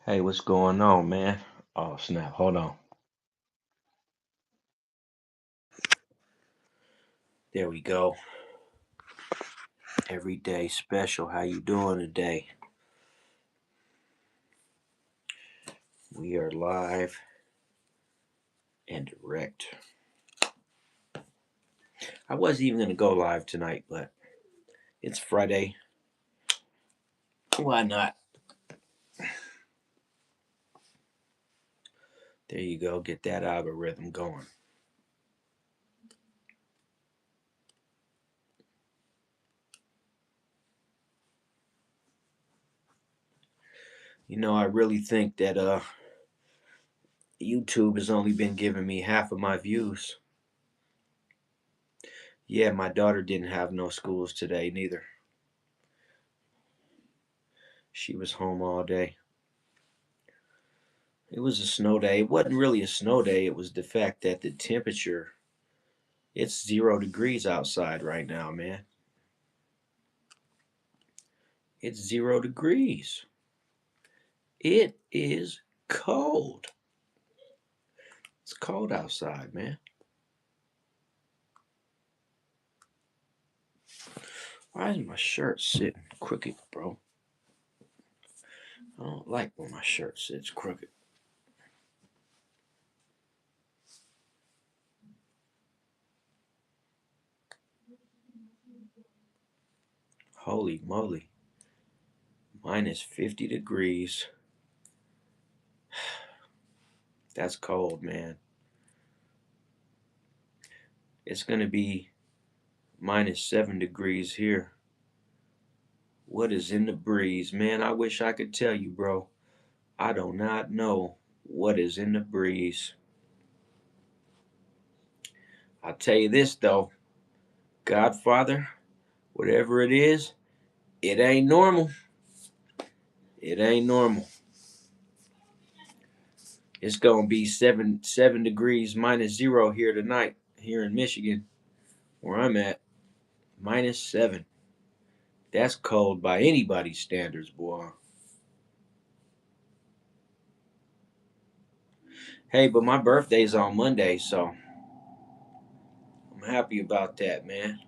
Hey, what's going on, man? Oh, snap. Hold on. There we go. Everyday special. How you doing today? We are live and direct. I wasn't even going to go live tonight, but it's Friday. Why not? There you go. Get that algorithm going. I really think that YouTube has only been giving me half of my views. Yeah, my daughter didn't have no schools today neither. She was home all day. It was a snow day. It wasn't really a snow day. It was the fact that the temperature, it's 0 degrees outside right now, man. It's 0 degrees. It is cold. It's cold outside, man. Why is my shirt sitting crooked, bro? I don't like when my shirt sits crooked. Holy moly. Minus 50 degrees. That's cold, man. It's going to be minus 7 degrees here. What is in the breeze? Man, I wish I could tell you, bro. I do not know what is in the breeze. I'll tell you this, though. Godfather, whatever it ain't normal. It ain't normal. It's gonna be seven degrees minus 0 here tonight, here in Michigan, where I'm at. -7. That's cold by anybody's standards, boy. Hey, but my birthday's on Monday, so I'm happy about that, man.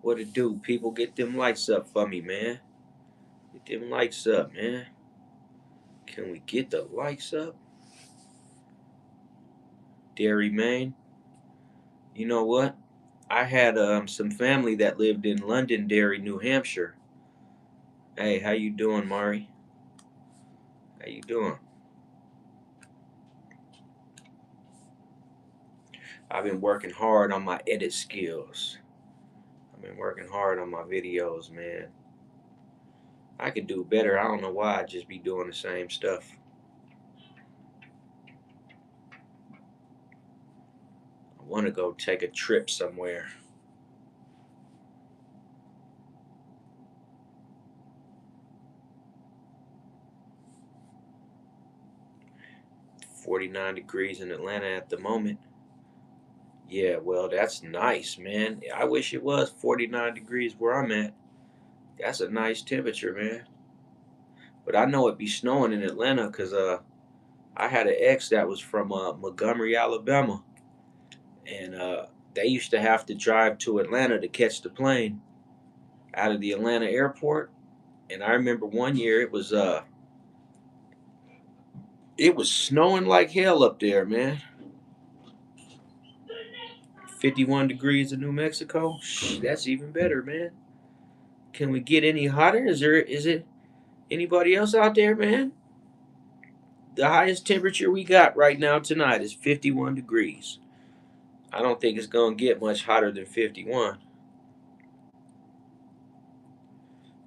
What it do? People, get them lights up for me, man. Get them lights up, man. Can we get the lights up? Derry, Maine. You know what? I had some family that lived in Londonderry, New Hampshire. Hey, how you doing, Mari? How you doing? I've been working hard on my edit skills. I've been working hard on my videos, man. I could do better. I don't know why I just be doing the same stuff. I want to go take a trip somewhere. .49 degrees in Atlanta at the moment. Yeah, well, that's nice, man. I wish it was 49 degrees where I'm at. That's a nice temperature, man. But I know it be snowing in Atlanta because I had an ex that was from Montgomery, Alabama, and they used to have to drive to Atlanta to catch the plane out of the Atlanta airport. And I remember one year it was snowing like hell up there, man. 51 degrees in New Mexico. That's even better, man. Can we get any hotter? Is it anybody else out there, man? The highest temperature we got right now tonight is 51 degrees. I don't think it's going to get much hotter than 51.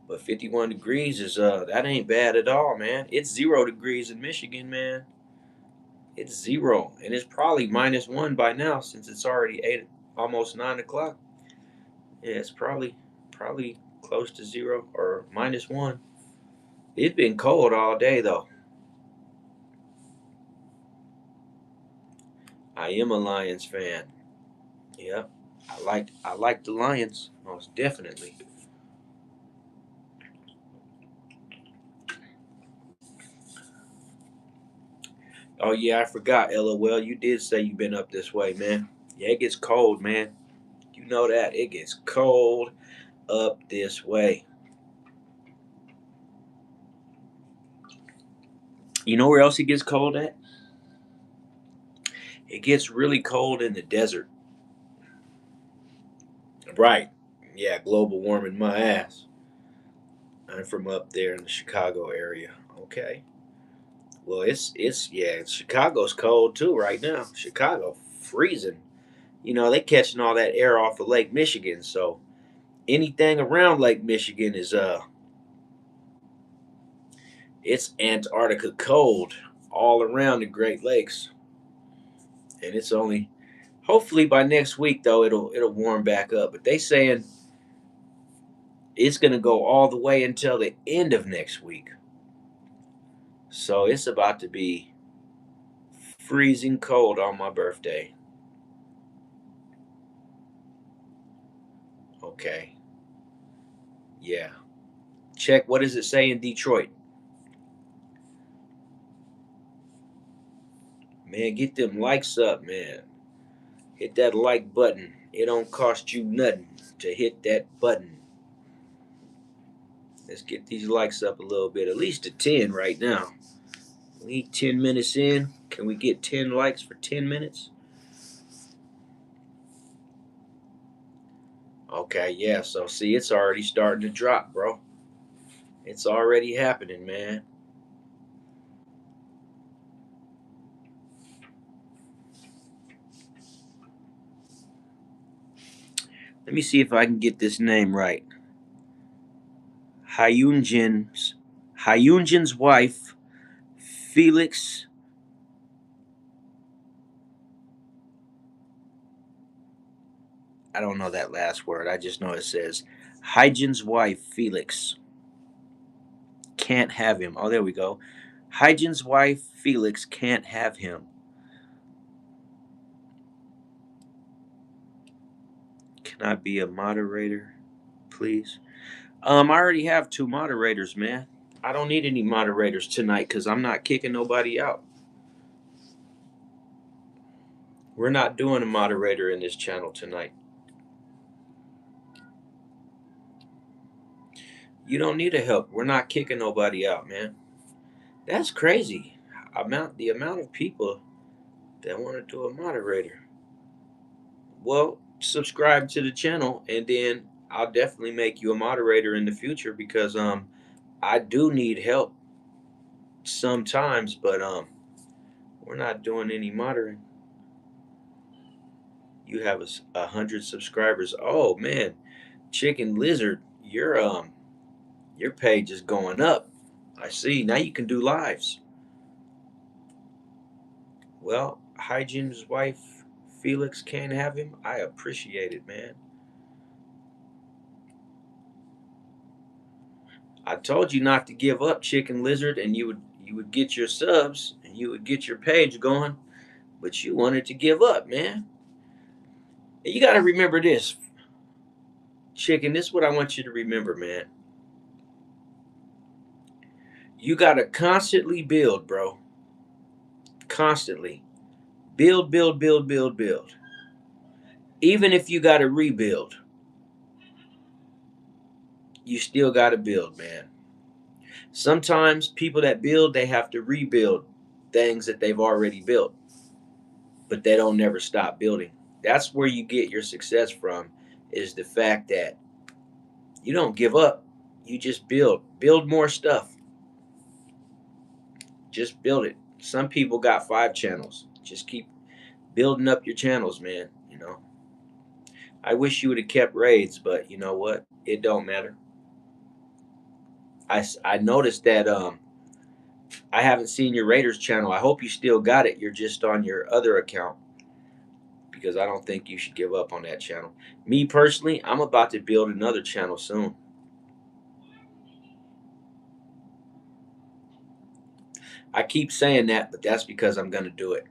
But 51 degrees is that ain't bad at all, man. It's 0 degrees in Michigan, man. It's 0, and it's probably -1 by now since it's already 8, almost 9 o'clock. Yeah, it's probably close to 0 or -1. It's been cold all day though. I am a Lions fan. Yep. I like the Lions most definitely. Oh yeah, I forgot. LOL, you did say you've been up this way, man. Yeah, it gets cold, man. You know that it gets cold up this way. You know where else it gets cold at? It gets really cold in the desert. Right. Yeah, global warming my ass. I'm from up there in the Chicago area. Okay. Well, it's yeah, Chicago's cold too right now. Chicago freezing. You know, they catching all that air off of Lake Michigan, so anything around Lake Michigan is it's Antarctica cold all around the Great Lakes. And it's only hopefully by next week though it'll warm back up. But they saying it's gonna go all the way until the end of next week. So it's about to be freezing cold on my birthday. Okay. Yeah. Check what does it say in Detroit? Man, get them likes up, man. Hit that like button. It don't cost you nothing to hit that button. Let's get these likes up a little bit, at least to 10 right now. We 10 minutes in. Can we get 10 likes for 10 minutes? Okay, yeah. So see, it's already starting to drop, bro. It's already happening, man. Let me see if I can get this name right. Hyunjin's Hyunjin's wife, Felix. I don't know that last word. I just know it says Hyunjin's wife, Felix, can't have him. Oh, there we go. Hyunjin's wife, Felix, can't have him. Can I be a moderator, please? I already have two moderators, man. I don't need any moderators tonight because I'm not kicking nobody out. We're not doing a moderator in this channel tonight. You don't need a help. We're not kicking nobody out, man. That's crazy. The amount of people that want to do a moderator. Well, subscribe to the channel and then I'll definitely make you a moderator in the future because I do need help sometimes, but we're not doing any moderating. You have 100 subscribers. Oh man, Chicken Lizard, your page is going up. I see. Now you can do lives. Well, Hygiene's wife, Felix, can't have him. I appreciate it, man. I told you not to give up, Chicken Lizard, and you would get your subs and you would get your page going, but you wanted to give up, man. And you got to remember this, Chicken. This is what I want you to remember, man. You got to constantly build, bro. Constantly build, build, build, build, build. Even if you got to rebuild, you still got to build, man. Sometimes people that build, they have to rebuild things that they've already built, but they don't never stop building. That's where you get your success from, is the fact that you don't give up. You just build more stuff. Just build it. Some people got 5 channels. Just keep building up your channels, man. I wish you would have kept raids, but you know what? It don't matter. I noticed that I haven't seen your Raiders channel. I hope you still got it. You're just on your other account because I don't think you should give up on that channel. Me personally, I'm about to build another channel soon. I keep saying that, but that's because I'm going to do it.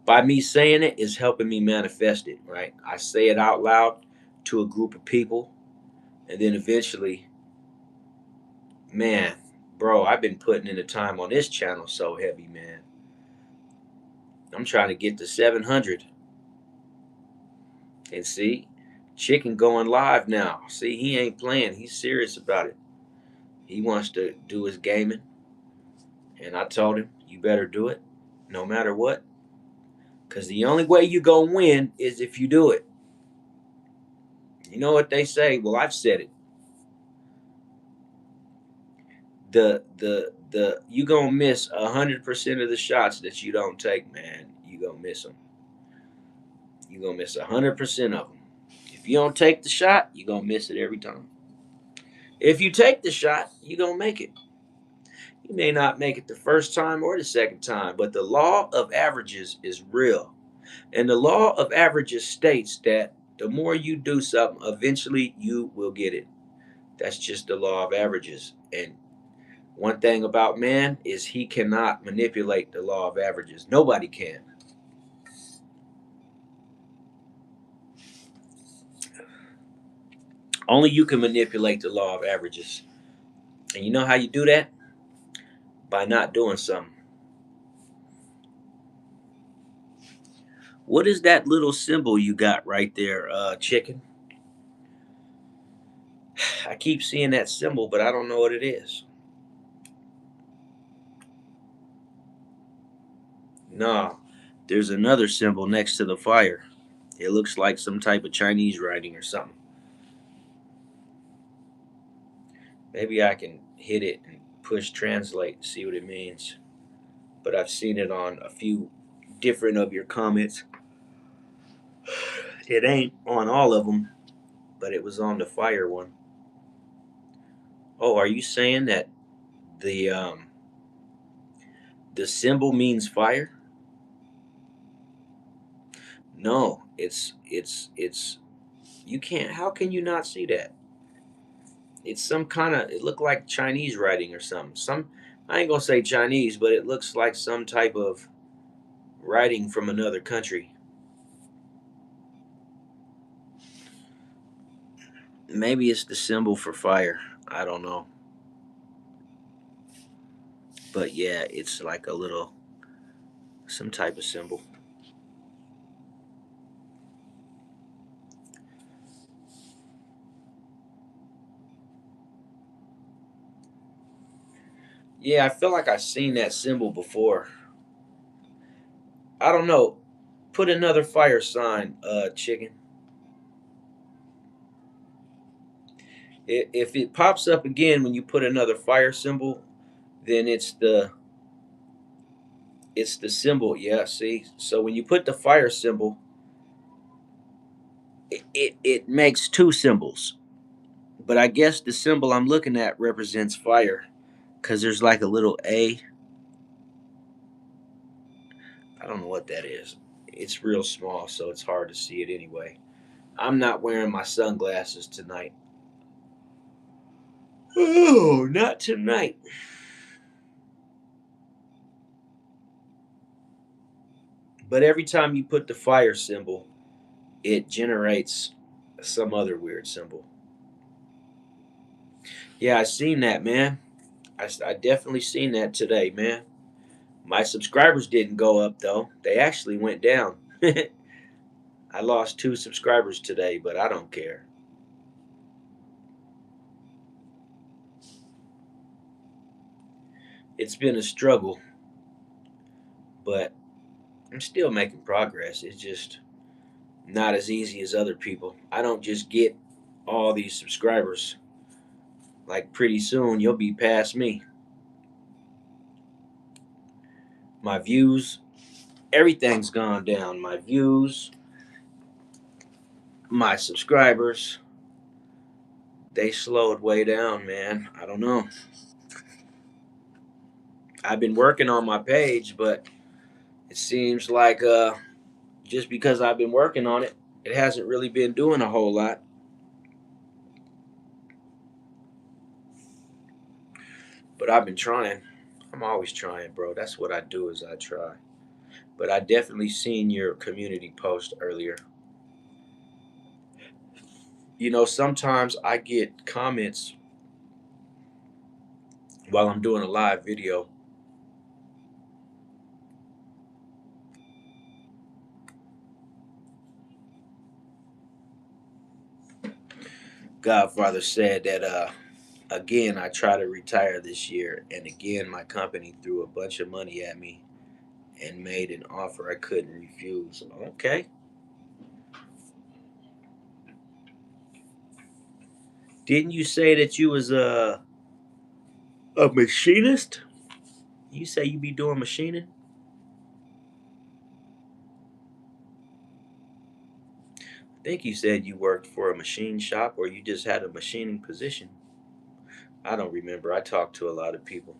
By me saying it is helping me manifest it, right? I say it out loud to a group of people, and then eventually, man, bro, I've been putting in the time on this channel so heavy, man. I'm trying to get to 700. And see, Chicken going live now. See, he ain't playing. He's serious about it. He wants to do his gaming. And I told him, you better do it no matter what. Because the only way you going to win is if you do it. You know what they say? Well, I've said it. You gonna miss 100% of the shots that you don't take, man. You gonna miss them. You gonna miss 100% of them. If you don't take the shot, you gonna miss it every time. If you take the shot, you gonna make it. You may not make it the first time or the second time, but the law of averages is real. And the law of averages states that the more you do something, eventually you will get it. That's just the law of averages. And one thing about man is he cannot manipulate the law of averages. Nobody can. Only you can manipulate the law of averages. And you know how you do that? By not doing something. What is that little symbol you got right there, chicken? I keep seeing that symbol, but I don't know what it is. No, there's another symbol next to the fire. It looks like some type of Chinese writing or something. Maybe I can hit it and push translate and see what it means. But I've seen it on a few different of your comments. It ain't on all of them, but it was on the fire one. Oh, are you saying that the um, the symbol means fire? No, it's you can't. How can you not see that? It's some kind of. It looked like Chinese writing or something. Some I ain't gonna say Chinese, but it looks like some type of writing from another country. Maybe it's the symbol for fire. I don't know. But yeah, it's like a little some type of symbol. Yeah, I feel like I've seen that symbol before. I don't know. Put another fire sign, chicken. If it pops up again when you put another fire symbol, then it's the symbol. Yeah, see. So when you put the fire symbol, it makes two symbols. But I guess the symbol I'm looking at represents fire because there's like a little A. I don't know what that is. It's real small, so it's hard to see it anyway. I'm not wearing my sunglasses tonight. Oh, not tonight. But every time you put the fire symbol, it generates some other weird symbol. Yeah, I seen that, man. I definitely seen that today, man. My subscribers didn't go up though. They actually went down. I lost 2 subscribers today, but I don't care. It's been a struggle, but I'm still making progress. It's just not as easy as other people. I don't just get all these subscribers. Like pretty soon you'll be past me. My views, everything's gone down. My views, my subscribers, they slowed way down, man. I don't know. I've been working on my page, but it seems like just because I've been working on it, it hasn't really been doing a whole lot. But I've been trying. I'm always trying, bro. That's what I do is I try. But I definitely seen your community post earlier. You know, sometimes I get comments while I'm doing a live video. Godfather said that again I try to retire this year, and again my company threw a bunch of money at me and made an offer I couldn't refuse. Okay. Didn't you say that you was a machinist? You say you be doing machining? I think you said you worked for a machine shop or you just had a machining position. I don't remember. I talked to a lot of people.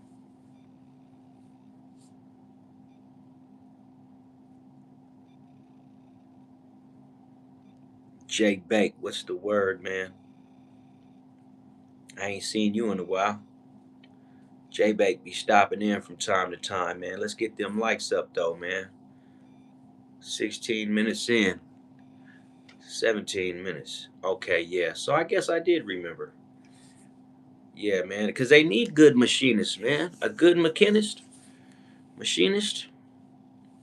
Jake Bake, what's the word, man? I ain't seen you in a while. J Bake be stopping in from time to time, man. Let's get them likes up though, man. 16 minutes in. 17 minutes. Okay, yeah. So I guess I did remember. Yeah, man. Because they need good machinists, man. A good machinist,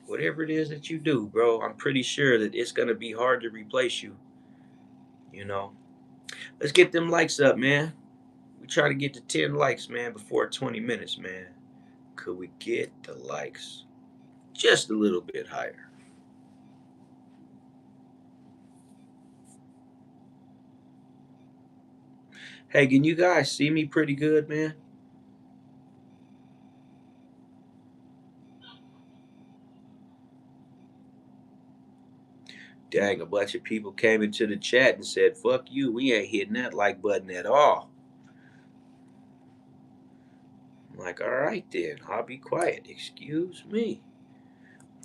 whatever it is that you do, bro. I'm pretty sure that it's going to be hard to replace you, you know. Let's get them likes up, man. We try to get to 10 likes, man, before 20 minutes, man. Could we get the likes just a little bit higher? Hey, can you guys see me pretty good, man? Dang, a bunch of people came into the chat and said, fuck you, we ain't hitting that like button at all. I'm like, all right then, I'll be quiet. Excuse me.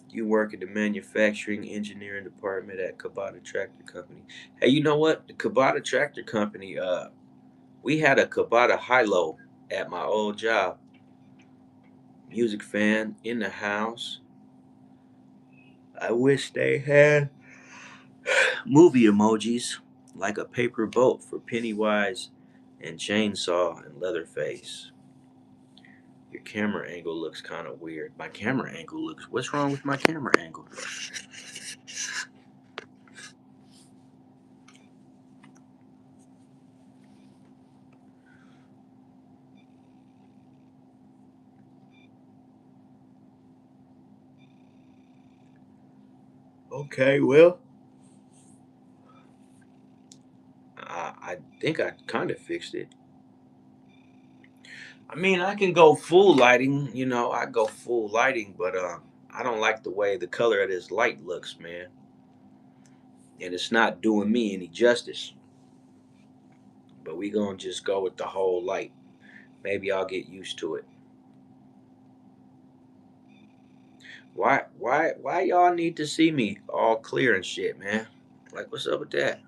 You work in the manufacturing engineering department at Kubota Tractor Company. Hey, you know what? The Kubota Tractor Company, we had a Kubota high-low at my old job. Music fan in the house. I wish they had movie emojis like a paper boat for Pennywise and Chainsaw and Leatherface. Your camera angle looks kind of weird. My camera angle looks. What's wrong with my camera angle? Okay, well, I think I kind of fixed it. I mean, I can go full lighting. You know, I go full lighting, but I don't like the way the color of this light looks, man. And it's not doing me any justice. But we gonna just go with the whole light. Maybe I'll get used to it. Why y'all need to see me all clear and shit, man? Like, what's up with that?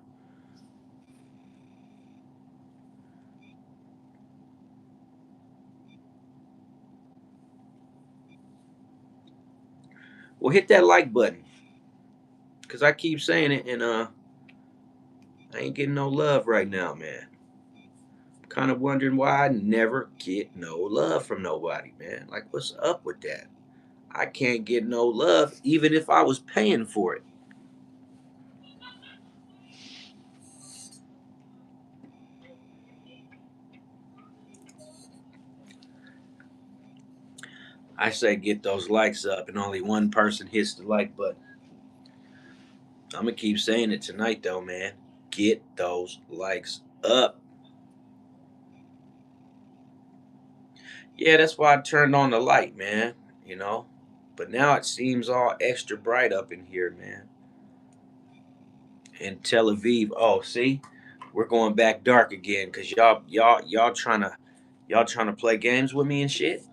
Well, hit that like button, cause I keep saying it, and I ain't getting no love right now, man. Kind of wondering why I never get no love from nobody, man. Like, what's up with that? I can't get no love, even if I was paying for it. I say get those likes up, and only one person hits the like button. I'm gonna keep saying it tonight, though, man. Get those likes up. Yeah, that's why I turned on the light, man. You know, but now it seems all extra bright up in here, man. In Tel Aviv, oh, see, we're going back dark again, cause y'all trying to play games with me and shit.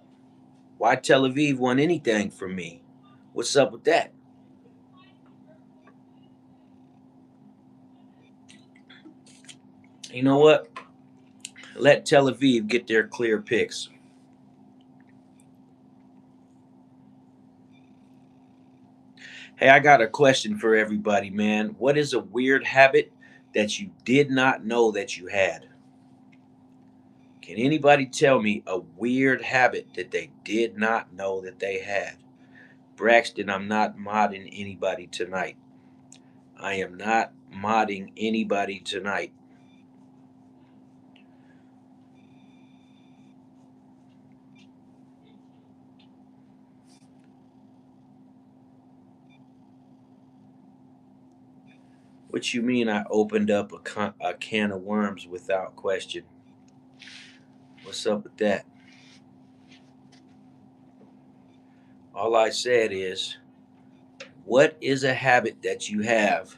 Why Tel Aviv want anything from me? What's up with that? You know what? Let Tel Aviv get their clear picks. Hey, I got a question for everybody, man. What is a weird habit that you did not know that you had? Can anybody tell me a weird habit that they did not know that they had? Braxton, I'm not modding anybody tonight. I am not modding anybody tonight. What you mean I opened up a can of worms without question? What's up with that? All I said is, what is a habit that you have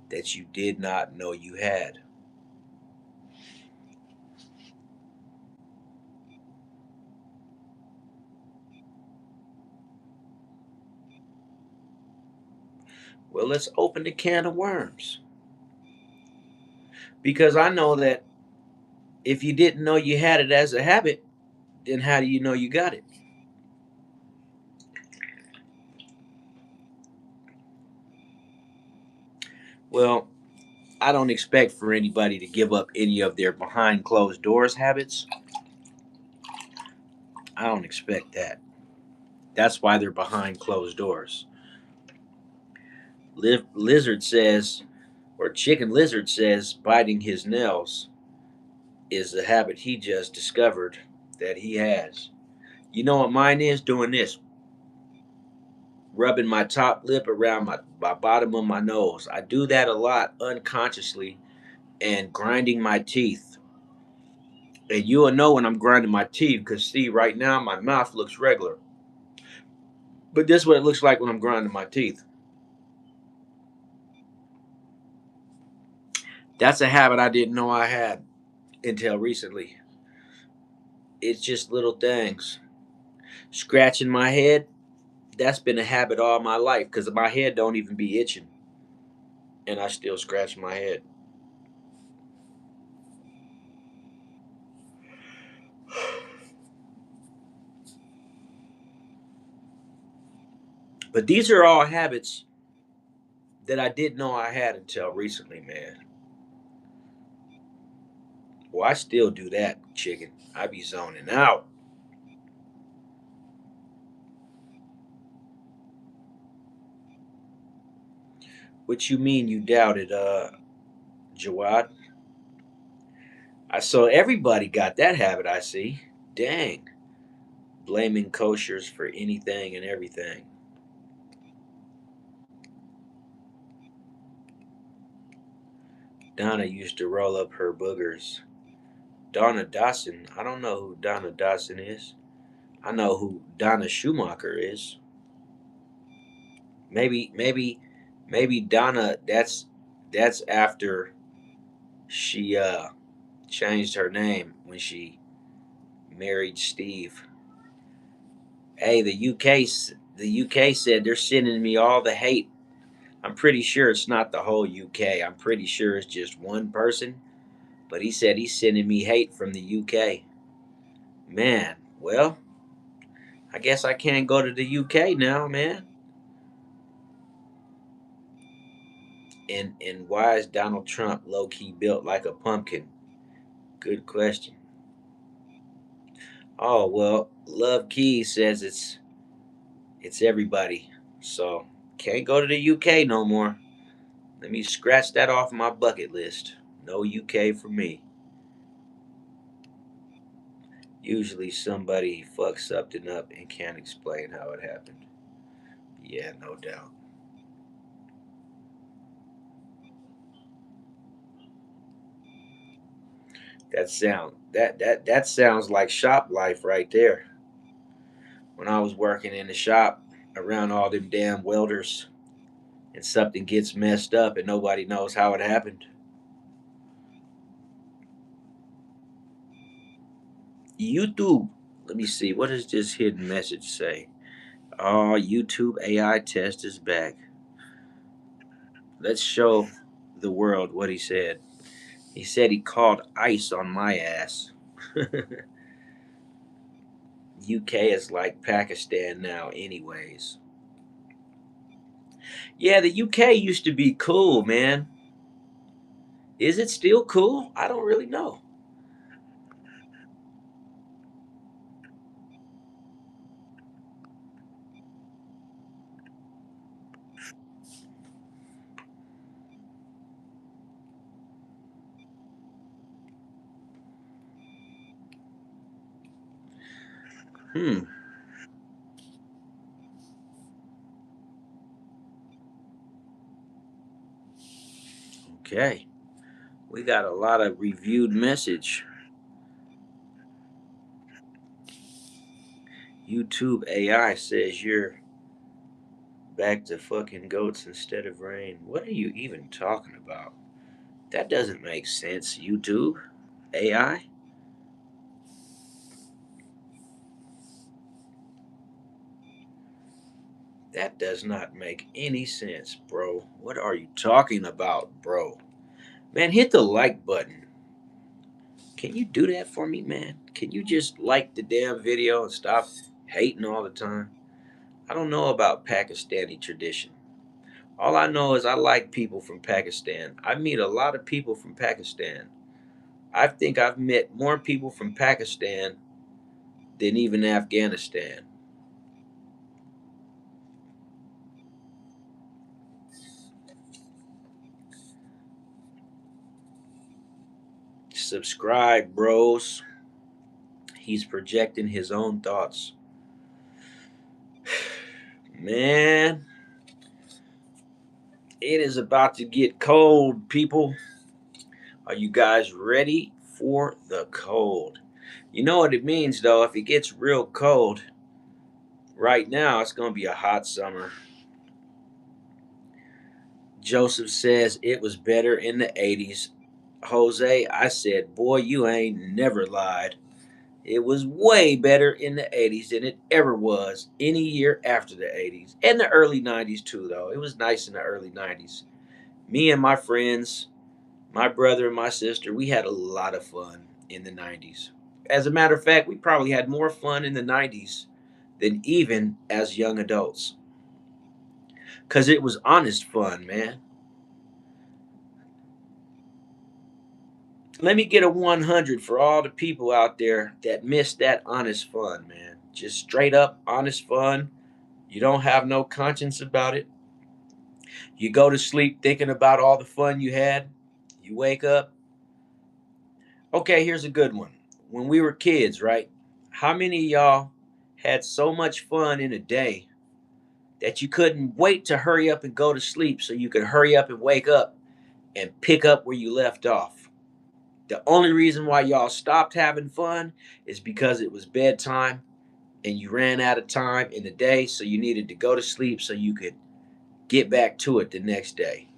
that you did not know you had? Well, let's open the can of worms. Because I know that if you didn't know you had it as a habit, then how do you know you got it? Well, I don't expect for anybody to give up any of their behind closed doors habits. I don't expect that. That's why they're behind closed doors. Lizard says, or Chicken Lizard says, biting his nails is a habit he just discovered that he has. You know what mine is? Doing this, rubbing my top lip around my bottom of my nose. I do that a lot unconsciously, and grinding my teeth. And you will know when I'm grinding my teeth because, see, right now my mouth looks regular. But this is what it looks like when I'm grinding my teeth. That's a habit I didn't know I had until recently. It's just little things. Scratching my head, that's been a habit all my life because my head don't even be itching. And I still scratch my head. But these are all habits that I didn't know I had until recently, man. Well, I still do that, chicken. I be zoning out. What you mean you doubted, Jawad? I saw everybody got that habit, I see. Dang. Blaming koshers for anything and everything. Donna used to roll up her boogers. Donna Dawson. I don't know who Donna Dawson is. I know who Donna Schumacher is. Maybe Donna. That's after she changed her name when she married Steve. Hey, the UK said they're sending me all the hate. I'm pretty sure it's not the whole UK. I'm pretty sure it's just one person. But he said he's sending me hate from the UK. Man, well, I guess I can't go to the UK now, man. And why is Donald Trump low key built like a pumpkin? Good question. Oh well, Love Key says it's everybody. So can't go to the UK no more. Let me scratch that off my bucket list. No UK for me. Usually somebody fucks something up and can't explain how it happened. Yeah, no doubt. That sounds like shop life right there. When I was working in the shop around all them damn welders and something gets messed up and nobody knows how it happened. YouTube. Let me see. What does this hidden message say? Oh, YouTube AI test is back. Let's show the world what he said. He said he called ice on my ass. UK is like Pakistan now, anyways. Yeah, the UK used to be cool, man. Is it still cool? I don't really know. Hmm. Okay. We got a lot of reviewed message. YouTube AI says you're back to fucking goats instead of rain. What are you even talking about? That doesn't make sense, YouTube AI. That does not make any sense, bro. What are you talking about, bro? Man, hit the like button. Can you do that for me, man? Can you just like the damn video and stop hating all the time? I don't know about Pakistani tradition. All I know is I like people from Pakistan. I meet a lot of people from Pakistan. I think I've met more people from Pakistan than even Afghanistan. Subscribe, bros. He's projecting his own thoughts. Man, it is about to get cold, people. Are you guys ready for the cold? You know what it means, though. If it gets real cold, right now it's going to be a hot summer. Joseph says it was better in the 80s. Jose, I said, boy, you ain't never lied. It was way better in the 80s than it ever was any year after the 80s. And the early 90s, too, though. It was nice in the early 90s. Me and my friends, my brother and my sister, we had a lot of fun in the 90s. As a matter of fact, we probably had more fun in the 90s than even as young adults. Because it was honest fun, man. Let me get a 100 for all the people out there that missed that honest fun, man. Just straight up honest fun. You don't have no conscience about it. You go to sleep thinking about all the fun you had. You wake up. Okay, here's a good one. When we were kids, right? How many of y'all had so much fun in a day that you couldn't wait to hurry up and go to sleep so you could hurry up and wake up and pick up where you left off? The only reason why y'all stopped having fun is because it was bedtime and you ran out of time in the day, so you needed to go to sleep so you could get back to it the next day.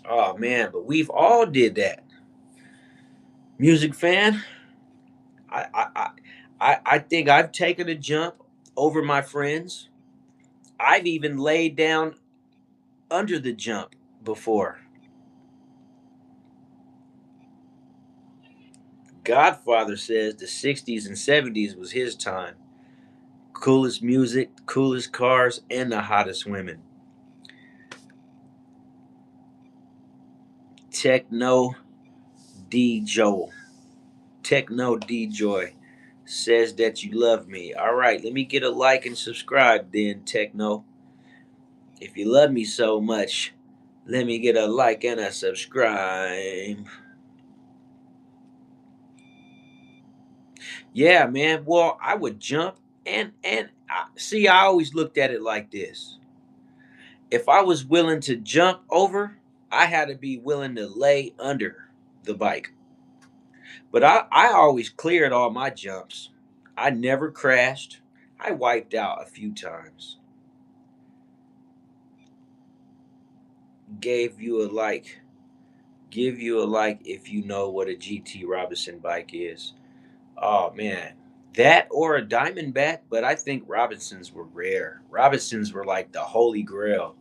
Oh man, but we've all did that. Music fan, I I I I think I've taken a jump over my friends. I've even laid down under the jump before. Godfather says the 60s and 70s was his time. Coolest music, coolest cars, and the hottest women. Techno D Joel. Techno D Joy says that you love me. All right, let me get a like and subscribe then, Techno. If you love me so much, let me get a like and a subscribe. Yeah, man. Well, I would jump see. I always looked at it like this: if I was willing to jump over, I had to be willing to lay under the bike. But I always cleared all my jumps. I never crashed. I wiped out a few times. Gave you a like. Give you a like if you know what a GT Robinson bike is. Oh man, that or a Diamondback, but I think Robinsons were rare. Robinsons were like the holy grail.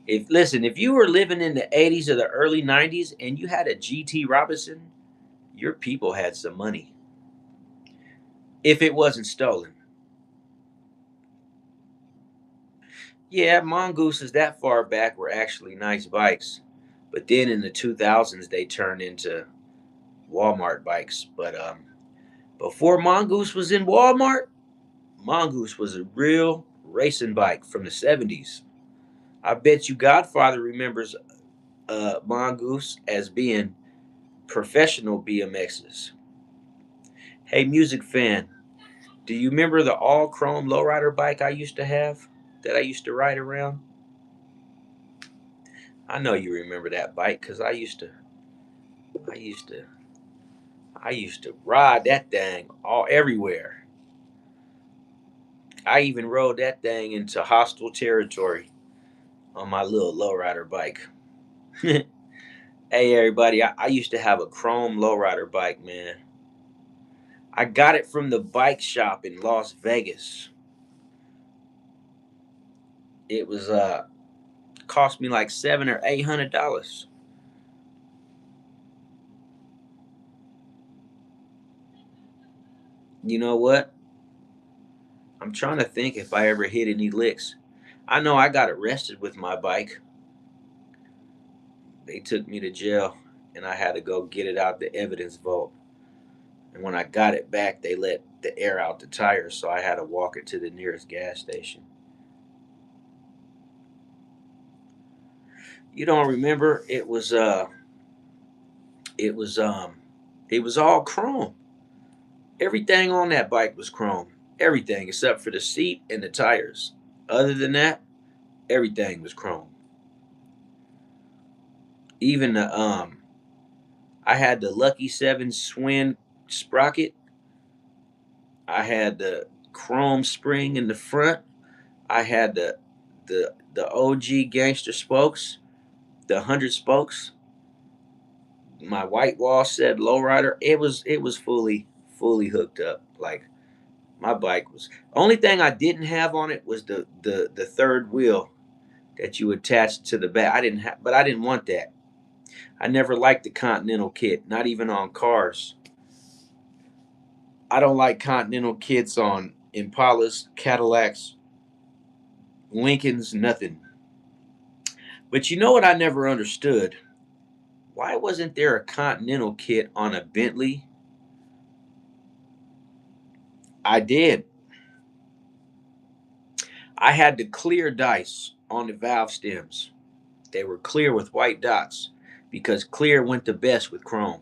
If you were living in the 80s or the early 90s and you had a GT Robinson, your people had some money. If it wasn't stolen. Yeah, Mongooses that far back were actually nice bikes. But then in the 2000s, they turned into Walmart bikes. But before Mongoose was in Walmart, Mongoose was a real racing bike from the 70s. I bet you Godfather remembers Mongoose as being professional BMXs. Hey, music fan, do you remember the all chrome lowrider bike I used to have that I used to ride around? I know you remember that bike because I used to, I used to ride that thing all everywhere. I even rode that thing into hostile territory on my little lowrider bike. Hey, everybody, I used to have a chrome lowrider bike, man. I got it from the bike shop in Las Vegas. It was cost me like $700 or $800. You know what? I'm trying to think if I ever hit any licks. I know I got arrested with my bike. They took me to jail and I had to go get it out the evidence vault. And when I got it back, they let the air out the tires, so I had to walk it to the nearest gas station. You don't remember? It was it was all chrome. Everything on that bike was chrome. Everything except for the seat and the tires. Other than that, everything was chrome. Even the I had the Lucky 7 Swin sprocket. I had the chrome spring in the front. I had the OG gangster spokes, the 100 spokes. My white wall said lowrider. It was fully hooked up. Like my bike was. Only thing I didn't have on it was the third wheel that you attach to the back. I didn't have, but I didn't want that. I never liked the Continental kit, not even on cars. I don't like Continental kits on Impalas, Cadillacs, Lincolns, nothing. But you know what I never understood? Why wasn't there a Continental kit on a Bentley? I did. I had the clear dice on the valve stems. They were clear with white dots because clear went the best with chrome.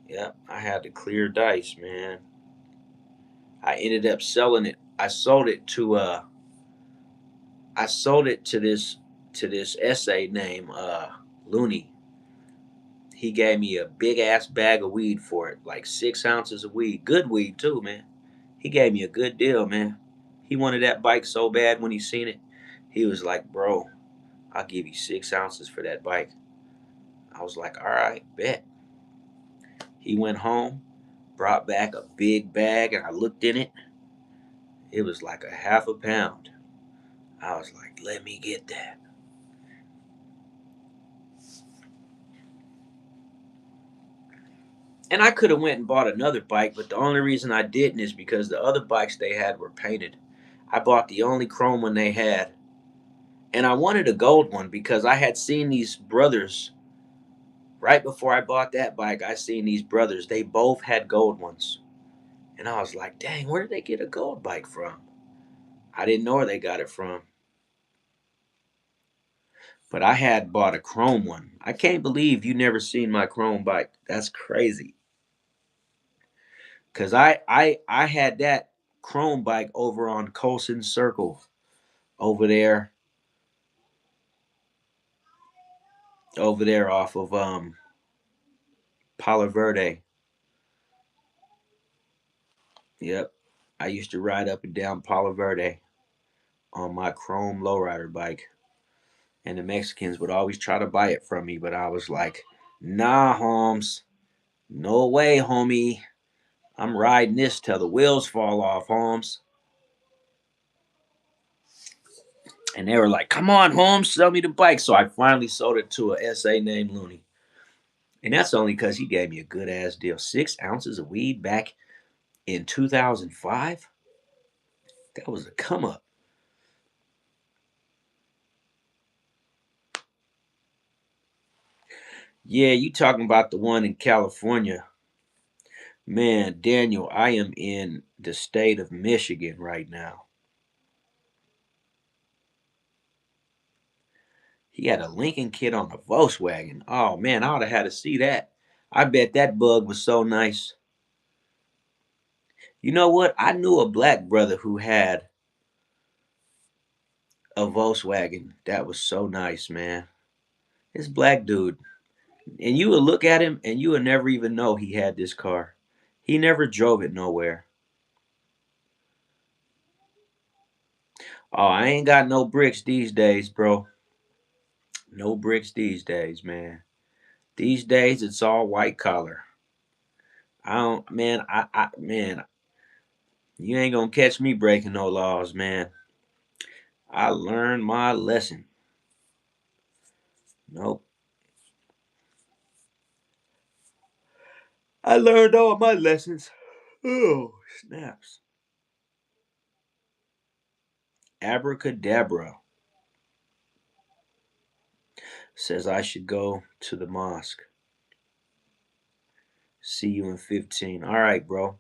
Yep, I had the clear dice, man. I ended up selling it. I sold it to this essay named Looney. He gave me a big ass bag of weed for it, like 6 ounces of weed. Good weed too, man. He gave me a good deal, man. He wanted that bike so bad when he seen it. He was like, "Bro, I'll give you 6 ounces for that bike." I was like, "All right, bet." He went home, brought back a big bag, and I looked in it. It was like a half a pound. I was like, "Let me get that." And I could have went and bought another bike, but the only reason I didn't is because the other bikes they had were painted. I bought the only chrome one they had, and I wanted a gold one because I had seen these brothers right before I bought that bike. I seen these brothers; they both had gold ones, and I was like, "Dang, where did they get a gold bike from?" I didn't know where they got it from, but I had bought a chrome one. I can't believe you never seen my chrome bike. That's crazy. Cause I had that chrome bike over on Colson Circle over there off of Palo Verde. Yep. I used to ride up and down Palo Verde on my chrome lowrider bike. And the Mexicans would always try to buy it from me, but I was like, nah, Holmes. No way, homie. I'm riding this till the wheels fall off, Holmes. And they were like, "Come on, Holmes, sell me the bike." So I finally sold it to a SA named Looney. And that's only because he gave me a good ass deal. 6 ounces of weed back in 2005. That was a come up. Yeah, you talking about the one in California. Man, Daniel, I am in the state of Michigan right now. He had a Lincoln kit on a Volkswagen. Oh man, I ought to have to see that. I bet that bug was so nice. You know what? I knew a black brother who had a Volkswagen that was so nice, man. This black dude. And you would look at him and you would never even know he had this car. He never drove it nowhere. Oh, I ain't got no bricks these days, bro. No bricks these days, man. These days it's all white collar. I don't, man. Man, you ain't gonna catch me breaking no laws, man. I learned my lesson. Nope. I learned all my lessons. Oh, snaps. Abracadabra says I should go to the mosque. See you in 15. All right, bro.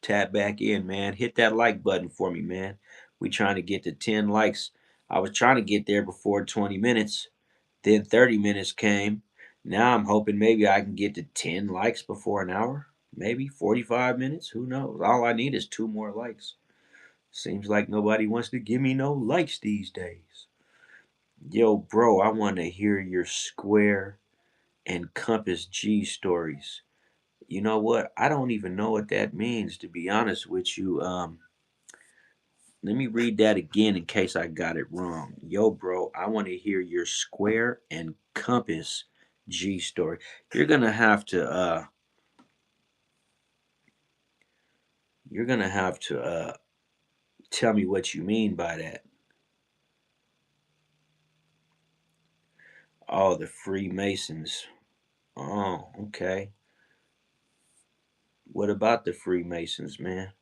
Tap back in, man. Hit that like button for me, man. We trying to get to 10 likes. I was trying to get there before 20 minutes. Then 30 minutes came. Now I'm hoping maybe I can get to 10 likes before an hour. Maybe 45 minutes. Who knows? All I need is 2 more likes. Seems like nobody wants to give me no likes these days. Yo, bro, I want to hear your square and compass G stories. You know what? I don't even know what that means, to be honest with you. Let me read that again in case I got it wrong. Yo, bro, I want to hear your square and compass G story. You're gonna have to you're gonna have to tell me what you mean by that. Oh, the Freemasons. Oh, okay. What about the Freemasons, man?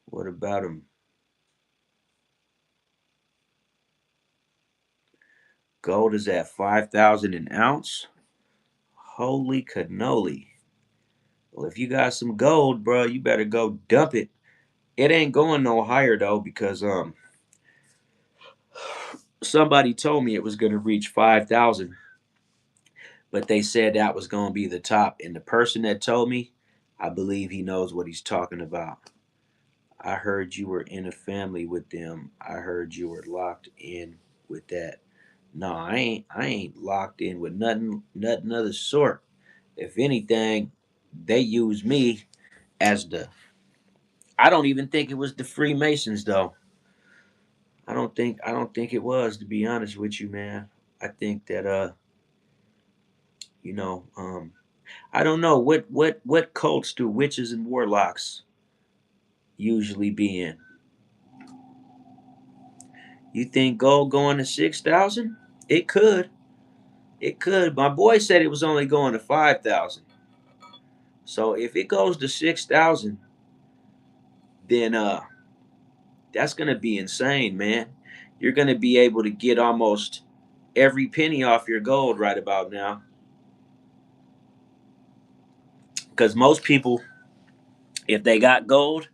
What about them? Gold is at 5,000 an ounce. Holy cannoli! Well, if you got some gold, bro, you better go dump it. It ain't going no higher though because somebody told me it was going to reach 5,000, but they said that was going to be the top. And the person that told me, I believe he knows what he's talking about. I heard you were in a family with them. I heard you were locked in with that. No, I ain't. I ain't locked in with nothing of the sort. If anything, they use me as the. I don't even think it was the Freemasons though. I don't think it was, to be honest with you, man. I think that you know, I don't know what cults do witches and warlocks usually be in. You think gold going to 6,000? It could. It could. My boy said it was only going to 5,000. So if it goes to 6,000, then that's gonna be insane, man. You're gonna be able to get almost every penny off your gold right about now. Because most people, if they got gold,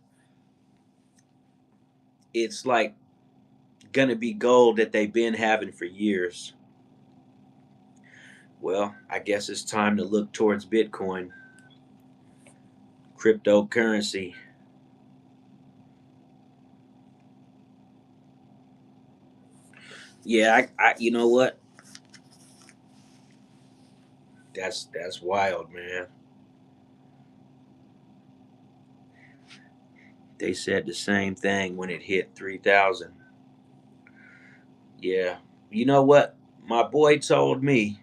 it's like gonna be gold that they've been having for years. Well, I guess it's time to look towards Bitcoin, cryptocurrency. Yeah, you know what? That's wild, man. They said the same thing when it hit 3,000. Yeah, you know what? My boy told me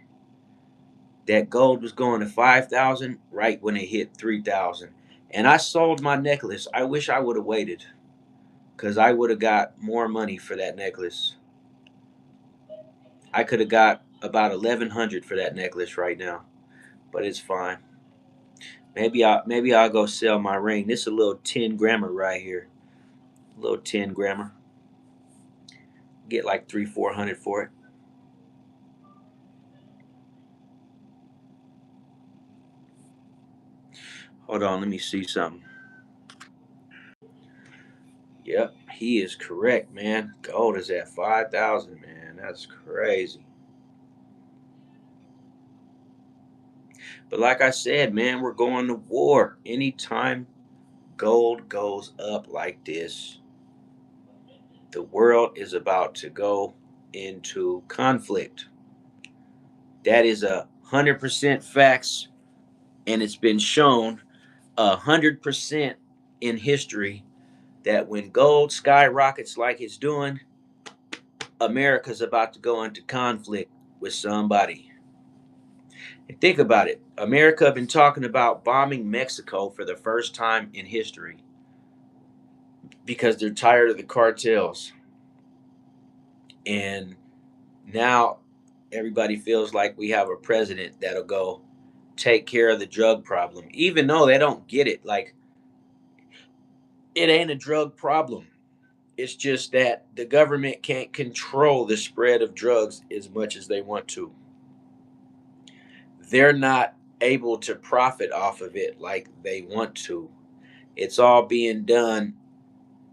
that gold was going to 5,000 right when it hit 3,000, and I sold my necklace. I wish I would have waited, cause I would have got more money for that necklace. I could have got about 1,100 for that necklace right now, but it's fine. Maybe I'll go sell my ring. This is a little 10 grammer right here. A little 10 grammer. Get like 300-400 for it. Hold on, let me see something. Yep, he is correct, man. Gold is at 5,000, man. That's crazy. But like I said, man, we're going to war. Anytime gold goes up like this, the world is about to go into conflict. That is 100% facts, and it's been shown 100% in history that when gold skyrockets like it's doing, America's about to go into conflict with somebody. And think about it. America have been talking about bombing Mexico for the first time in history because they're tired of the cartels. And now everybody feels like we have a president that'll go take care of the drug problem, even though they don't get it. Like, it ain't a drug problem. It's just that the government can't control the spread of drugs as much as they want to. They're not able to profit off of it like they want to. It's all being done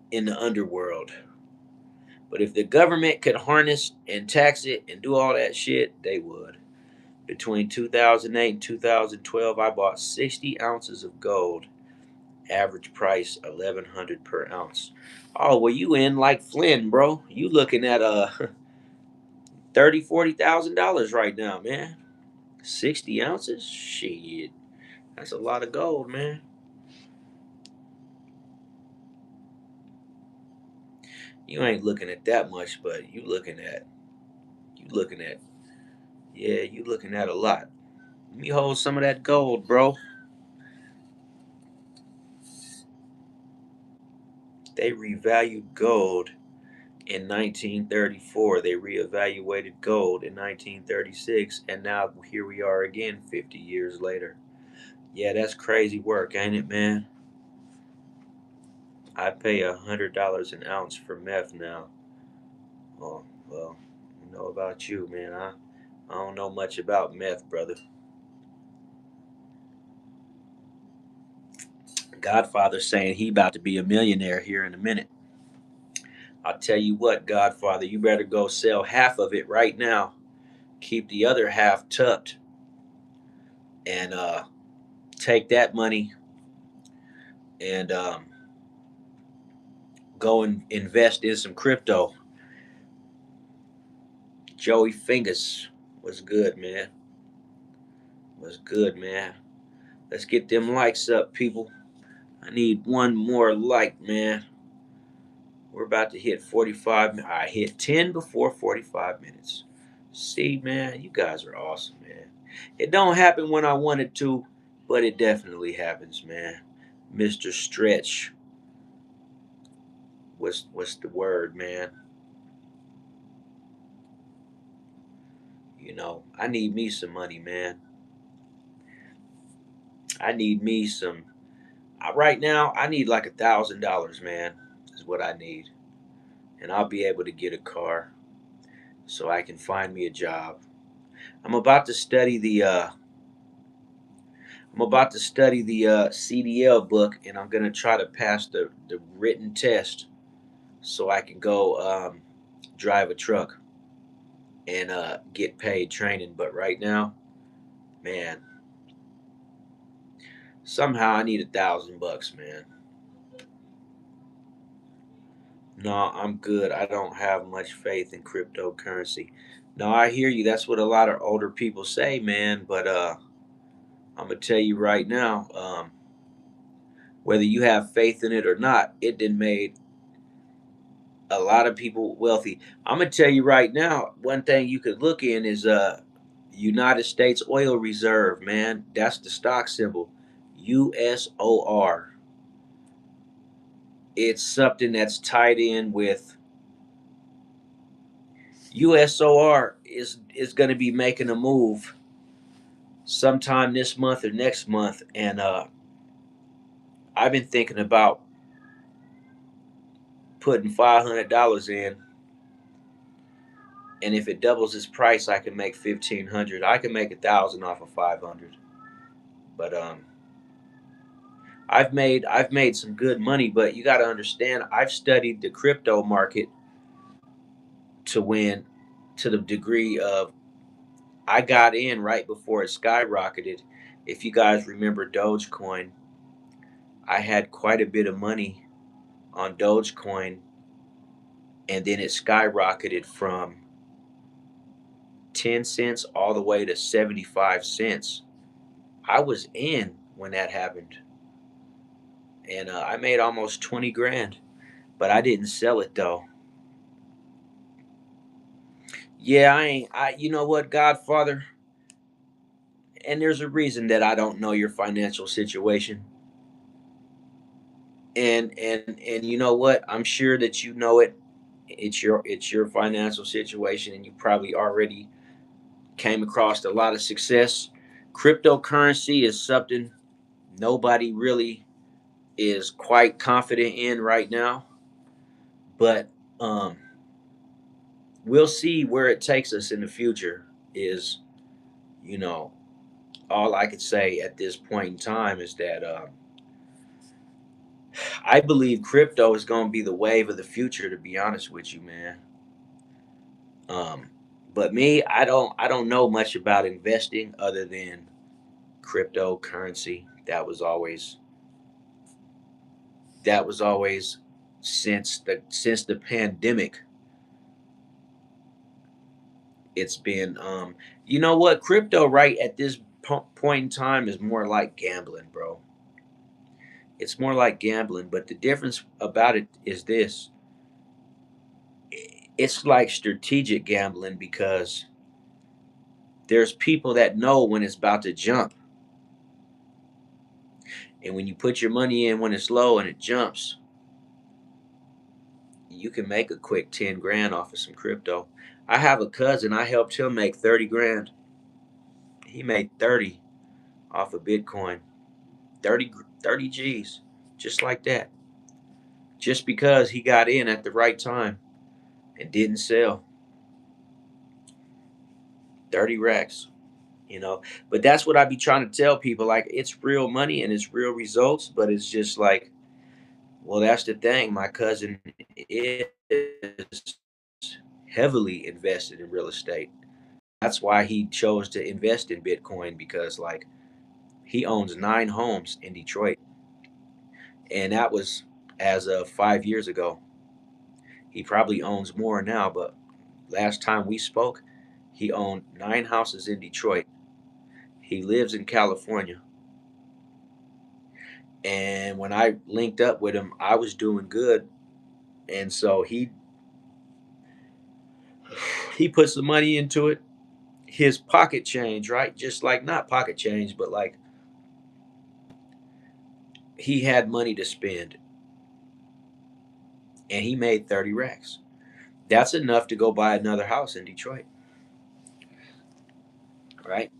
in the underworld. But if the government could harness and tax it and do all that shit, they would. Between 2008 and 2012, I bought 60 ounces of gold. Average price 1,100 per ounce. Oh, well, you in like Flynn, bro. You looking at 30, $40,000 right now, man. 60 ounces? Shit. That's a lot of gold, man. You ain't looking at that much, but you looking at yeah, you looking at a lot. Let me hold some of that gold, bro. They revalued gold in 1934. They reevaluated gold in 1936, and now here we are again 50 years later. Yeah, that's crazy work, ain't it, man? I pay $100 an ounce for meth now. Oh, well, I know about you, man. I don't know much about meth, brother. Godfather saying he about to be a millionaire here in a minute. I'll tell you what, Godfather, you better go sell half of it right now. Keep the other half tucked, and take that money and go and invest in some crypto. Joey Fingers was good, man. Was good, man. Let's get them likes up, people. I need one more like, man. We're about to hit 45. I hit 10 before 45 minutes. See, man, you guys are awesome, man. It don't happen when I want it to, but it definitely happens, man. Mr. Stretch. What's the word, man? I need me some money, man. I need me some. Right now, I need like $1,000, man. Is what I need, and I'll be able to get a car so I can find me a job. I'm about to study the. I'm about to study the CDL book, and I'm gonna try to pass the written test so I can go drive a truck and get paid training. But right now, man, somehow I need $1,000, man. No, I'm good. I don't have much faith in cryptocurrency. No, I hear you. That's what a lot of older people say, man. But I'm gonna tell you right now, whether you have faith in it or not, it did made a lot of people wealthy. I'm gonna tell you right now, one thing you could look in is United States Oil Reserve, man. That's the stock symbol, USOR. It's something that's tied in with USOR is going to be making a move sometime this month or next month, and I've been thinking about putting $500 in, and if it doubles its price, I can make 1,500. I can make 1,000 off of 500. But I've made some good money. But you got to understand, I've studied the crypto market to win, to the degree of I got in right before it skyrocketed. If you guys remember Dogecoin, I had quite a bit of money on Dogecoin, and then it skyrocketed from 10 cents all the way to 75 cents. I was in when that happened, and I made almost 20 grand, but I didn't sell it though. Yeah, I ain't, you know what, Godfather? And there's a reason that I don't know your financial situation. And you know what? I'm sure that you know it. It's your financial situation, and you probably already came across a lot of success. Cryptocurrency is something nobody really is quite confident in right now, but um, we'll see where it takes us in the future. Is you know all I could say at this point in time is that I believe crypto is going to be the wave of the future. To be honest with you, man. Um, but me, I don't know much about investing other than cryptocurrency. That was always since the pandemic. It's been you know what, crypto right at this point in time is more like gambling, bro. It's more like gambling, but the difference about it is this: it's like strategic gambling because there's people that know when it's about to jump, and when you put your money in when it's low and it jumps, you can make a quick 10 grand off of some crypto. I have a cousin, I helped him make 30 grand. He made 30 off of Bitcoin. 30 G's, just like that. Just because he got in at the right time and didn't sell. 30 racks, you know. But that's what I be trying to tell people. Like, it's real money and it's real results, but it's just like, well, that's the thing. My cousin is heavily invested in real estate. That's why he chose to invest in Bitcoin because, like, he owns 9 homes in Detroit, and that was as of 5 years ago. He probably owns more now, but last time we spoke, he owned 9 houses in Detroit. He lives in California, and when I linked up with him, I was doing good, and so he put some money into it. His pocket change, right? Just like, not pocket change, but like he had money to spend, and he made 30 racks. That's enough to go buy another house in Detroit, right?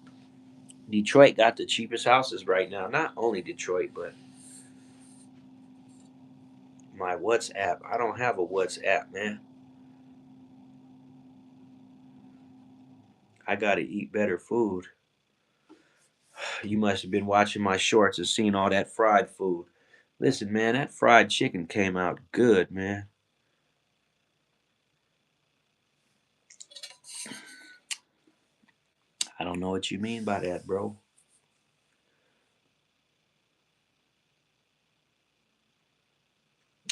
Detroit got the cheapest houses right now. Not only Detroit, but my WhatsApp. I don't have a WhatsApp, man. I gotta eat better food. You must have been watching my shorts and seen all that fried food. Listen, man, that fried chicken came out good, man. I don't know what you mean by that, bro.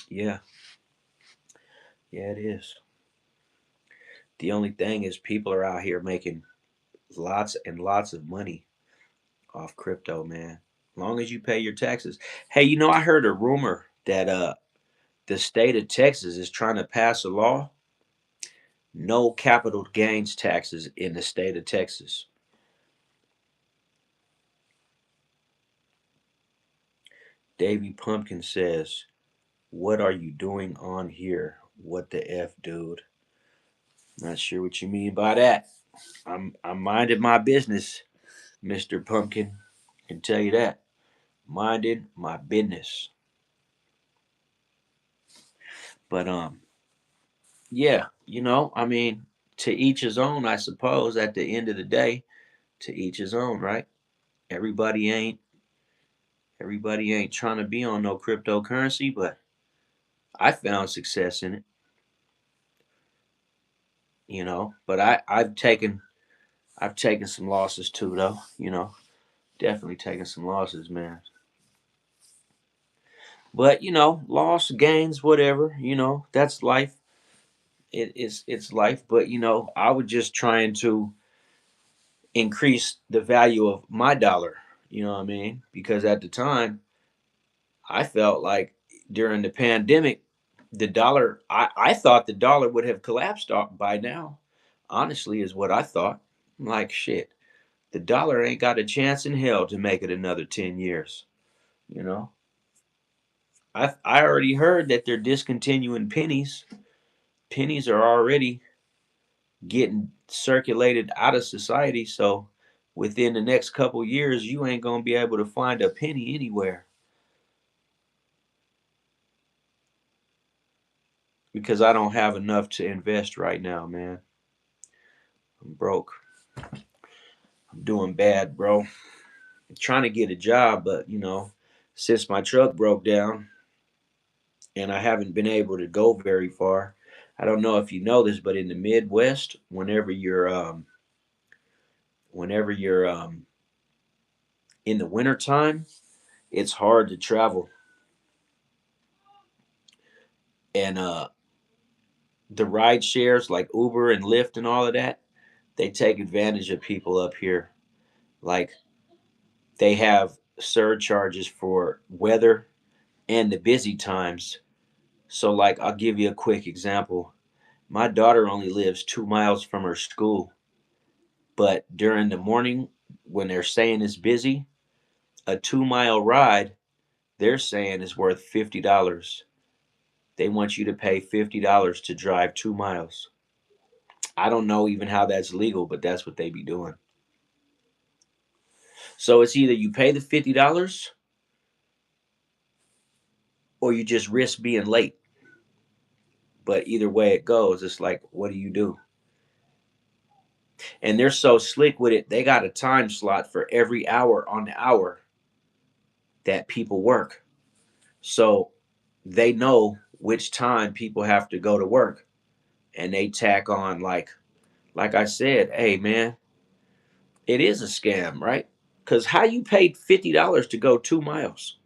Yeah, yeah, it is. The only thing is, people are out here making lots and lots of money off crypto, man. Long as you pay your taxes. Hey, I heard a rumor that the state of Texas is trying to pass a law, no capital gains taxes in the state of Texas. Davy Pumpkin says, "What are you doing on here? What the F, dude?" Not sure what you mean by that. I'm minding my business, Mr. Pumpkin. Can tell you that. Minding my business. But yeah, I mean, to each his own, I suppose, at the end of the day, to each his own, right? Everybody ain't everybody ain't trying to be on no cryptocurrency, but I found success in it. But I've taken some losses too, though. Definitely taken some losses, man. But loss, gains, whatever. That's life. It's life. But I was just trying to increase the value of my dollar. You know what I mean? Because at the time, I felt like during the pandemic, the dollar. I thought the dollar would have collapsed by now. Honestly, is what I thought. I'm like, shit. The dollar ain't got a chance in hell to make it another 10 years. You know. I already heard that they're discontinuing pennies. Pennies are already getting circulated out of society. So within the next couple years, you ain't gonna be able to find a penny anywhere because I don't have enough to invest right now, man. I'm broke. I'm doing bad, bro. I'm trying to get a job, but since my truck broke down and I haven't been able to go very far. I don't know if you know this, but in the Midwest, whenever you're in the wintertime, it's hard to travel. And the ride shares like Uber and Lyft and all of that, they take advantage of people up here. Like they have surcharges for weather and the busy times. So like I'll give you a quick example. My daughter only lives 2 miles from her school, but during the morning when they're saying it's busy, a 2 mile ride they're saying is worth $50. They want you to pay $50 to drive 2 miles. I don't know even how that's legal, but that's what they be doing. So it's either you pay the $50 or you just risk being late. But either way it goes, it's like, what do you do? And they're so slick with it, they got a time slot for every hour on the hour that people work. So they know which time people have to go to work. And they tack on like I said, hey man, it is a scam, right? Because how you paid $50 to go 2 miles?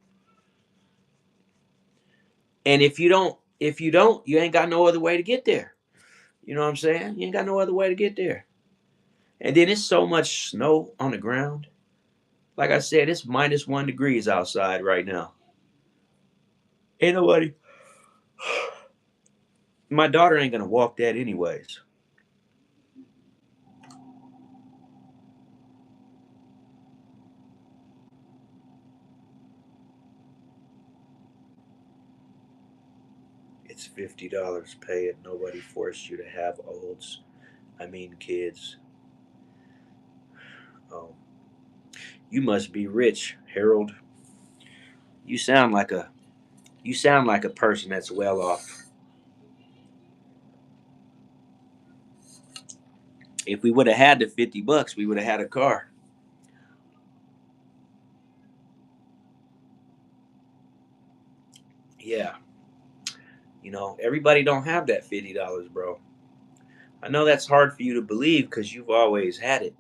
And if you don't, you ain't got no other way to get there. You know what I'm saying? You ain't got no other way to get there. And then it's so much snow on the ground. Like I said, it's -1 degrees outside right now. Ain't nobody. My daughter ain't gonna walk that anyways. It's $50. Pay it. Nobody forced you to have olds. I mean kids. Oh, you must be rich, Harold. You sound like a you sound like a person that's well off. If we would have had the $50, we would have had a car. Yeah, everybody don't have that $50, bro. I know that's hard for you to believe because you've always had it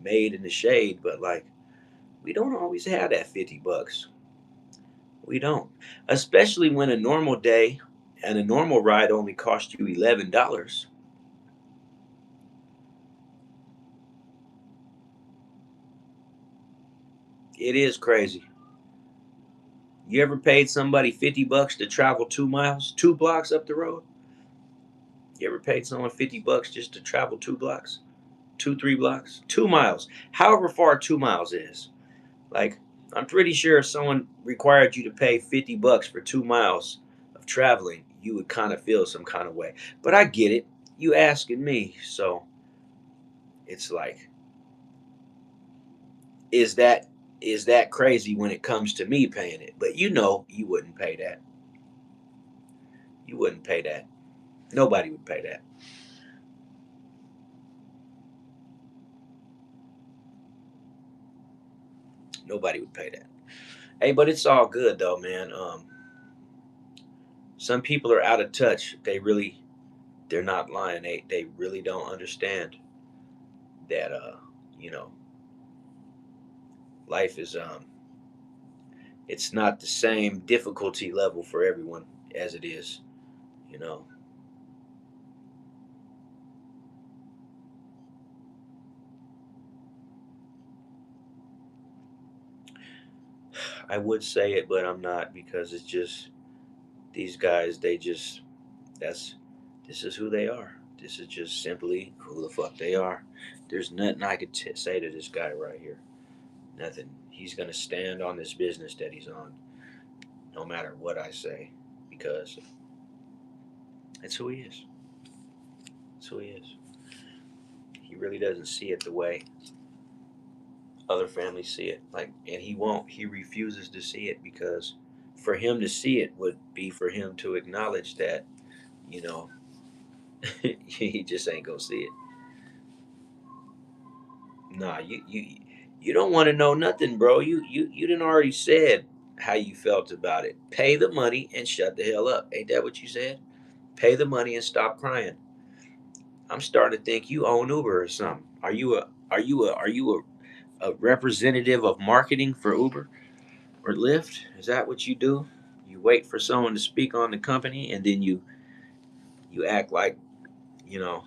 made in the shade, but like we don't always have that $50. We don't, especially when a normal day and a normal ride only cost you $11. It is crazy. You ever paid somebody $50 to travel 2 miles, 2 blocks up the road? You ever paid someone $50 just to travel 2 blocks, 3 blocks, 2 miles, however far 2 miles is? Like, I'm pretty sure if someone required you to pay $50 for 2 miles of traveling, you would kind of feel some kind of way. But I get it. you asking me. So it's like, is that is that crazy when it comes to me paying it? But you wouldn't pay that. You wouldn't pay that. Nobody would pay that. Nobody would pay that. Hey, but it's all good though, man. Some people are out of touch. They're not lying. They really don't understand that you know, life is it's not the same difficulty level for everyone as it is, you know. I would say it, but I'm not because it's just these guys, they just that's this is who they are. This is just simply who the fuck they are. There's nothing I could say to this guy right here. Nothing. He's gonna stand on this business that he's on, no matter what I say, because it's who he is. It's who he is. He really doesn't see it the way other families see it. Like, and he won't. He refuses to see it because for him to see it would be for him to acknowledge that, you know, he just ain't gonna see it. Nah, you don't want to know nothing, bro. You didn't already said how you felt about it. Pay the money and shut the hell up. Ain't that what you said? Pay the money and stop crying. I'm starting to think you own Uber or something. Are you a representative of marketing for Uber or Lyft? Is that what you do? You wait for someone to speak on the company and then you act like, you know,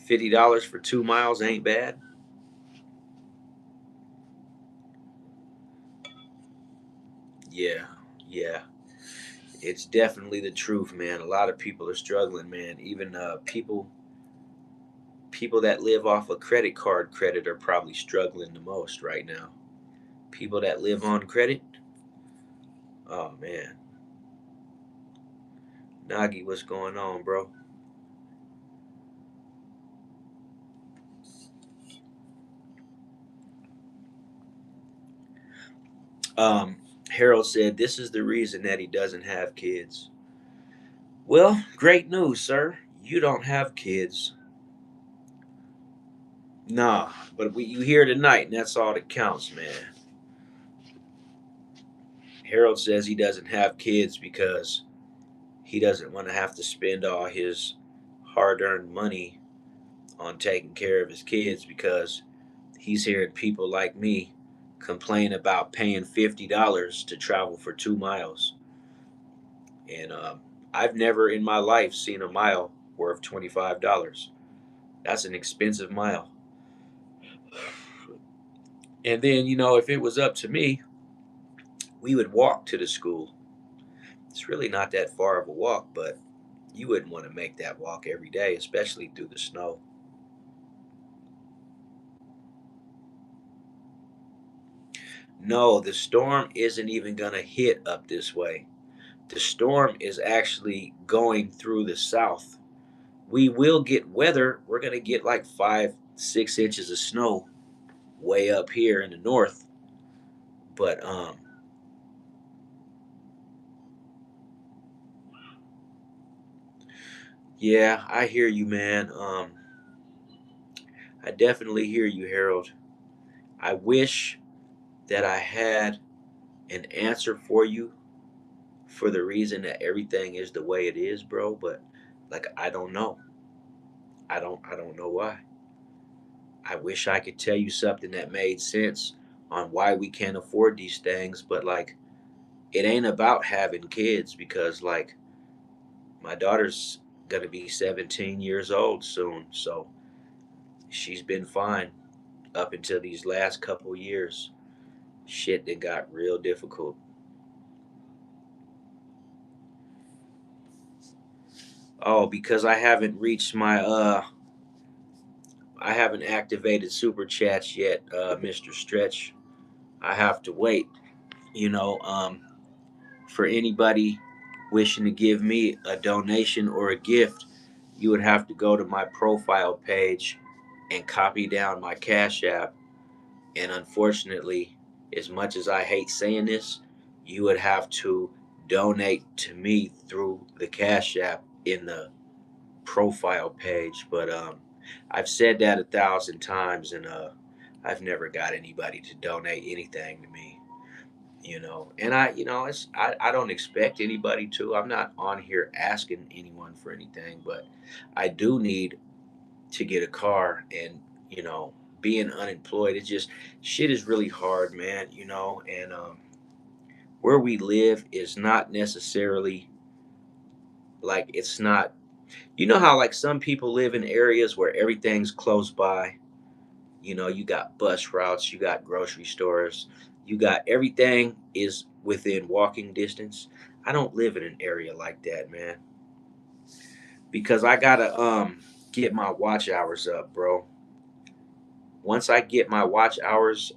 $50 for 2 miles ain't bad. Yeah, yeah. It's definitely the truth, man. A lot of people are struggling, man. Even people that live off of credit card credit are probably struggling the most right now. People that live on credit, oh man. Nagi, what's going on, bro? Um, Harold said this is the reason that he doesn't have kids. Well, great news, sir. You don't have kids. Nah, but you here tonight, and that's all that counts, man. Harold says he doesn't have kids because he doesn't want to have to spend all his hard-earned money on taking care of his kids because he's hearing people like me complain about paying $50 to travel for 2 miles. And I've never in my life seen a mile worth $25. That's an expensive mile. And then, if it was up to me, we would walk to the school. It's really not that far of a walk, but you wouldn't want to make that walk every day, especially through the snow. No, the storm isn't even going to hit up this way. The storm is actually going through the south. We will get weather. We're going to get like 5, 6 inches of snow way up here in the north. But yeah, I hear you, man. I definitely hear you, Harold. I wish that I had an answer for you for the reason that everything is the way it is, bro. But like, I don't know. I don't know why. I wish I could tell you something that made sense on why we can't afford these things, but like, it ain't about having kids because like my daughter's gonna be 17 years old soon, so she's been fine up until these last couple years. Shit that got real difficult. Oh, because I haven't activated super chats yet, Mr. Stretch. I have to wait. You know, for anybody wishing to give me a donation or a gift, you would have to go to my profile page and copy down my Cash App. And unfortunately, as much as I hate saying this, you would have to donate to me through the Cash App in the profile page. But I've said that 1,000 times, and I've never got anybody to donate anything to me. And I don't expect anybody to. I'm not on here asking anyone for anything, but I do need to get a car. And being unemployed, it's just shit is really hard, man. And where we live is not necessarily like, it's not, how like some people live in areas where everything's close by. You got bus routes, you got grocery stores, you got everything is within walking distance. I don't live in an area like that, man, because I gotta get my watch hours up, bro. Once I get my watch hours,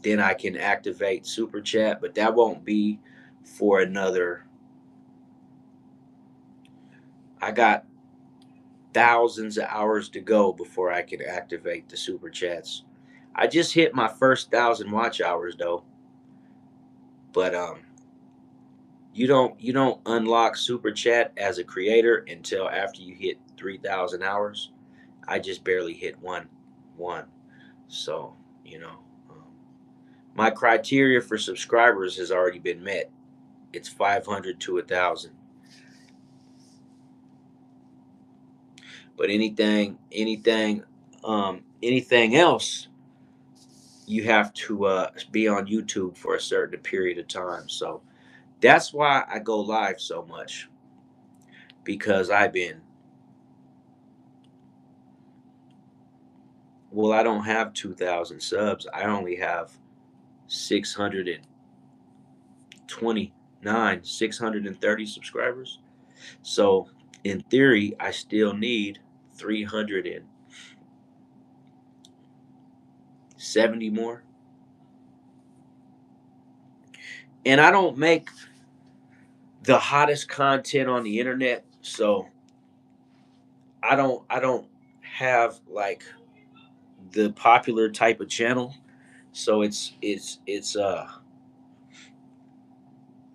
then I can activate Super Chat, but that won't be for another. I got thousands of hours to go before I can activate the Super Chats. I just hit my first 1,000 watch hours though, but you don't unlock Super Chat as a creator until after you hit 3,000 hours. I just barely hit one, so you know um, my criteria for subscribers has already been met. It's 500 to 1,000. But anything else, you have to be on YouTube for a certain period of time. So that's why I go live so much, because I don't have 2,000 subs. I only have 629, 630 subscribers. So in theory, I still need 370 more. And I don't make the hottest content on the internet, so I don't have like the popular type of channel. So it's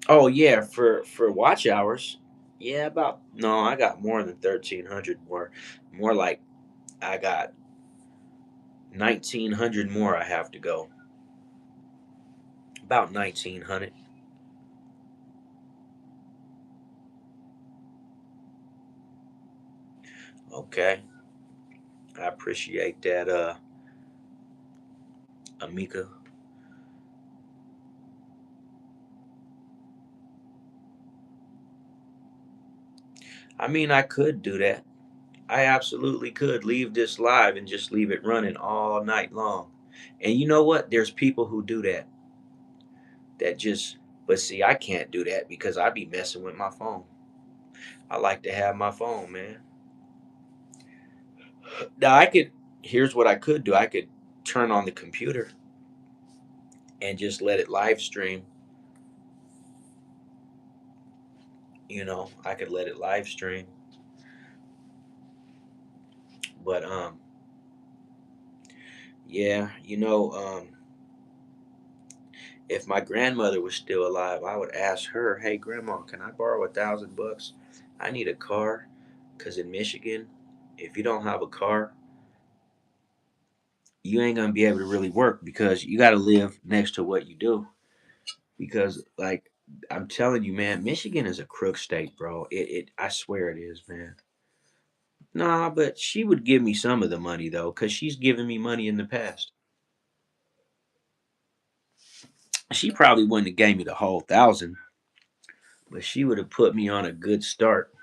oh yeah, for watch hours. Yeah, about no, I got more than 1,300 more like I got 1,900 more I have to go. About 1,900. Okay. I appreciate that, Amika. I mean, I could do that. I absolutely could leave this live and just leave it running all night long. And you know what? There's people who do that. That just, but see, I can't do that because I be messing with my phone. I like to have my phone, man. Now I could. Here's what I could do. I could turn on the computer and just let it live stream. I could let it live stream. But yeah, if my grandmother was still alive, I would ask her, "Hey, Grandma, can I borrow $1,000? I need a car, cause in Michigan, if you don't have a car, you ain't gonna be able to really work because you got to live next to what you do. Because like I'm telling you, man, Michigan is a crook state, bro. I swear it is, man. Nah, but she would give me some of the money though, cause she's given me money in the past. She probably wouldn't have gave me the whole 1,000, but she would have put me on a good start.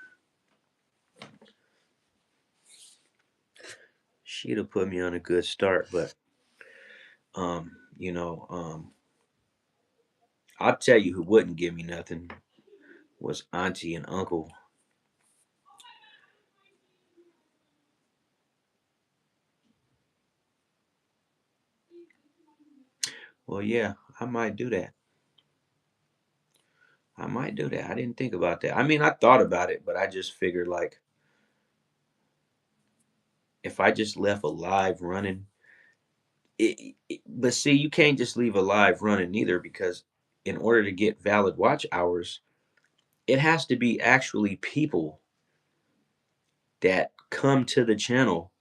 She'd have put me on a good start, but um, you know, um, I'll tell you who wouldn't give me nothing was auntie and uncle. Well, yeah, I might do that. I might do that. I didn't think about that. I mean, I thought about it, but I just figured like, if I just left a live running, but see, you can't just leave a live running either, because in order to get valid watch hours, it has to be actually people that come to the channel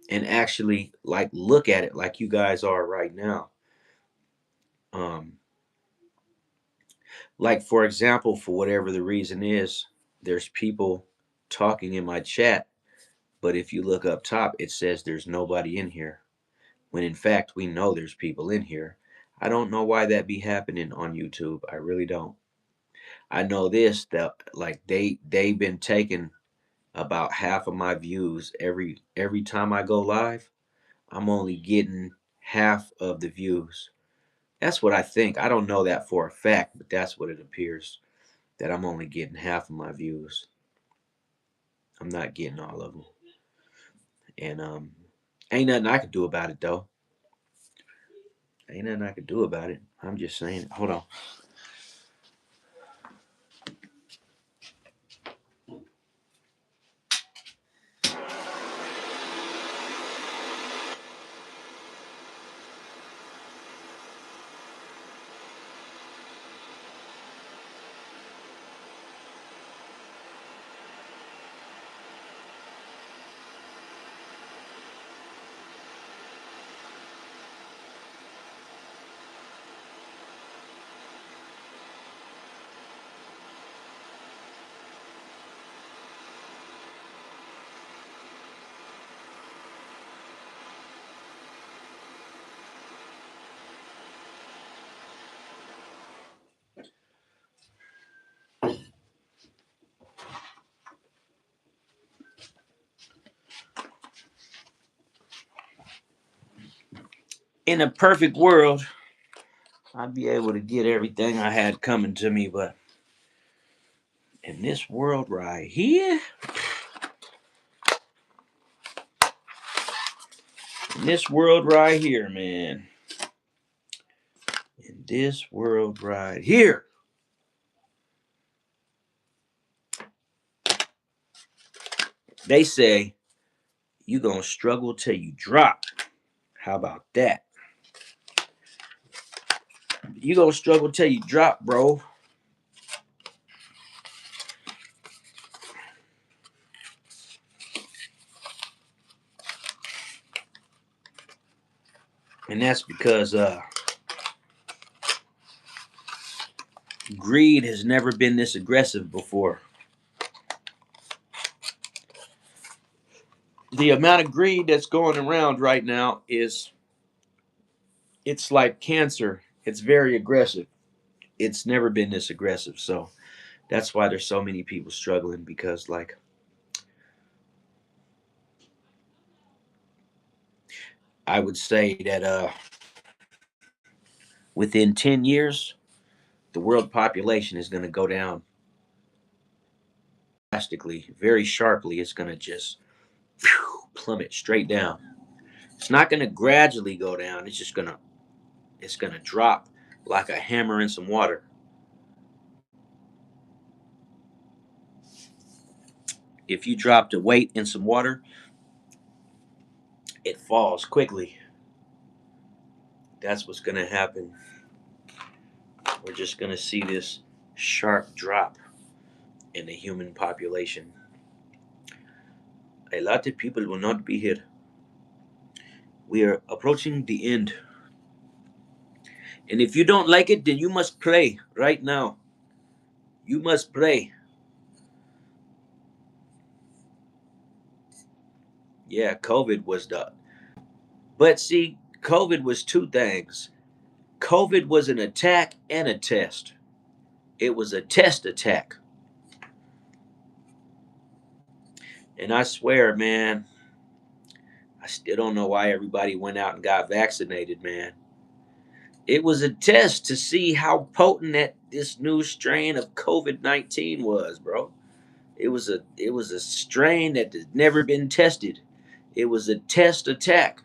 and actually like look at it like you guys are right now. Um, like for example, for whatever the reason is, there's people talking in my chat, but if you look up top, it says there's nobody in here. When in fact we know there's people in here. I don't know why that be happening on YouTube. I really don't. I know this, that like they've been taking about half of my views every time I go live. I'm only getting half of the views. That's what I think. I don't know that for a fact, but that's what it appears, that I'm only getting half of my views. I'm not getting all of them. And ain't nothing I can do about it though. Ain't nothing I can do about it. I'm just saying. Hold on. In a perfect world, I'd be able to get everything I had coming to me, but in this world right here, in this world right here, man, in this world right here, they say you gonna struggle till you drop. How about that? You gonna struggle till you drop, bro. And that's because greed has never been this aggressive before. The amount of greed that's going around right now is, it's like cancer. It's very aggressive. It's never been this aggressive. So that's why there's so many people struggling, because like I would say that within 10 years the world population is going to go down drastically, very sharply. It's going to just plummet straight down. It's not going to gradually go down. It's going to drop like a hammer in some water. If you dropped a weight in some water, it falls quickly. That's what's going to happen. We're just going to see this sharp drop in the human population. A lot of people will not be here. We are approaching the end. And if you don't like it, then you must pray right now. You must pray. Yeah, COVID was the. But see, COVID was two things. COVID was an attack and a test. It was a test attack. And I swear, man, I still don't know why everybody went out and got vaccinated, man. It was a test to see how potent that this new strain of COVID-19 was, bro. It was a strain that had never been tested. It was a test attack,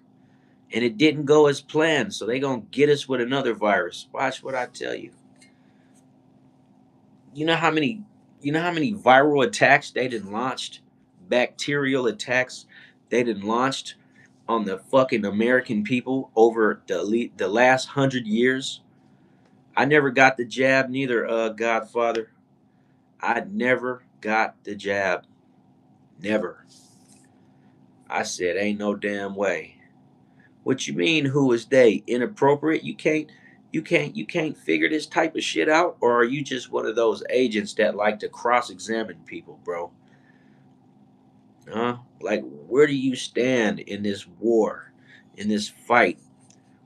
and it didn't go as planned. So they gonna get us with another virus. Watch what I tell you. You know how many, viral attacks they did launched, bacterial attacks. they done launched on the fucking American people over the last 100 years. I never got the jab neither, Godfather. I never got the jab. Never. I said, ain't no damn way. What you mean, who is they? Inappropriate? You can't figure this type of shit out? Or are you just one of those agents that like to cross-examine people, bro? Huh? Like, where do you stand in this war, in this fight?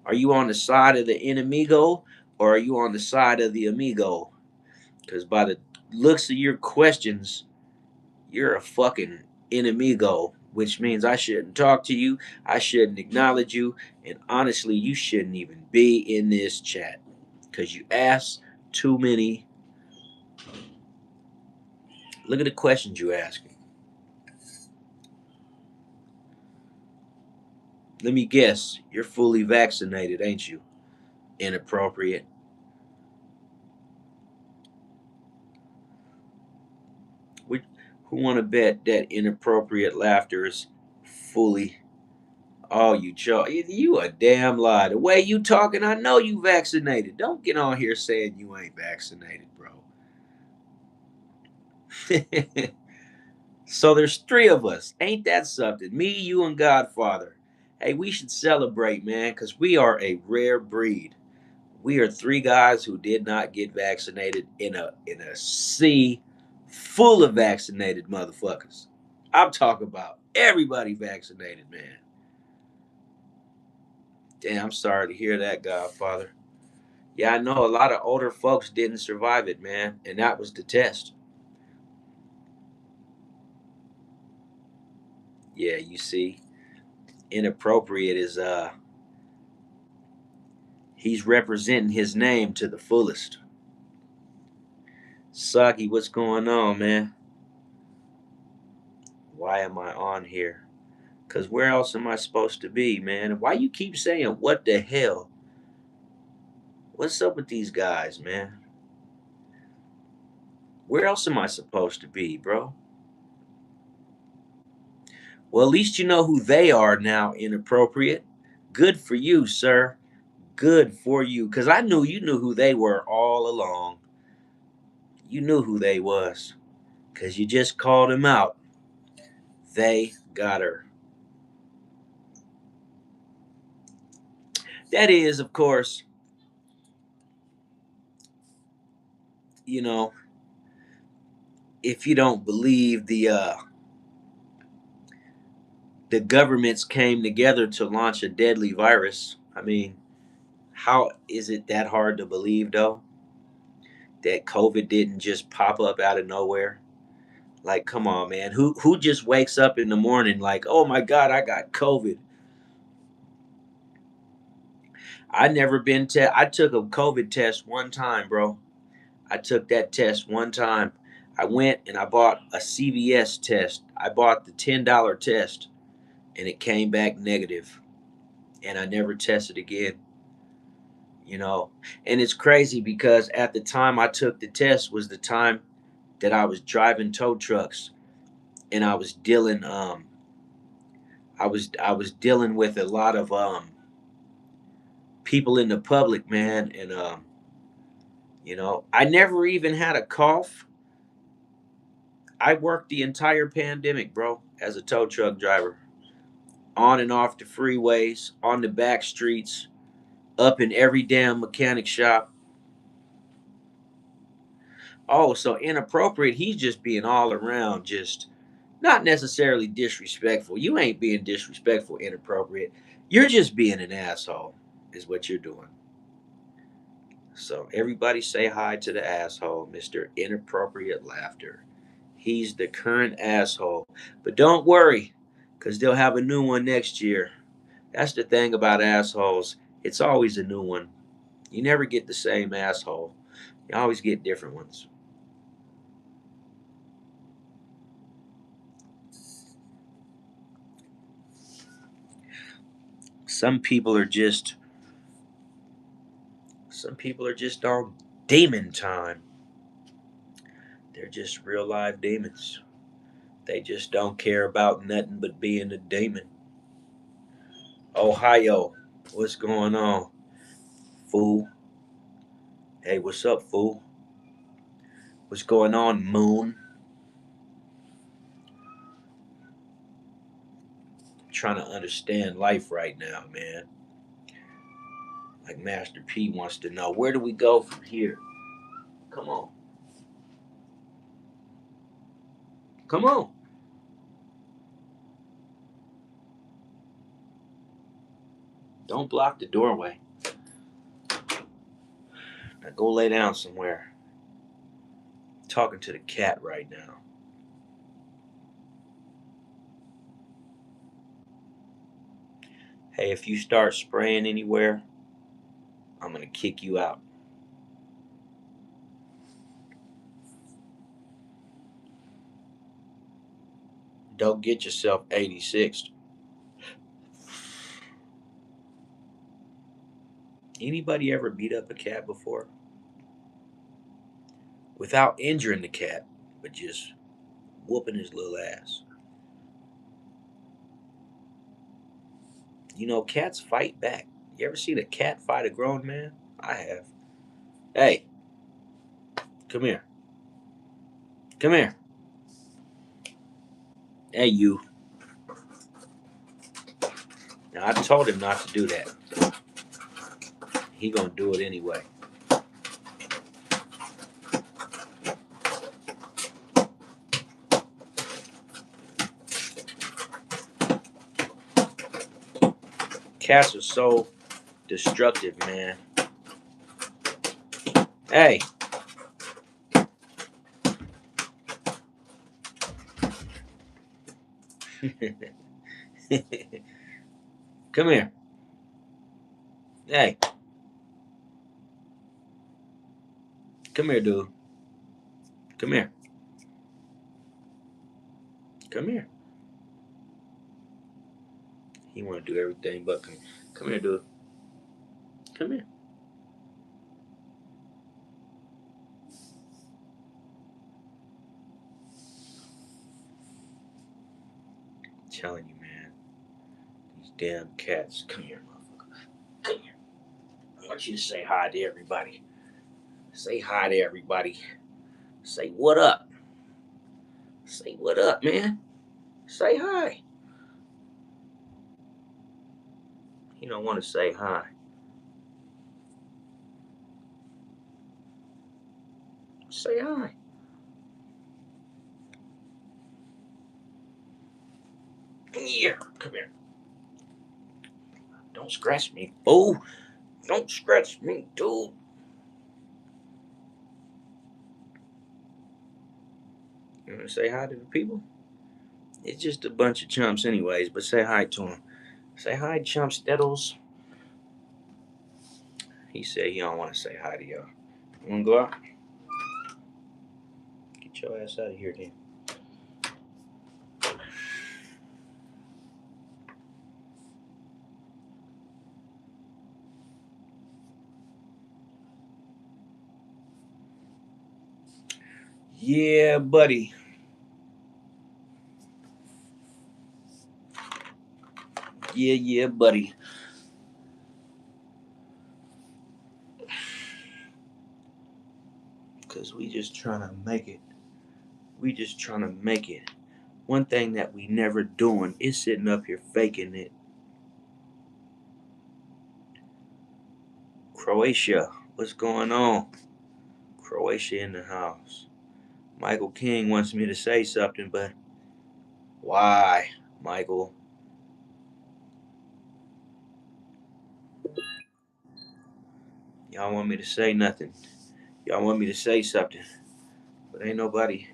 Are you on the side of the enemigo or are you on the side of the amigo? Because by the looks of your questions, you're a fucking enemigo, which means I shouldn't talk to you, I shouldn't acknowledge you, and honestly, you shouldn't even be in this chat because you ask too many. Look at the questions you asking. Let me guess, you're fully vaccinated, ain't you? Inappropriate. Which, who want to bet that inappropriate laughter is fully? Oh, you a damn lie. The way you talking, I know you vaccinated. Don't get on here saying you ain't vaccinated, bro. So there's three of us. Ain't that something? Me, you, and Godfather. Hey, we should celebrate, man, because we are a rare breed. We are three guys who did not get vaccinated in a sea full of vaccinated motherfuckers. I'm talking about everybody vaccinated, man. Damn, I'm sorry to hear that, Godfather. Yeah, I know a lot of older folks didn't survive it, man, and that was the test. Yeah, you see, inappropriate is he's representing his name to the fullest. Saki, what's going on, man? Why am I on here? Cause where else am I supposed to be, man? Why you keep saying what the hell? What's up with these guys, man? Where else am I supposed to be, bro? Well, at least you know who they are now, inappropriate. Good for you, sir. Good for you. Cause I knew you knew who they were all along. You knew who they was. Cause you just called them out. They got her. That is, of course, you know, if you don't believe the governments came together to launch a deadly virus. I mean, how is it that hard to believe though that COVID didn't just pop up out of nowhere? Like, come on, man. Who just wakes up in the morning like, oh my God, I got COVID? I never been I took a COVID test one time, bro. I took that test one time. I went and I bought a CVS test. I bought the $10 test and it came back negative. And I never tested again, you know. And it's crazy because at the time I took the test was the time that I was driving tow trucks and I was dealing with a lot of people in the public, man, and I never even had a cough. I worked the entire pandemic, bro, as a tow truck driver, on and off the freeways, on the back streets, up in every damn mechanic shop. Oh, so inappropriate. He's just being all around, just not necessarily disrespectful. You ain't being disrespectful, inappropriate. You're just being an asshole, is what you're doing. So everybody say hi to the asshole, Mr. Inappropriate Laughter. He's the current asshole. But don't worry, because they'll have a new one next year. That's the thing about assholes. It's always a new one. You never get the same asshole. You always get different ones. Some people are just some people are just on demon time. They're just real live demons. They just don't care about nothing but being a demon. Ohio, what's going on, fool? Hey, what's up, fool? What's going on, Moon? Trying to understand life right now, man. Like Master P wants to know, where do we go from here? Come on. Come on. Don't block the doorway. Now go lay down somewhere. I'm talking to the cat right now. Hey, if you start spraying anywhere, I'm gonna kick you out. Don't get yourself 86. Anybody ever beat up a cat before? Without injuring the cat, but just whooping his little ass. You know, cats fight back. You ever seen a cat fight a grown man? I have. Hey, come here. Come here. Hey, you. Now, I told him not to do that. He gonna do it anyway. Cats are so destructive, man. Hey. Come here. Hey. Come here, dude. Come here. Come here. He want to do everything but come. Come here, dude. Come here. I'm telling you, man. These damn cats. Come here, motherfucker. Come here. I want you to say hi to everybody. Say hi to everybody. Say what up. Say what up, man. Say hi. He don't want to say hi. Say hi. Here. Come here. Don't scratch me, fool. Don't scratch me, dude. You want to say hi to the people? It's just a bunch of chumps, anyways, but say hi to them. Say hi, chump Steddles. He said he don't want to say hi to y'all. You want to go out? Get your ass out of here, then. Yeah, buddy. Yeah, buddy. Because we just trying to make it. We just trying to make it. One thing that we never doing is sitting up here faking it. Croatia, what's going on? Croatia in the house. Michael King wants me to say something, but why, Michael? Y'all want me to say nothing. Y'all want me to say something, but ain't nobody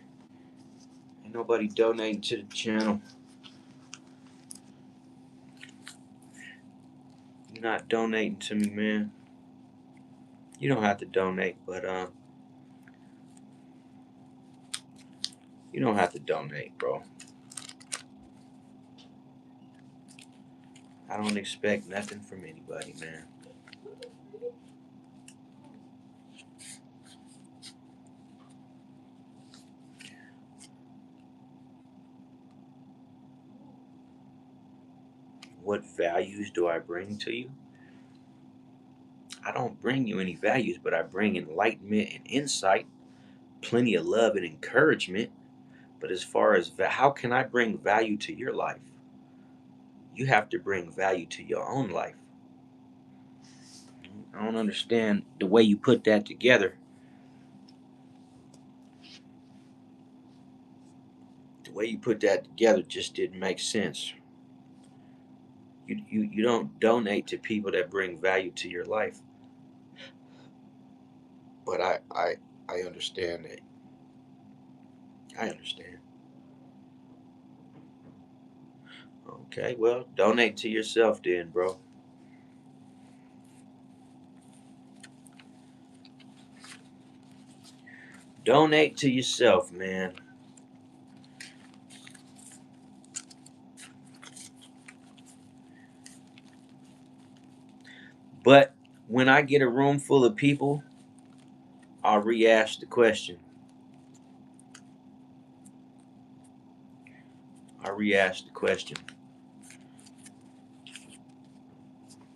donating to the channel. You're not donating to me, man. You don't have to donate, but you don't have to donate, bro. I don't expect nothing from anybody, man. what values do I bring to you? I don't bring you any values, but I bring enlightenment and insight, plenty of love and encouragement. But as far as how can I bring value to your life? You have to bring value to your own life. I don't understand the way you put that together. The way you put that together just didn't make sense. You don't donate to people that bring value to your life. But I understand that. I understand. Okay, well, donate to yourself then, bro. Donate to yourself, man. But when I get a room full of people, I'll re-ask the question. I'll re-ask the question.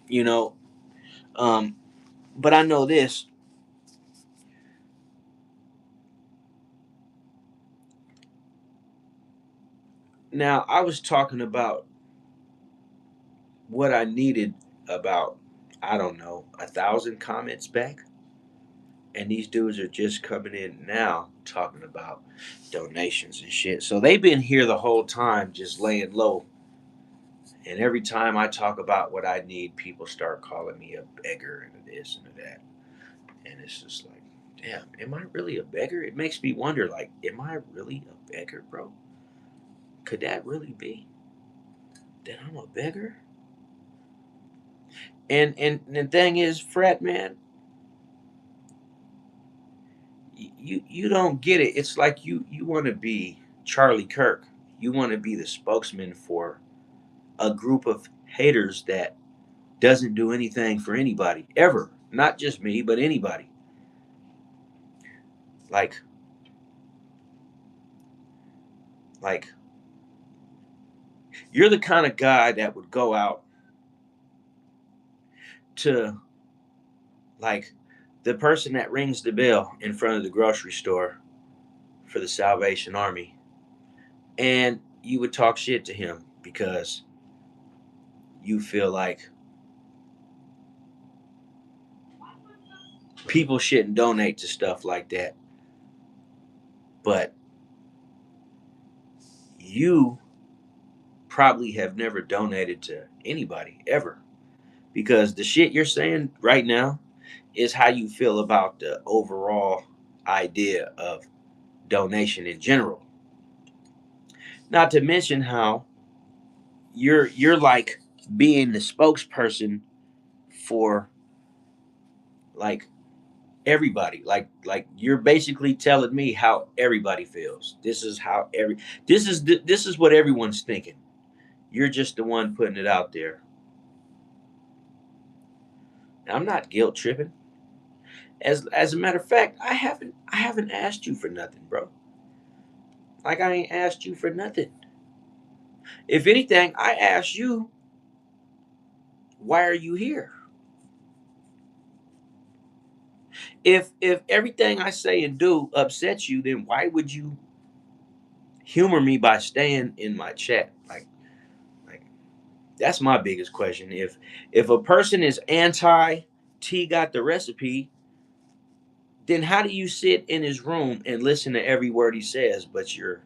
You know, um, but I know this. Now, I was talking about what I needed about, I don't know, 1,000 comments back. And these dudes are just coming in now talking about donations and shit. So they've been here the whole time just laying low. And every time I talk about what I need, people start calling me a beggar and this and that. And it's just like, damn, am I really a beggar? It makes me wonder, like, am I really a beggar, bro? Could that really be that I'm a beggar? And the thing is, Frat man, you don't get it. It's like you want to be Charlie Kirk. You want to be the spokesman for a group of haters that doesn't do anything for anybody ever. Not just me, but anybody. Like like you're the kind of guy that would go out to like the person that rings the bell in front of the grocery store for the Salvation Army, and you would talk shit to him because you feel like people shouldn't donate to stuff like that. But you probably have never donated to anybody ever, because the shit you're saying right now is how you feel about the overall idea of donation in general. Not to mention how you're like being the spokesperson for like everybody. Like you're basically telling me how everybody feels. This is how this is what everyone's thinking. You're just the one putting it out there. I'm not guilt tripping. As a matter of fact, I haven't asked you for nothing, bro. Like I ain't asked you for nothing. If anything, I asked you, why are you here? If everything I say and do upsets you, then why would you humor me by staying in my chat? Like that's my biggest question. If a person is anti T got the recipe, then how do you sit in his room and listen to every word he says, but you're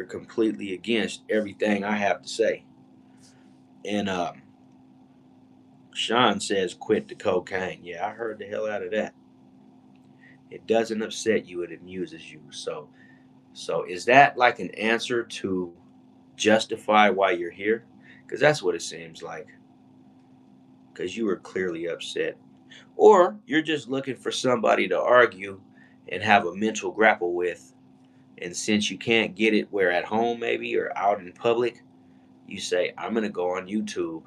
completely against everything I have to say? And Sean says quit the cocaine. Yeah, I heard the hell out of that. It doesn't upset you, it amuses you. So is that like an answer to justify why you're here? Because that's what it seems like. Because you were clearly upset. Or you're just looking for somebody to argue and have a mental grapple with. And since you can't get it where at home maybe or out in public, you say, I'm going to go on YouTube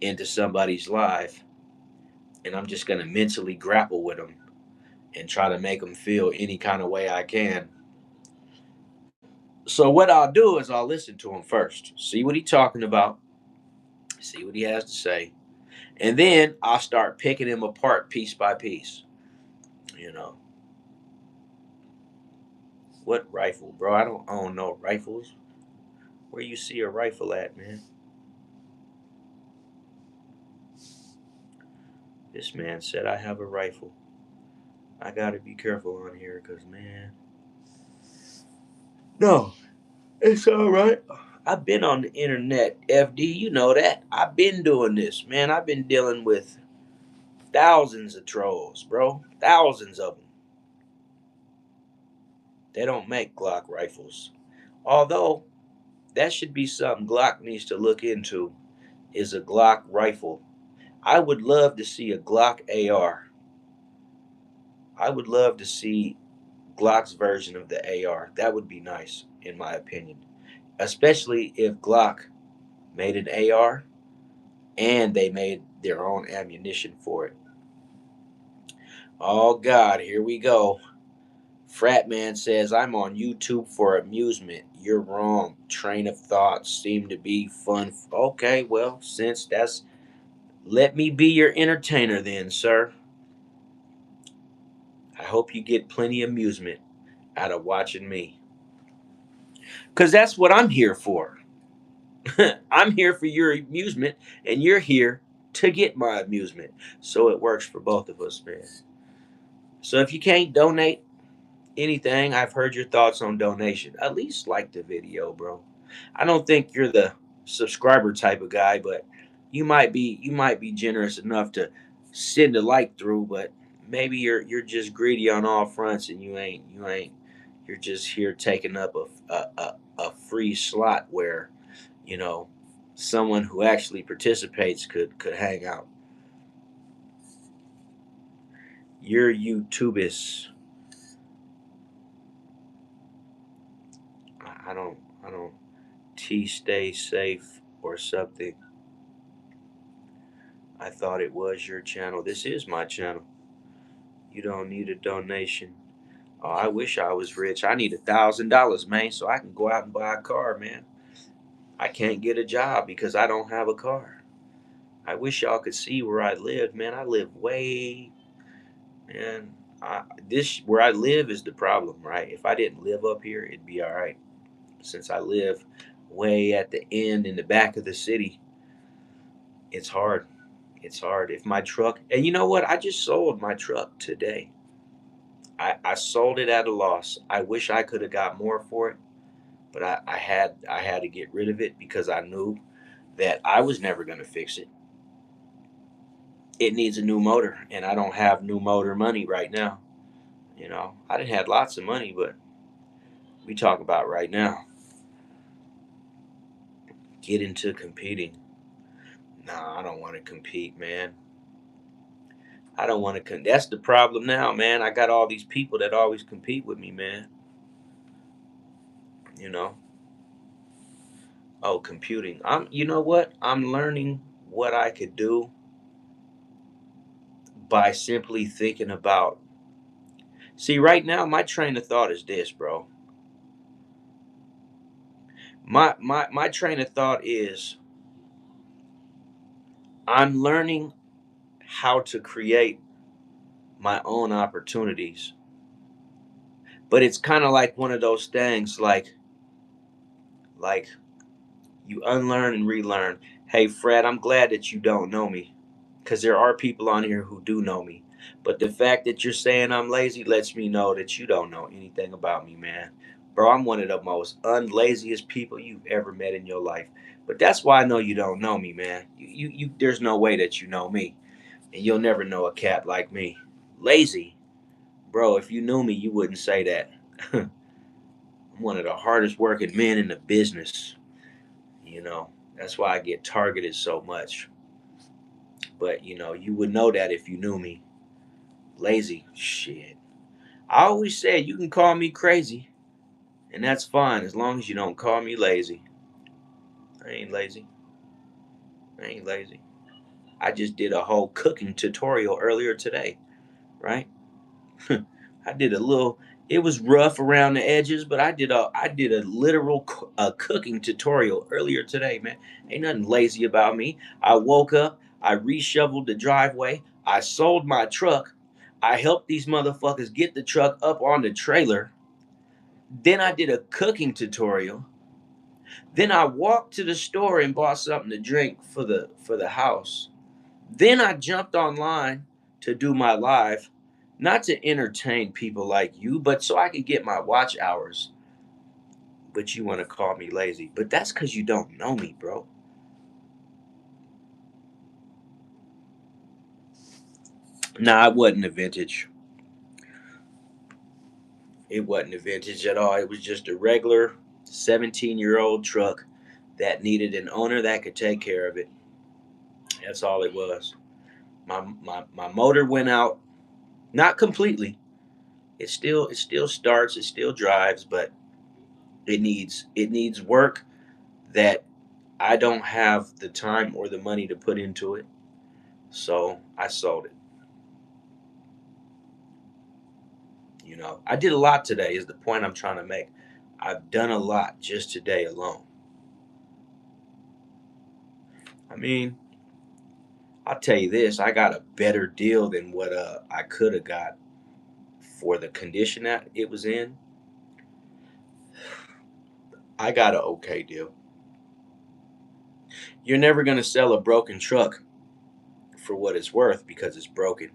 into somebody's live and I'm just going to mentally grapple with them and try to make them feel any kind of way I can. So what I'll do is I'll listen to him first, see what he's talking about, See what he has to say. And then I'll start picking him apart piece by piece. You know, what rifle, bro? I don't own no rifles. Where you see a rifle at, man? This man said I have a rifle. I gotta be careful on here, cause man, no, it's all right. I've been on the internet, FD. You know that. I've been doing this, man. I've been dealing with thousands of trolls, bro. Thousands of them. They don't make Glock rifles. Although that should be something Glock needs to look into. Is a Glock rifle. I would love to see a Glock AR. I would love to see Glock's version of the AR. That would be nice, in my opinion. Especially if Glock made an AR and they made their own ammunition for it. Oh God, here we go. Frat Man says, I'm on YouTube for amusement. You're wrong. Train of thoughts seem to be fun. Okay, well, since that's, let me be your entertainer then, sir. I hope you get plenty of amusement out of watching me. Because that's what I'm here for. I'm here for your amusement, and you're here to get my amusement. So it works for both of us, man. So if you can't donate anything, I've heard your thoughts on donation. At least like the video, bro. I don't think you're the subscriber type of guy, but you might be generous enough to send a like through, but maybe you're just greedy on all fronts and you ain't you're just here taking up a free slot where, you know, someone who actually participates could hang out. You're YouTubist. I don't T stay safe or something. I thought it was your channel. This is my channel. You don't need a donation. Oh, I wish I was rich. I need $1,000, man, so I can go out and buy a car, man. I can't get a job because I don't have a car. I wish y'all could see where I live, man. I live way, man. This where I live is the problem, right? If I didn't live up here, it'd be all right. Since I live way at the end in the back of the city, it's hard. It's hard. If my truck, and you know what? I just sold my truck today. I sold it at a loss. I wish I could have got more for it, but I had to get rid of it because I knew that I was never going to fix it. It needs a new motor, and I don't have new motor money right now. You know, I didn't have lots of money, but we talk about right now. Get into competing. Nah, I don't want to compete, man. I don't want to. That's the problem now, man. I got all these people that always compete with me, man. You know. Oh, computing. You know what? I'm learning what I could do by simply thinking about. See, right now, my train of thought is this, bro. My train of thought is I'm learning how to create my own opportunities. But it's kind of like one of those things, like you unlearn and relearn. Hey, Fred, I'm glad that you don't know me, because there are people on here who do know me. But the fact that you're saying I'm lazy lets me know that you don't know anything about me, man. Bro, I'm one of the most unlaziest people you've ever met in your life. But that's why I know you don't know me, man. There's no way that you know me, and you'll never know a cat like me. Lazy, bro. If you knew me, you wouldn't say that. I'm one of the hardest working men in the business. You know, that's why I get targeted so much. But you would know that if you knew me. Lazy, shit. I always said you can call me crazy, and that's fine as long as you don't call me lazy. I ain't lazy. I ain't lazy. I just did a whole cooking tutorial earlier today, right? I did a little. It was rough around the edges, but I did a literal cooking tutorial earlier today, man. Ain't nothing lazy about me. I woke up, I reshoveled the driveway, I sold my truck, I helped these motherfuckers get the truck up on the trailer. Then I did a cooking tutorial. Then I walked to the store and bought something to drink for the house. Then I jumped online to do my live, not to entertain people like you, but so I could get my watch hours. But you want to call me lazy. But that's because you don't know me, bro. Nah, it wasn't a vintage. It wasn't a vintage at all. It was just a regular 17-year-old truck that needed an owner that could take care of it. That's all it was. My motor went out, not completely. It still starts, it still drives, but it needs work that I don't have the time or the money to put into it. So I sold it. I did a lot today, is the point I'm trying to make. I've done a lot just today alone. I mean, I'll tell you this, I got a better deal than what I could have got for the condition that it was in. I got an okay deal. You're never going to sell a broken truck for what it's worth because it's broken.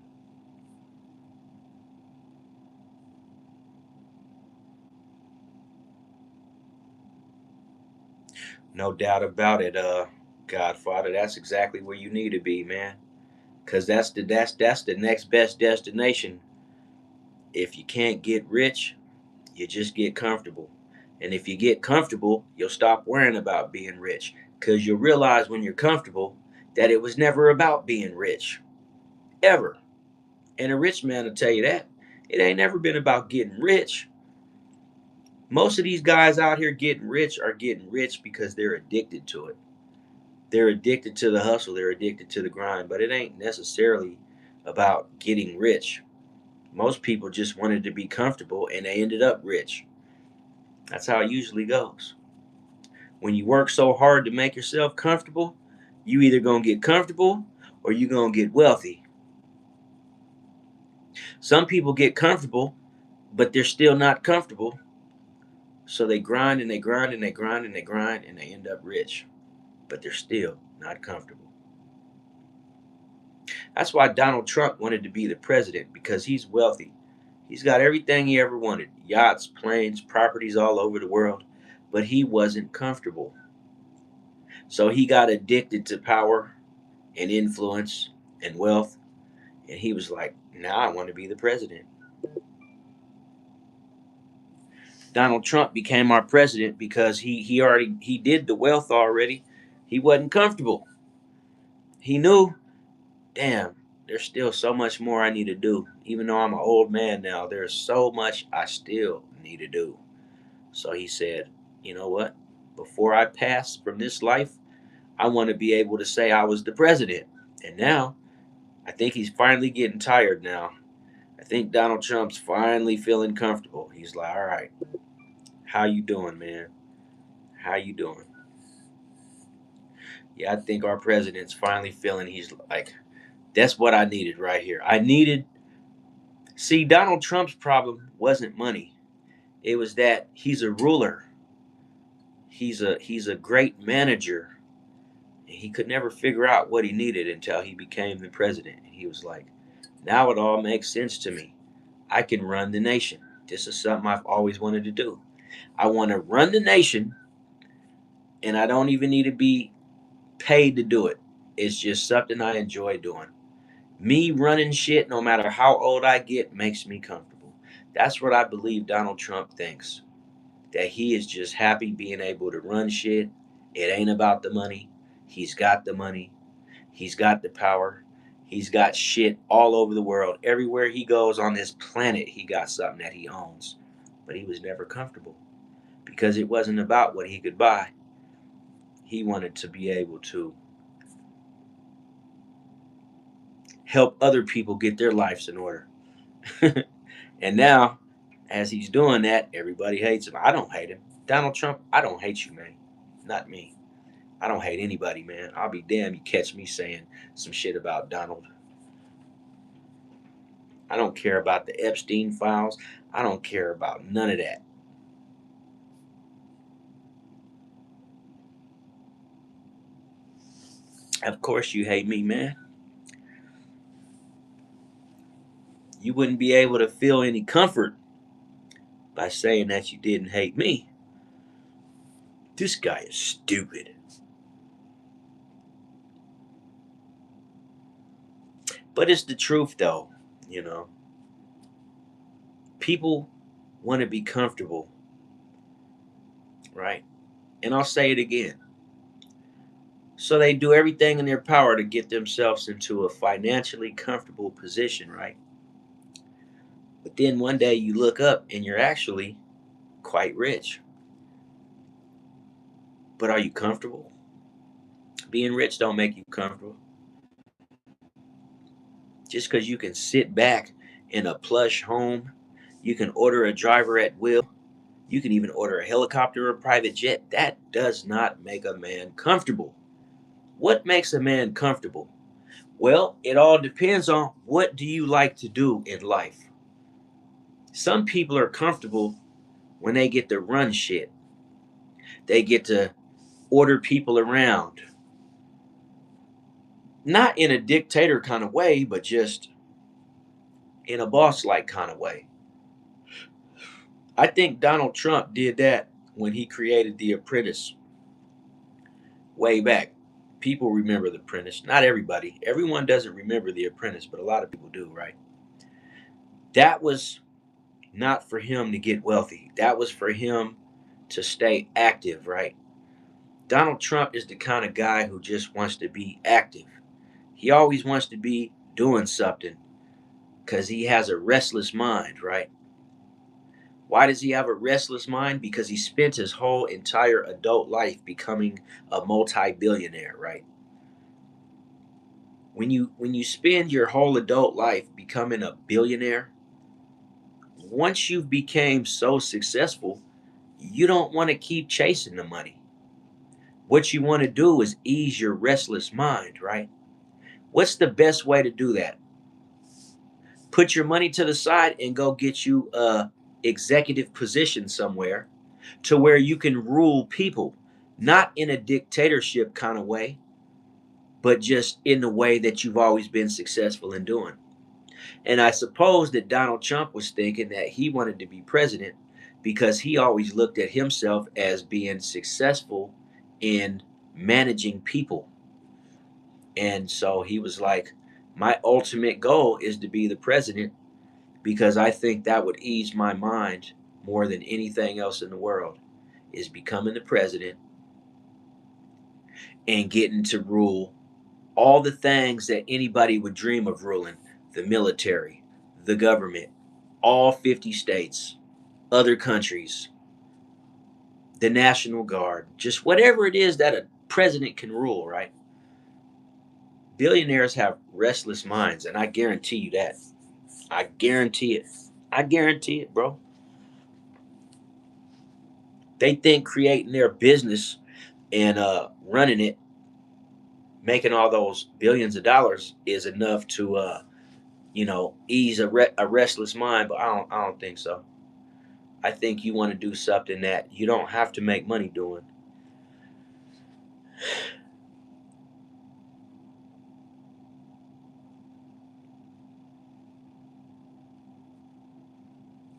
No doubt about it, Godfather. That's exactly where you need to be, man. Cause that's the next best destination. If you can't get rich, you just get comfortable. And if you get comfortable, you'll stop worrying about being rich. Cause you'll realize when you're comfortable that it was never about being rich. Ever. And a rich man will tell you that. It ain't never been about getting rich. Most of these guys out here getting rich are getting rich because they're addicted to it. They're addicted to the hustle, they're addicted to the grind, but it ain't necessarily about getting rich. Most people just wanted to be comfortable and they ended up rich. That's how it usually goes. When you work so hard to make yourself comfortable, you either gonna get comfortable or you gonna get wealthy. Some people get comfortable, but they're still not comfortable. So they grind and they grind and they grind and they grind and they end up rich, but they're still not comfortable. That's why Donald Trump wanted to be the president because he's wealthy. He's got everything he ever wanted: yachts, planes, properties all over the world, but he wasn't comfortable. So he got addicted to power and influence and wealth. And he was like, now I want to be the president. Donald Trump became our president because he did the wealth already. He wasn't comfortable. He knew, damn, there's still so much more I need to do. Even though I'm an old man now, there's so much I still need to do. So he said, you know what? Before I pass from this life, I want to be able to say I was the president. And now I think he's finally getting tired now. I think Donald Trump's finally feeling comfortable. He's like, all right, how you doing, man? How you doing? Yeah, I think our president's finally feeling he's like, that's what I needed right here. See, Donald Trump's problem wasn't money. It was that he's a ruler. He's a great manager. He could never figure out what he needed until he became the president. And he was like, now it all makes sense to me. I can run the nation. This is something I've always wanted to do. I want to run the nation, and I don't even need to be paid to do it. It's just something I enjoy doing. Me running shit, no matter how old I get, makes me comfortable. That's what I believe Donald Trump thinks. That he is just happy being able to run shit. It ain't about the money. He's got the money. He's got the power. He's got shit all over the world. Everywhere he goes on this planet, he got something that he owns. But he was never comfortable because it wasn't about what he could buy. He wanted to be able to help other people get their lives in order. And now, as he's doing that, everybody hates him. I don't hate him. Donald Trump, I don't hate you, man. Not me. I don't hate anybody, man. I'll be damned you catch me saying some shit about Donald. I don't care about the Epstein files. I don't care about none of that. Of course you hate me, man. You wouldn't be able to feel any comfort by saying that you didn't hate me. This guy is stupid. But it's the truth, though. You know, people want to be comfortable, right? And I'll say it again. So they do everything in their power to get themselves into a financially comfortable position, right? But then one day you look up and you're actually quite rich. But are you comfortable? Being rich don't make you comfortable. Just because you can sit back in a plush home, you can order a driver at will, you can even order a helicopter or a private jet, that does not make a man comfortable. What makes a man comfortable? Well, it all depends on what do you like to do in life. Some people are comfortable when they get to run shit. They get to order people around. Not in a dictator kind of way, but just in a boss like kind of way. I think Donald Trump did that when he created The Apprentice way back. People remember The Apprentice. Not everybody. Everyone doesn't remember The Apprentice, but a lot of people do, right? That was not for him to get wealthy. That was for him to stay active, right? Donald Trump is the kind of guy who just wants to be active. He always wants to be doing something because he has a restless mind, right? Why does he have a restless mind? Because he spent his whole entire adult life becoming a multi-billionaire, right? When you spend your whole adult life becoming a billionaire, once you've became so successful, you don't want to keep chasing the money. What you want to do is ease your restless mind, right? What's the best way to do that? Put your money to the side and go get you a executive position somewhere to where you can rule people, not in a dictatorship kind of way, but just in the way that you've always been successful in doing. And I suppose that Donald Trump was thinking that he wanted to be president because he always looked at himself as being successful in managing people. And so he was like, my ultimate goal is to be the president because I think that would ease my mind more than anything else in the world is becoming the president and getting to rule all the things that anybody would dream of ruling: the military, the government, all 50 states, other countries, the National Guard, just whatever it is that a president can rule, right? Billionaires have restless minds, and I guarantee you that. I guarantee it. I guarantee it, bro. They think creating their business and running it, making all those billions of dollars is enough to ease a restless mind, but I don't think so. I think you want to do something that you don't have to make money doing.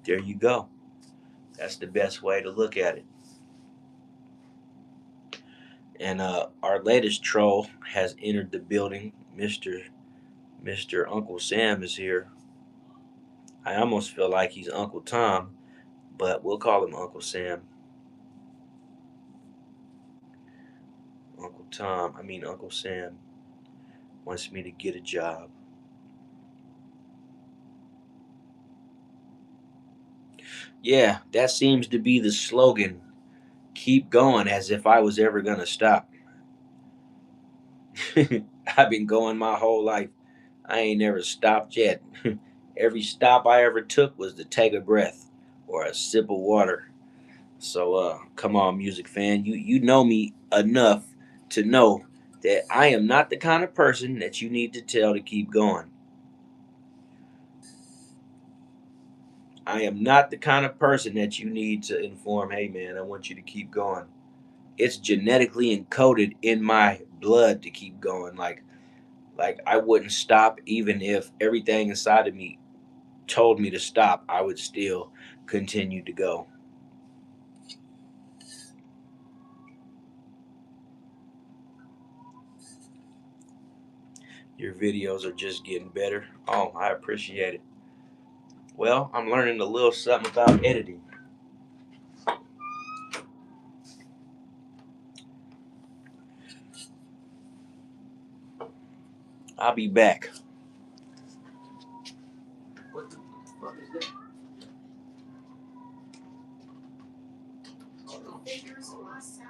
There you go. That's the best way to look at it. And our latest troll has entered the building. Mr. Uncle Sam is here. I almost feel like he's Uncle Tom, but we'll call him Uncle Sam. Uncle Sam wants me to get a job. Yeah, that seems to be the slogan. Keep going, as if I was ever going to stop. I've been going my whole life. I ain't never stopped yet. Every stop I ever took was to take a breath or a sip of water. So come on, music fan, you know me enough to know that I am not the kind of person that you need to tell to keep going. I am not the kind of person that you need to inform, hey man, I want you to keep going. It's genetically encoded in my blood to keep going. Like I wouldn't stop even if everything inside of me told me to stop. I would still continue to go. Your videos are just getting better. Oh, I appreciate it. Well, I'm learning a little something about editing. I'll be back. What the fuck is that?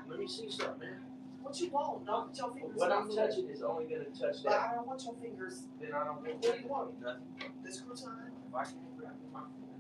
Let me see something, man. What you want? Don't put your fingers. What I'm touching is only gonna touch But that. I don't want your fingers. Then I don't want What do you want? nothing. The screw time? If I can't grab it with my finger.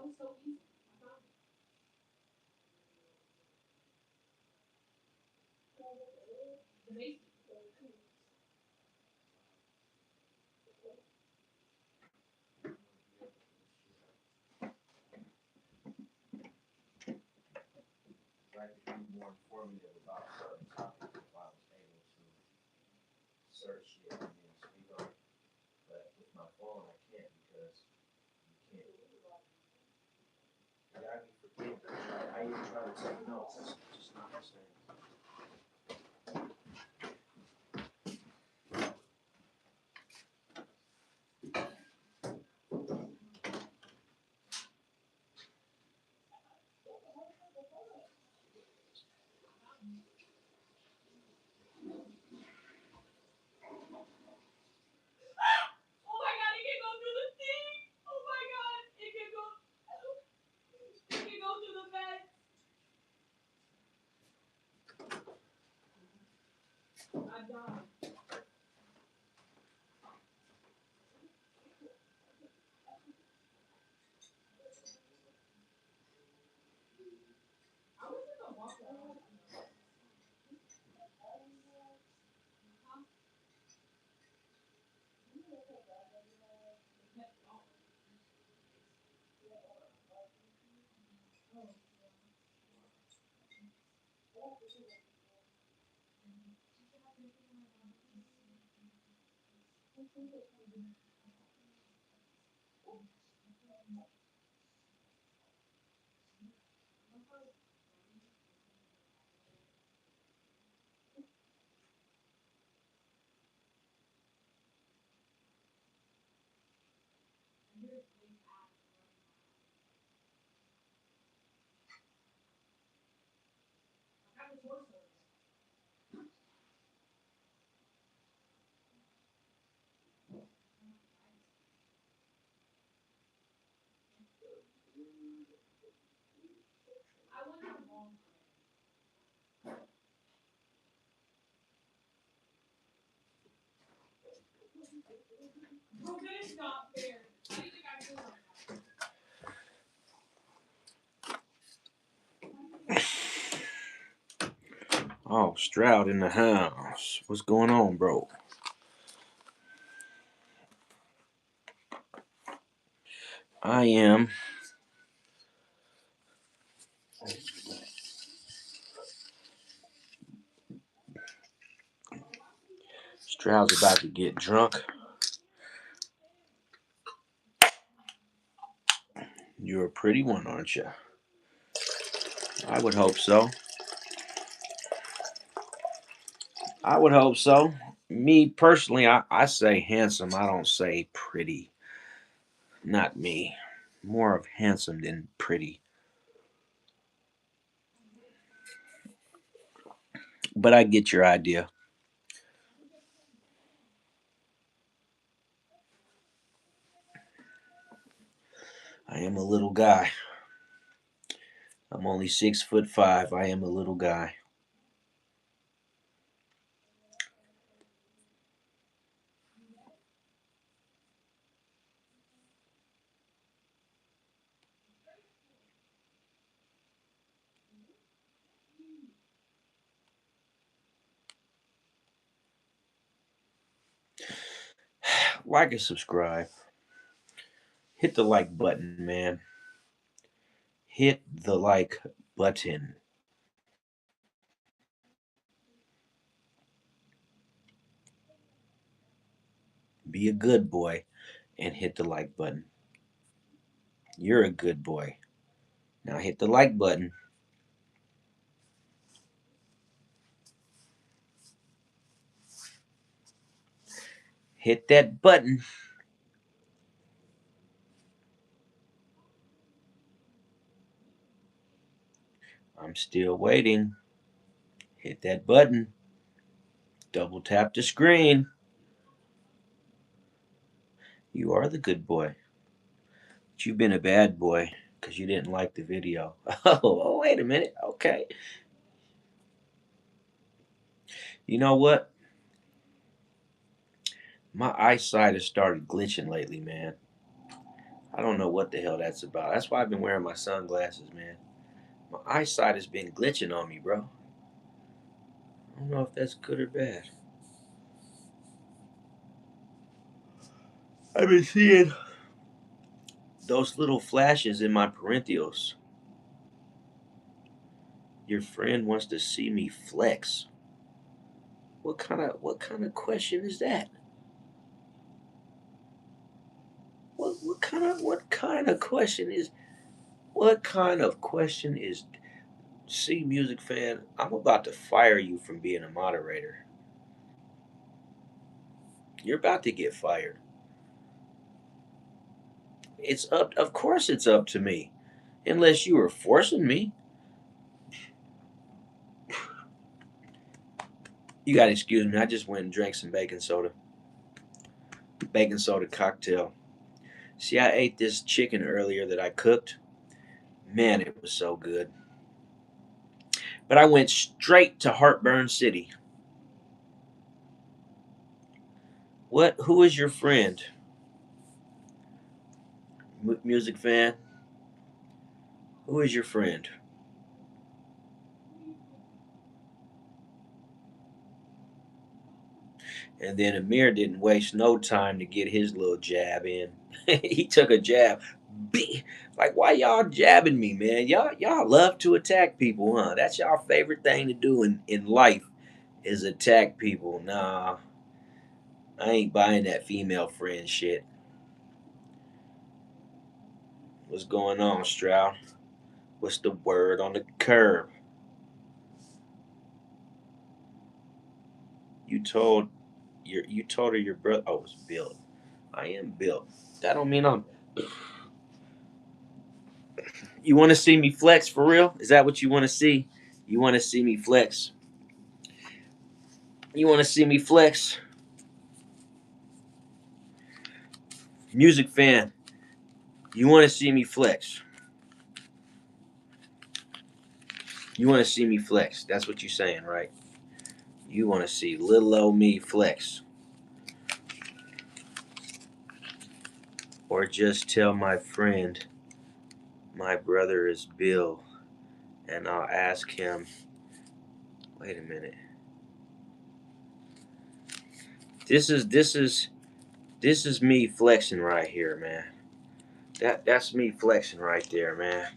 Like to be more informative about certain topics if I was able to search it and then speak on it. But with my phone, I can't because you can't. You gotta be forgetting. I even try to take notes. It's just not the same. Oh, Stroud in the house. What's going on, bro? I am. Stroud's about to get drunk. You're a pretty one, aren't you? I would hope so. I would hope so. Me personally, I say handsome. I don't say pretty. Not me. More of handsome than pretty. But I get your idea. I am a little guy. I'm only 6'5". I am a little guy. Like and subscribe. Hit the like button, man. Hit the like button. Be a good boy and hit the like button. You're a good boy. Now hit the like button. Hit that button. I'm still waiting. Hit that button. Double tap the screen. You are the good boy. But you've been a bad boy because you didn't like the video. Oh, wait a minute. Okay. You know what? My eyesight has started glitching lately, man. I don't know what the hell that's about. That's why I've been wearing my sunglasses, man. My eyesight has been glitching on me, bro. I don't know if that's good or bad. I've been seeing those little flashes in my parentheals. Your friend wants to see me flex. What kind of question is that? What kind of question is what kind of question is See, music fan, I'm about to fire you from being a moderator. You're about to get fired. It's up Of course it's up to me. Unless you were forcing me. You gotta excuse me, I just went and drank some baking soda. Baking soda cocktail. See, I ate this chicken earlier that I cooked. Man, it was so good. But I went straight to Heartburn City. Who is your friend? Music fan? Who is your friend? And then Amir didn't waste no time to get his little jab in. He took a jab. Like, why y'all jabbing me, man? Y'all love to attack people, huh? That's y'all favorite thing to do in life is attack people. Nah, I ain't buying that female friend shit. What's going on, Stroud? What's the word on the curb? You told you told her your brother. Oh, it's built. I am built. That don't mean I'm. You want to see me flex for real? Is that what you want to see? You want to see me flex? You want to see me flex? Music fan, you want to see me flex? You want to see me flex? That's what you're saying, right? You want to see little old me flex. Or just tell my friend my brother is Bill and I'll ask him. Wait a minute. This is me flexing right here, man. That's me flexing right there, man.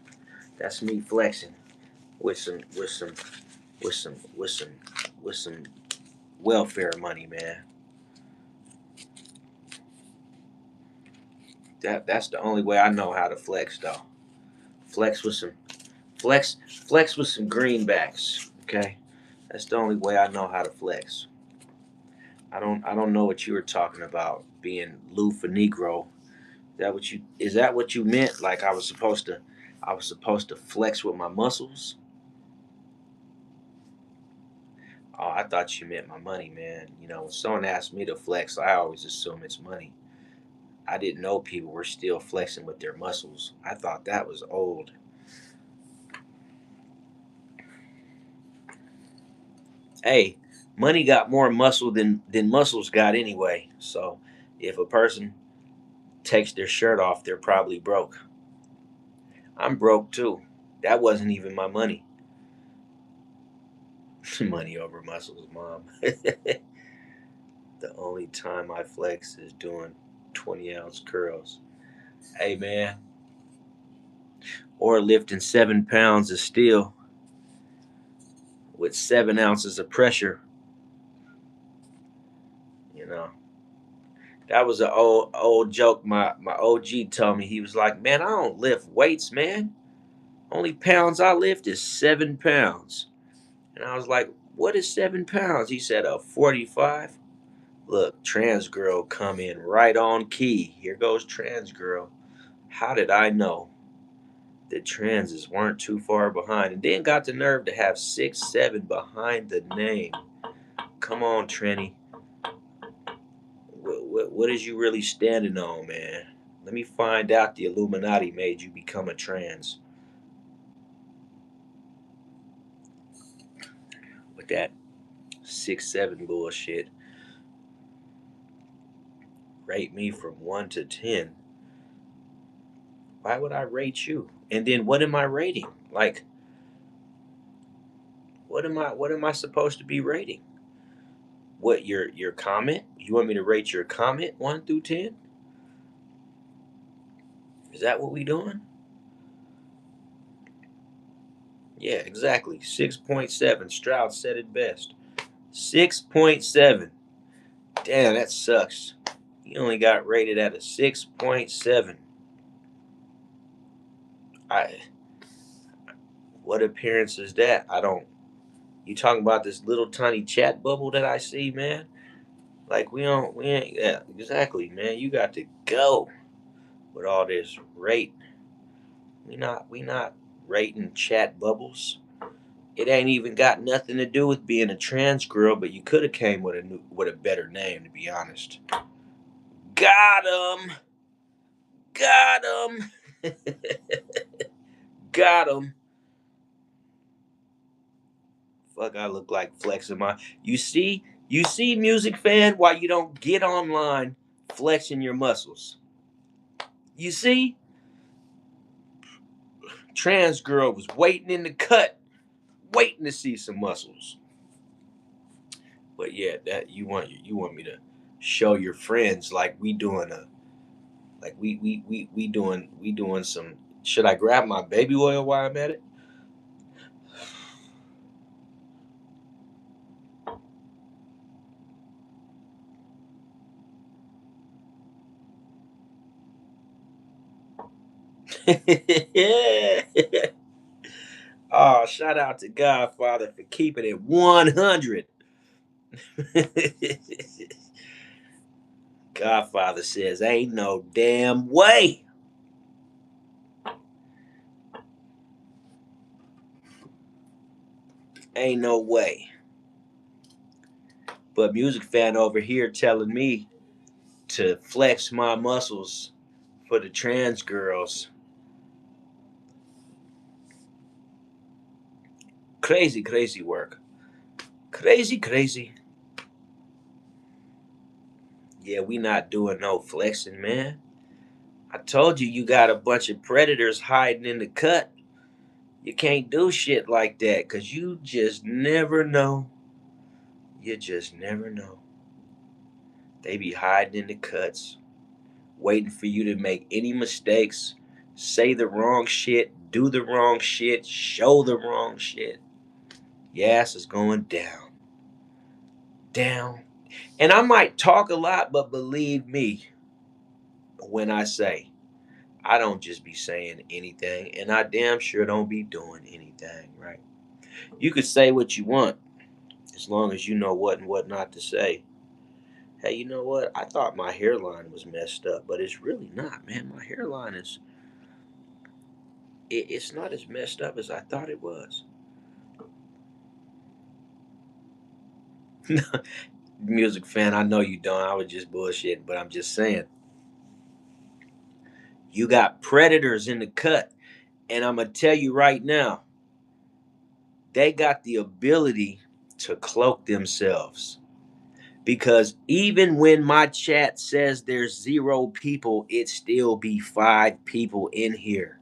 That's me flexing with some welfare money, man. That's the only way I know how to flex, though. Flex with some flex with some greenbacks. Okay, that's the only way I know how to flex. I don't know what you were talking about being Lou for Negro. Is that what you meant? Like I was supposed to flex with my muscles? Oh, I thought you meant my money, man. When someone asks me to flex, I always assume it's money. I didn't know people were still flexing with their muscles. I thought that was old. Hey, money got more muscle than muscles got anyway. So if a person takes their shirt off, they're probably broke. I'm broke too. That wasn't even my money. Money over muscles, mom. The only time I flex is doing 20-ounce curls. Hey, man. Or lifting 7 pounds of steel with 7 ounces of pressure. You know, that was an old joke. My OG told me. He was like, "Man, I don't lift weights, man. Only pounds I lift is 7 pounds." And I was like, "What is 7 pounds?" He said, "A 45." Look, trans girl come in right on key. Here goes trans girl. How did I know that transes weren't too far behind? And then got the nerve to have 6'7" behind the name. Come on, Trenny. What is you really standing on, man? Let me find out the Illuminati made you become a trans. With that 6'7" bullshit. Rate me from 1 to 10. Why would I rate you? And then what am I rating? Like, what am I supposed to be rating? What, your comment? You want me to rate your comment 1 through 10? Is that what we doing? Yeah, exactly. 6.7. Stroud said it best. 6.7. Damn, that sucks. He only got rated at a 6.7. I What appearance is that? I don't. You talking about this little tiny chat bubble that I see, man? Like we ain't, yeah, exactly, man. You got to go with all this rate. We not rating chat bubbles. It ain't even got nothing to do with being a trans girl, but you could have came with a better name, to be honest. Got him, got him, got him. Fuck, I look like flexing my. You see, music fan, why you don't get online flexing your muscles. You see, trans girl was waiting in the cut, waiting to see some muscles. But yeah, that you want me to show your friends like we doing a like we doing some. Should I grab my baby oil while I'm at it? Oh, shout out to Godfather for keeping it 100. Godfather says, "Ain't no damn way." Ain't no way. But music fan over here telling me to flex my muscles for the trans girls. Crazy, crazy work. Crazy, crazy. Yeah, we not doing no flexing, man. I told you got a bunch of predators hiding in the cut. You can't do shit like that because you just never know. You just never know. They be hiding in the cuts, waiting for you to make any mistakes, say the wrong shit, do the wrong shit, show the wrong shit. Your ass is going down. Down. And I might talk a lot, but believe me when I say I don't just be saying anything, and I damn sure don't be doing anything, right? You could say what you want as long as you know what and what not to say. Hey, you know what? I thought my hairline was messed up, but it's really not, man. My hairline it's not as messed up as I thought it was. Music fan, I know you don't. I was just bullshitting, but I'm just saying. You got predators in the cut, and I'm gonna tell you right now, they got the ability to cloak themselves. Because even when my chat says there's 0 people, it still be 5 people in here.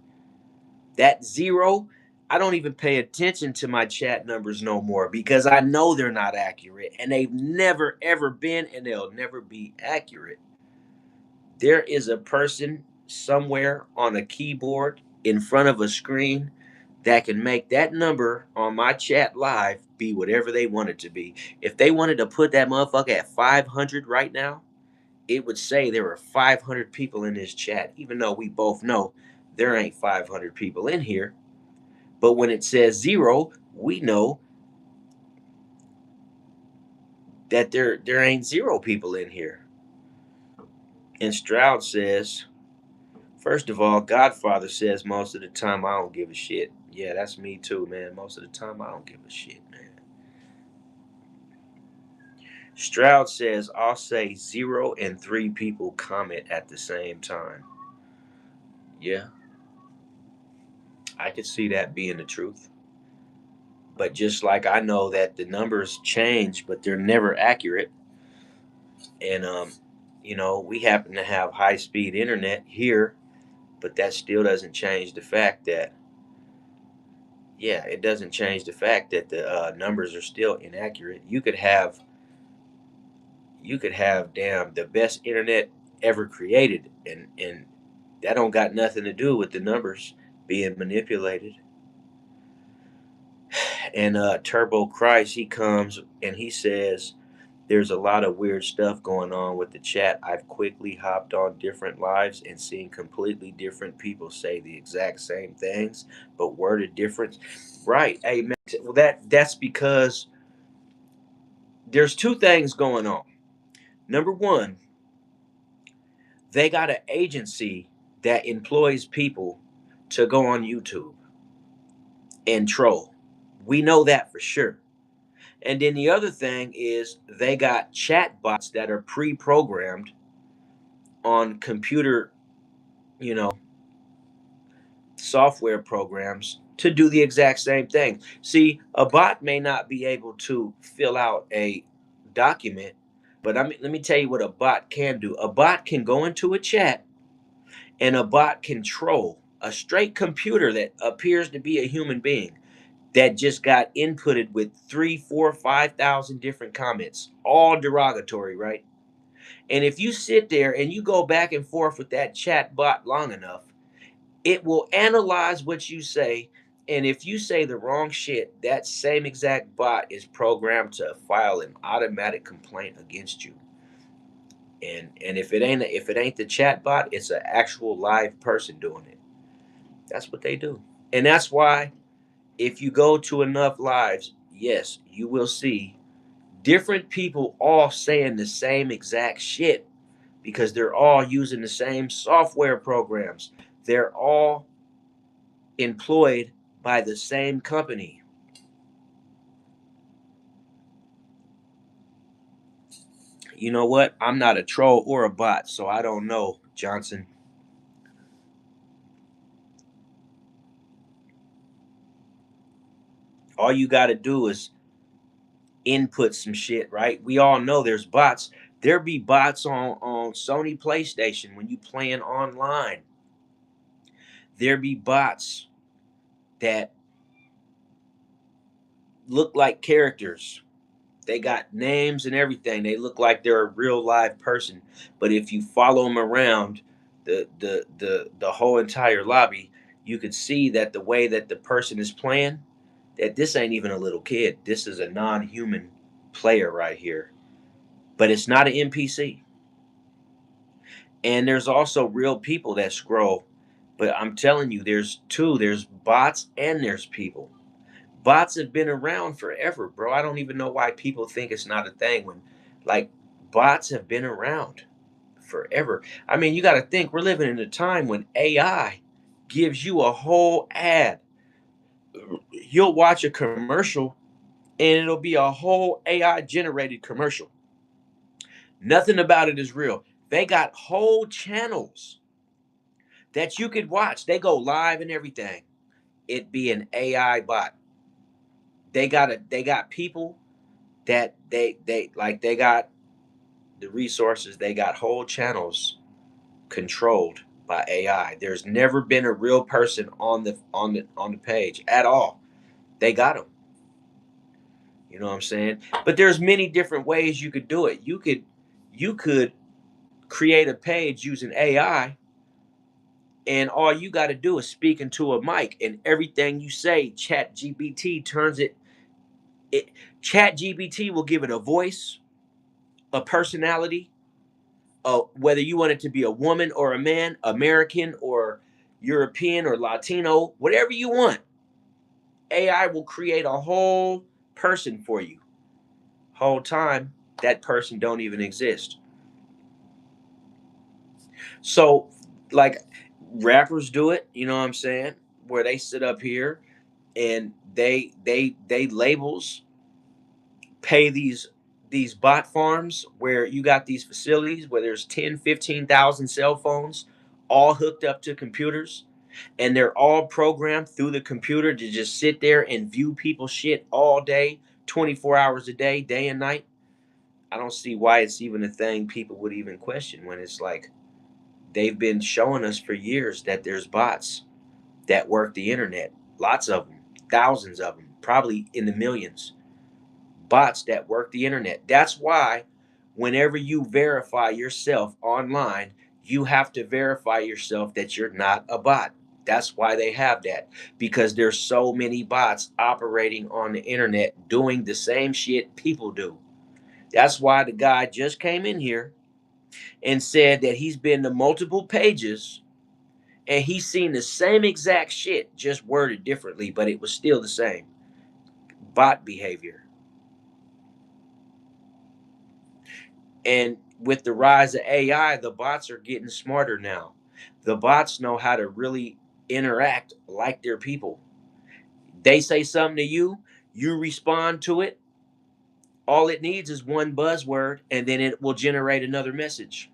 That 0, I don't even pay attention to my chat numbers no more because I know they're not accurate and they've never ever been and they'll never be accurate. There is a person somewhere on a keyboard in front of a screen that can make that number on my chat live be whatever they want it to be. If they wanted to put that motherfucker at 500 right now, it would say there are 500 people in this chat, even though we both know there ain't 500 people in here. But when it says 0, we know that there ain't 0 people in here. And Stroud says, first of all, Godfather says most of the time I don't give a shit. Yeah, that's me too, man. Most of the time I don't give a shit, man. Stroud says I'll say 0 and 3 people comment at the same time. Yeah, I could see that being the truth. But just like I know that the numbers change, but they're never accurate. And we happen to have high speed internet here But that still doesn't change the fact that, yeah, it doesn't change the fact that the numbers are still inaccurate. You could have damn the best internet ever created, and that don't got nothing to do with the numbers being manipulated. And Turbo Christ, he comes and he says, there's a lot of weird stuff going on with the chat. I've quickly hopped on different lives and seen completely different people say the exact same things, but worded different. Right. Hey man, well that's because there's two things going on. Number one, they got an agency that employs people to go on YouTube and troll. We know that for sure. And then the other thing is they got chat bots that are pre-programmed on computer, you know, software programs to do the exact same thing. See, a bot may not be able to fill out a document, but let me tell you what a bot can do. A bot can go into a chat and a bot can troll a straight computer that appears to be a human being that just got inputted with 3, 4, 5,000 different comments, all derogatory, right? And if you sit there and you go back and forth with that chat bot long enough, it will analyze what you say. And if you say the wrong shit, that same exact bot is programmed to file an automatic complaint against you. And if it ain't the chat bot, it's an actual live person doing it. That's what they do. And that's why if you go to enough lives, yes, you will see different people all saying the same exact shit because they're all using the same software programs. They're all employed by the same company. You know what? I'm not a troll or a bot, so I don't know, Johnson. All you got to do is input some shit, right? We all know there's bots. There be bots on Sony PlayStation when you playing online. There be bots that look like characters. They got names and everything. They look like they're a real live person. But if you follow them around the whole entire lobby, you could see that the way that the person is playing, that this ain't even a little kid. This is a non-human player right here. But it's not an NPC. And there's also real people that scroll. But I'm telling you, there's two. There's bots and there's people. Bots have been around forever, bro. I don't even know why people think it's not a thing when, like, bots have been around forever. I mean, you got to think we're living in a time when AI gives you a whole ad. You'll watch a commercial and it'll be a whole AI generated commercial. Nothing about it is real. They got whole channels that you could watch. They go live and everything. It be an AI bot. They got people that they got the resources. They got whole channels controlled by AI. There's never been a real person on the page at all. They got them. You know what I'm saying? But there's many different ways you could do it. You could create a page using AI, and all you got to do is speak into a mic, and everything you say, Chat GPT turns it. It Chat GPT will give it a voice, a personality, whether you want it to be a woman or a man, American or European or Latino, whatever you want, AI will create a whole person for you. Whole time that person don't even exist. So, like, rappers do it, you know what I'm saying? Where they sit up here and they labels pay these bot farms where you got these facilities where there's 10, 15,000 cell phones all hooked up to computers, and they're all programmed through the computer to just sit there and view people's shit all day, 24 hours a day and night. I don't see why it's even a thing people would even question when it's like they've been showing us for years that there's bots that work the internet. Lots of them, thousands of them, probably in the millions. Bots that work the internet. That's why whenever you verify yourself online, you have to verify yourself that you're not a bot. That's why they have that, because there's so many bots operating on the internet doing the same shit people do. That's why the guy just came in here and said that he's been to multiple pages and he's seen the same exact shit, just worded differently, but it was still the same bot behavior. And with the rise of AI, the bots are getting smarter now. The bots know how to really interact like they're people. They say something to you, you respond to it. All it needs is one buzzword, and then it will generate another message.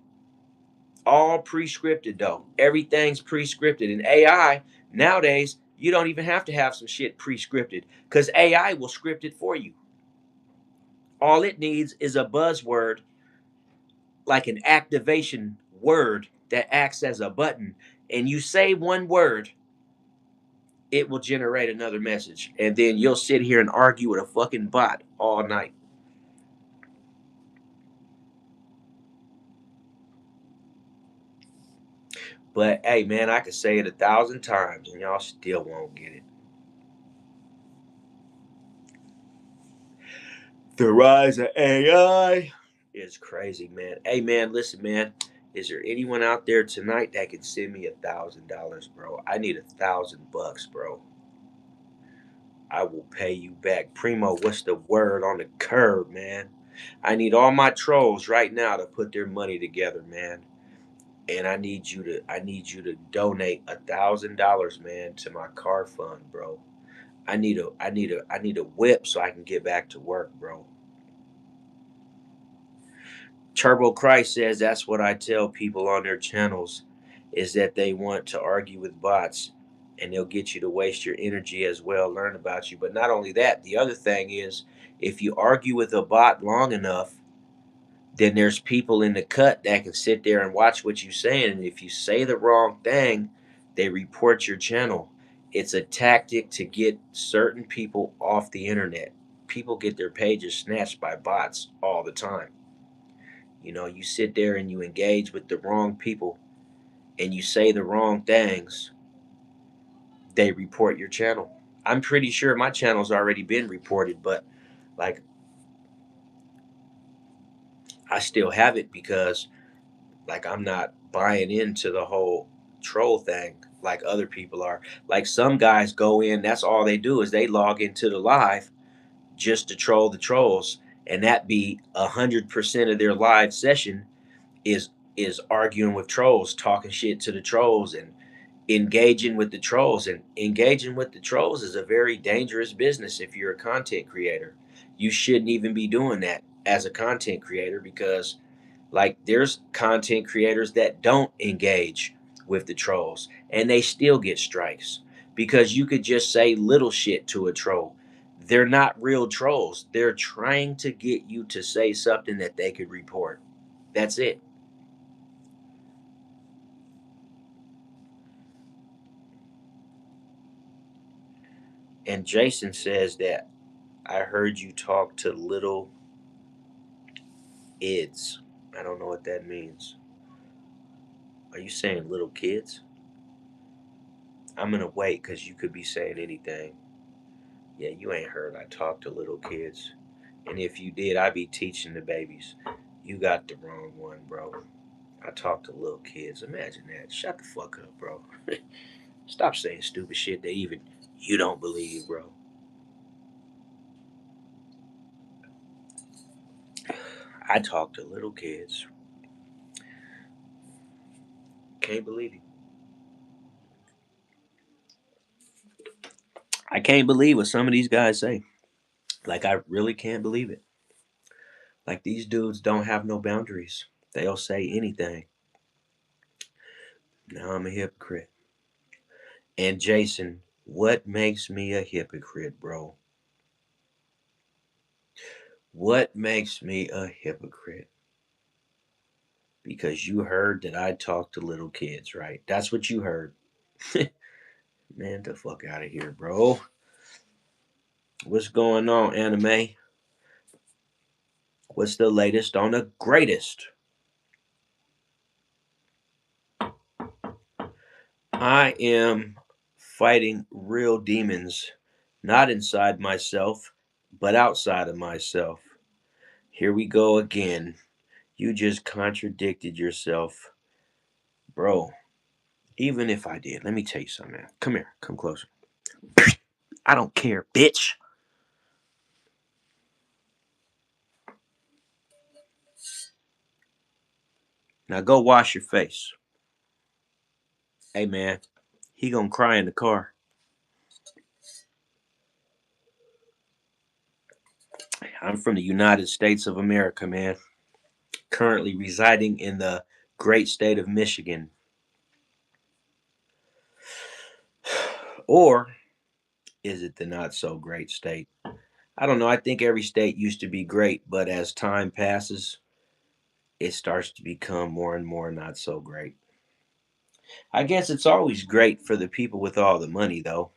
All pre-scripted though. Everything's pre-scripted. In AI nowadays, you don't even have to have some shit pre-scripted because AI will script it for you. All it needs is a buzzword, like an activation word that acts as a button. And you say one word, it will generate another message. And then you'll sit here and argue with a fucking bot all night. But hey, man, I could say it 1,000 times and y'all still won't get it. The rise of AI is crazy, man. Hey, man, listen, man. Is there anyone out there tonight that can send me $1,000, bro? I need $1,000, bro. I will pay you back. Primo, what's the word on the curb, man? I need all my trolls right now to put their money together, man. And I need you to donate $1,000, man, to my car fund, bro. I need a whip so I can get back to work, bro. Turbo Christ says that's what I tell people on their channels is that they want to argue with bots and they'll get you to waste your energy as well, learn about you. But not only that, the other thing is if you argue with a bot long enough, then there's people in the cut that can sit there and watch what you're saying. And if you say the wrong thing, they report your channel. It's a tactic to get certain people off the internet. People get their pages snatched by bots all the time. You know, you sit there and you engage with the wrong people and you say the wrong things, they report your channel. I'm pretty sure my channel's already been reported, but like I still have it because like I'm not buying into the whole troll thing like other people are. Like some guys go in, that's all they do is they log into the live just to troll the trolls, and that be 100% of their live session is arguing with trolls, talking shit to the trolls, and engaging with the trolls. And engaging with the trolls is a very dangerous business if you're a content creator. You shouldn't even be doing that as a content creator because like there's content creators that don't engage with the trolls and they still get strikes because you could just say little shit to a troll. They're not real trolls. They're trying to get you to say something that they could report. That's it. And Jason says that I heard you talk to little ids. I don't know what that means. Are you saying little kids? I'm gonna wait because you could be saying anything. Yeah, you ain't heard I talk to little kids. And if you did, I'd be teaching the babies. You got the wrong one, bro. I talk to little kids. Imagine that. Shut the fuck up, bro. Stop saying stupid shit that even you don't believe, bro. I talk to little kids. Can't believe it. I can't believe what some of these guys say. Like, I really can't believe it. Like, these dudes don't have no boundaries. They'll say anything. Now I'm a hypocrite. And Jason, what makes me a hypocrite, bro? What makes me a hypocrite? because you heard that I talk to little kids, right? That's what you heard. Man, the fuck out of here, bro. What's going on, anime? What's the latest on the greatest? I am fighting real demons, not inside myself, but outside of myself. Here we go again. You just contradicted yourself. Bro, even if I did, let me tell you something, man. Come here, come closer. I don't care, bitch. Now go wash your face. Hey, man, he gonna cry in the car. I'm from the United States of America, man. Currently residing in the great state of Michigan. Or is it the not so great state? I don't know. I think every state used to be great, but as time passes, it starts to become more and more not so great. I guess it's always great for the people with all the money, though.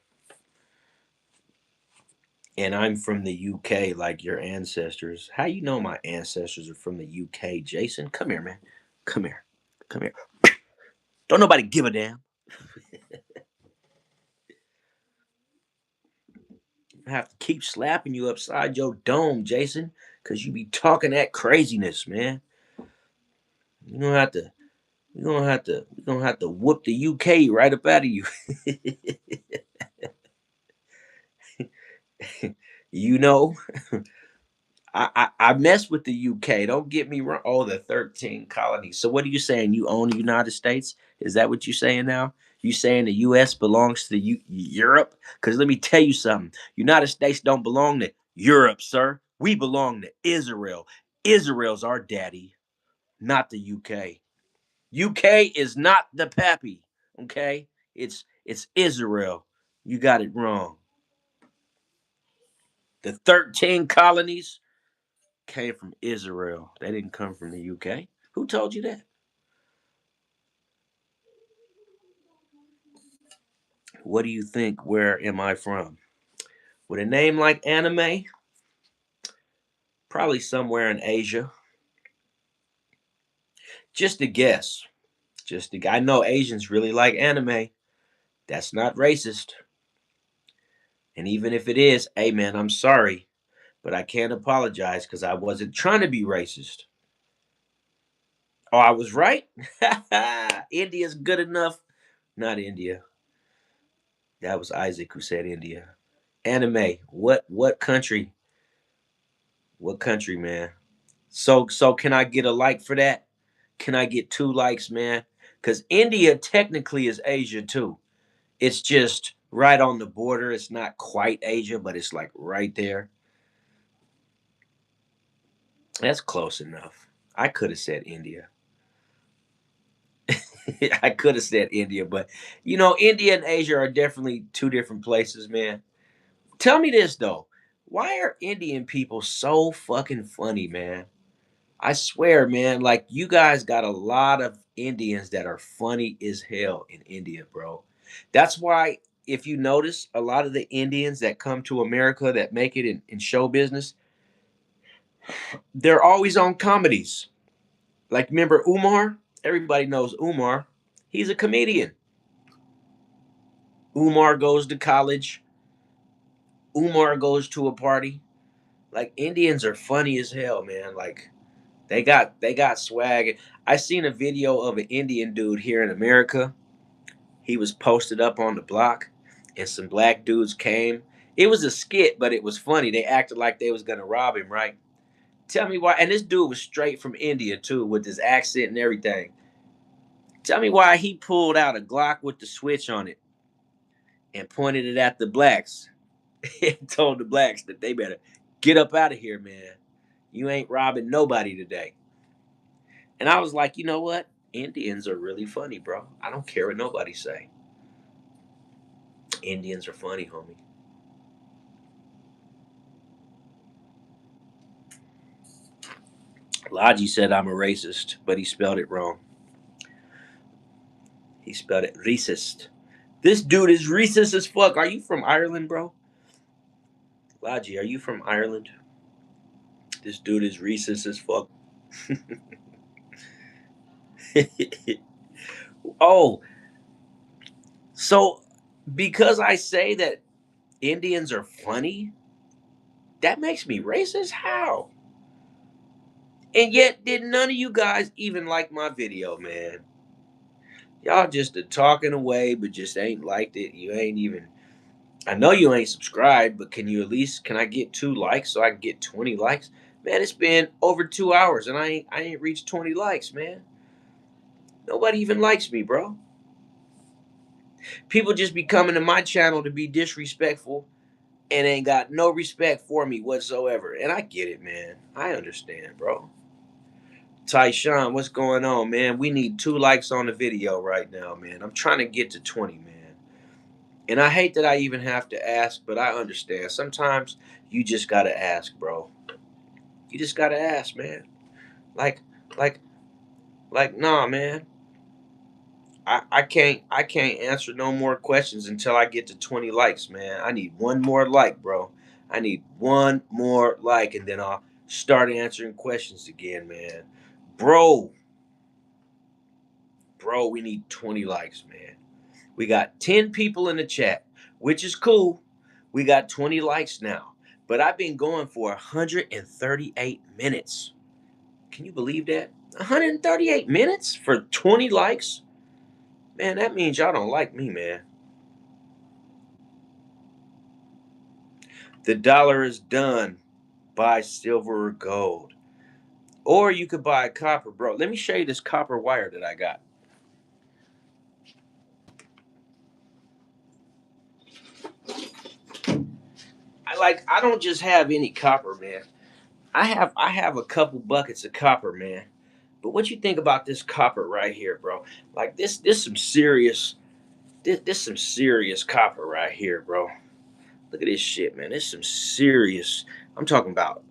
And I'm from the UK, like your ancestors. How you know my ancestors are from the UK, Jason? Come here, man. Come here. Come here. Don't nobody give a damn. I have to keep slapping you upside your dome, Jason, because you be talking that craziness, man. You don't have to. We're gonna have to whoop the UK right up out of you. you know, I mess with the UK. Don't get me wrong. Oh, the 13 colonies. So what are you saying? You own the United States? Is that what you're saying now? You saying the U.S. belongs to Europe? Because let me tell you something. United States don't belong to Europe, sir. We belong to Israel. Israel's our daddy, not the UK. UK is not the pappy. Okay, it's Israel. You got it wrong. The 13 colonies came from Israel. They didn't come from the UK. Who told you that? What do you think? Where am I from? With a name like anime, probably somewhere in Asia. Just a guess. I know Asians really like anime. That's not racist. And even if it is, hey man, I'm sorry, but I can't apologize because I wasn't trying to be racist. Oh, I was right. India's good enough. Not India. That was Isaac who said India. Anime. What country? What country, man? So can I get a like for that? Can I get 2 likes, man? Cuz India technically is Asia too. It's just right on the border. It's not quite Asia, but it's like right there. That's close enough. I could have said India. I could have said India, but India and Asia are definitely 2 different places, man. Tell me this though. Why are Indian people so fucking funny, man? I swear, man, like you guys got a lot of Indians that are funny as hell in India, bro. That's why, if you notice, a lot of the Indians that come to America that make it in show business, they're always on comedies. Like, remember Umar? Everybody knows Umar. He's a comedian. Umar goes to college. Umar goes to a party. Like, Indians are funny as hell, man. Like, they got swag. I seen a video of an Indian dude here in America. He was posted up on the block, and some black dudes came. It was a skit, but it was funny. They acted like they was gonna rob him, right? Tell me why. And this dude was straight from India too, with his accent and everything. Tell me why he pulled out a Glock with the switch on it and pointed it at the blacks and told the blacks that they better get up out of here, man. You ain't robbing nobody today. And I was like, you know what? Indians are really funny, bro. I don't care what nobody say. Indians are funny, homie. Logi said I'm a racist, but he spelled it wrong. He spelled it racist. This dude is racist as fuck. Are you from Ireland, bro? Logi, are you from Ireland? This dude is racist as fuck. Oh, so because I say that Indians are funny, that makes me racist? How? And yet, did none of you guys even like my video, man? Y'all just talking away, but just ain't liked it. You ain't even. I know you ain't subscribed, but can you at least? Can I get 2 likes so I can get 20 likes? Man, it's been over 2 hours and I ain't reached 20 likes, man. Nobody even likes me, bro. People just be coming to my channel to be disrespectful and ain't got no respect for me whatsoever. And I get it, man. I understand, bro. Tyshawn, what's going on, man? We need 2 likes on the video right now, man. I'm trying to get to 20, man. And I hate that I even have to ask, but I understand. Sometimes you just gotta ask, bro. You just gotta ask, man. Like, like, nah, man. I can't answer no more questions until I get to 20 likes, man. I need one more like, bro. I need one more like, and then I'll start answering questions again, man. Bro, we need 20 likes, man. We got 10 people in the chat, which is cool. We got 20 likes now. But I've been going for 138 minutes. Can you believe that? 138 minutes for 20 likes? Man, that means y'all don't like me, man. The dollar is done. Buy silver or gold. Or you could buy copper, bro. Let me show you this copper wire that I got. I don't just have any copper, man. I have a couple buckets of copper, man. But what you think about this copper right here, bro? Like this some serious this some serious copper right here, bro. Look at this shit, man. This some serious. I'm talking about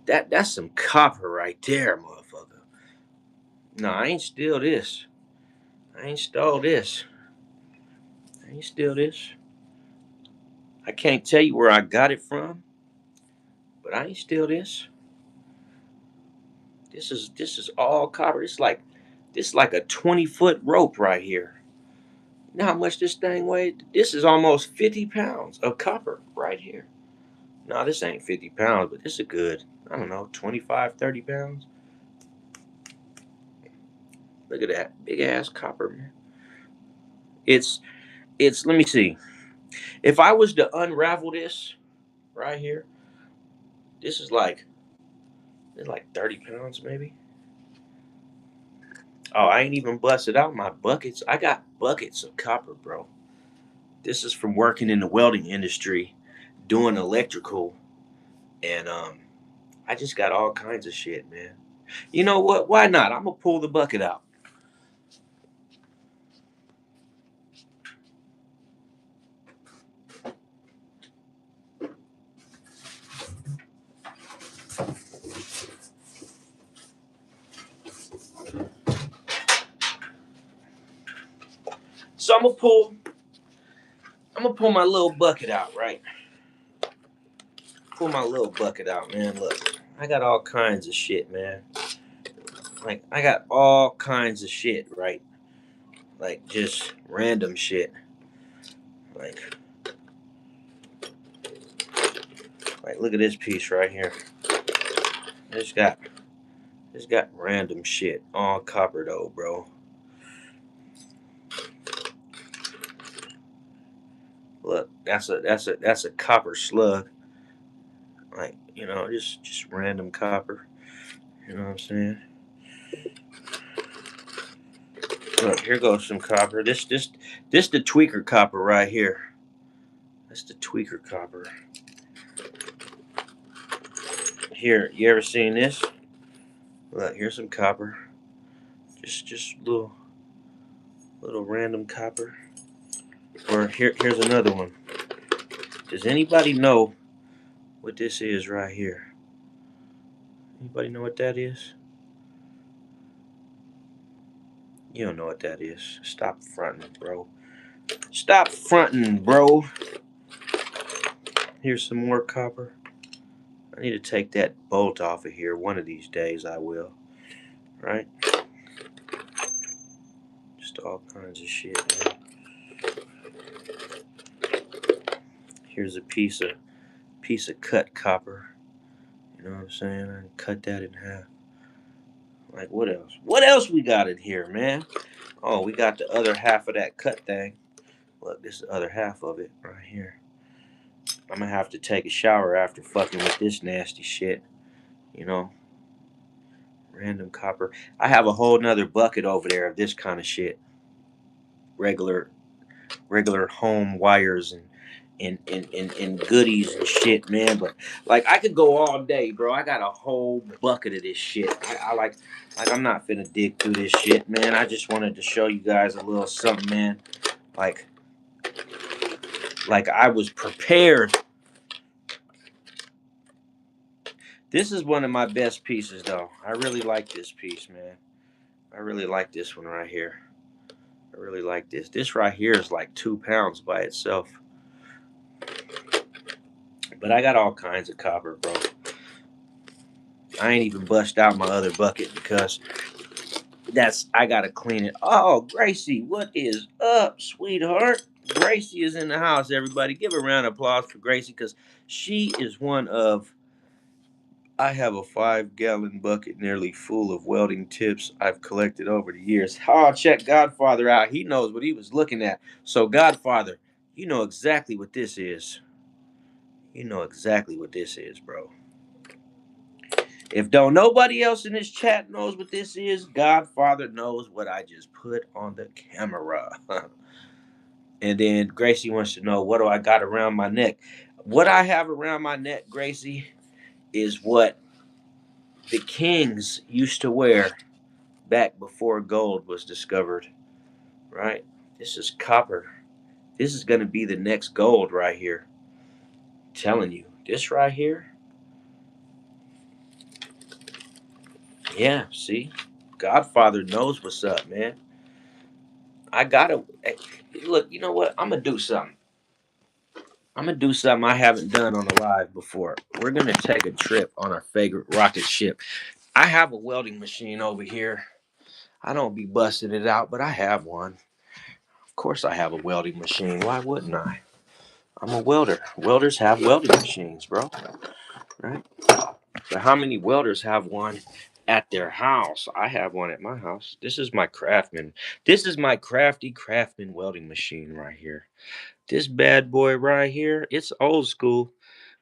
that's some copper right there, motherfucker. No, I ain't steal this. I ain't stole this. I ain't steal this. I can't tell you where I got it from, but I ain't steal this. This is all copper. This like a 20-foot rope right here. You know how much this thing weighed? This is almost 50 pounds of copper right here. No, this ain't 50 pounds, but this is a good, I don't know, 25, 30 pounds. Look at that. Big ass copper, man. It's, let me see. If I was to unravel this right here, this is it's like 30 pounds maybe. Oh, I ain't even busted out my buckets. I got buckets of copper, bro. This is from working in the welding industry, doing electrical, and I just got all kinds of shit, man. You know what? Why not? I'm gonna pull the bucket out. So I'm gonna pull my little bucket out, right? Pull my little bucket out, man. Look, I got all kinds of shit, man. Like I got all kinds of shit, right? Like just random shit. Like look at this piece right here. It's got random shit. All copper though, bro. Look, that's a copper slug. Like, just random copper. You know what I'm saying? Look, here goes some copper. This the tweaker copper right here. That's the tweaker copper. Here, you ever seen this? Look, here's some copper. Just little random copper. Or here's another one. Does anybody know what this is right here? Anybody know what that is? You don't know what that is. Stop fronting, bro. Stop fronting, bro. Here's some more copper. I need to take that bolt off of here. One of these days I will. Right? Just all kinds of shit, man. Here's a piece of cut copper. You know what I'm saying? I cut that in half. Like, what else? What else we got in here, man? Oh, we got the other half of that cut thing. Look, this is the other half of it right here. I'm gonna have to take a shower after fucking with this nasty shit. You know? Random copper. I have a whole nother bucket over there of this kind of shit. Regular home wires and goodies and shit, man. But like, I could go all day, bro. I got a whole bucket of this shit. I like I'm not finna dig through this shit, man. I just wanted to show you guys a little something, man. Like I was prepared. This is one of my best pieces, though. I really like this piece, man. I really like this one right here. I really like this. This right here is like 2 pounds by itself. But I got all kinds of copper, bro. I ain't even bust out my other bucket because I gotta clean it. Oh, Gracie, what is up, sweetheart? Gracie is in the house, everybody. Give a round of applause for Gracie because she is one of. I have a 5-gallon bucket nearly full of welding tips I've collected over the years. Oh, check Godfather out. He knows what he was looking at. So, Godfather, you know exactly what this is. You know exactly what this is, bro. If don't nobody else in this chat knows what this is, Godfather knows what I just put on the camera. And then Gracie wants to know, what do I got around my neck? What I have around my neck, Gracie, is what the kings used to wear back before gold was discovered, right? This is copper. This is going to be the next gold right here. I'm telling you, this right here. Yeah, see? Godfather knows what's up, man. I gotta look. You know what? I'm gonna do something. I'm gonna do something I haven't done on a live before. We're gonna take a trip on our favorite rocket ship. I have a welding machine over here. I don't be busting it out, but I have one. Of course, I have a welding machine. Why wouldn't I? I'm a welder. Welders have welding machines, bro. Right? So how many welders have one at their house? I have one at my house. This is my Craftsman. This is my crafty Craftsman welding machine right here. This bad boy right here, it's old school,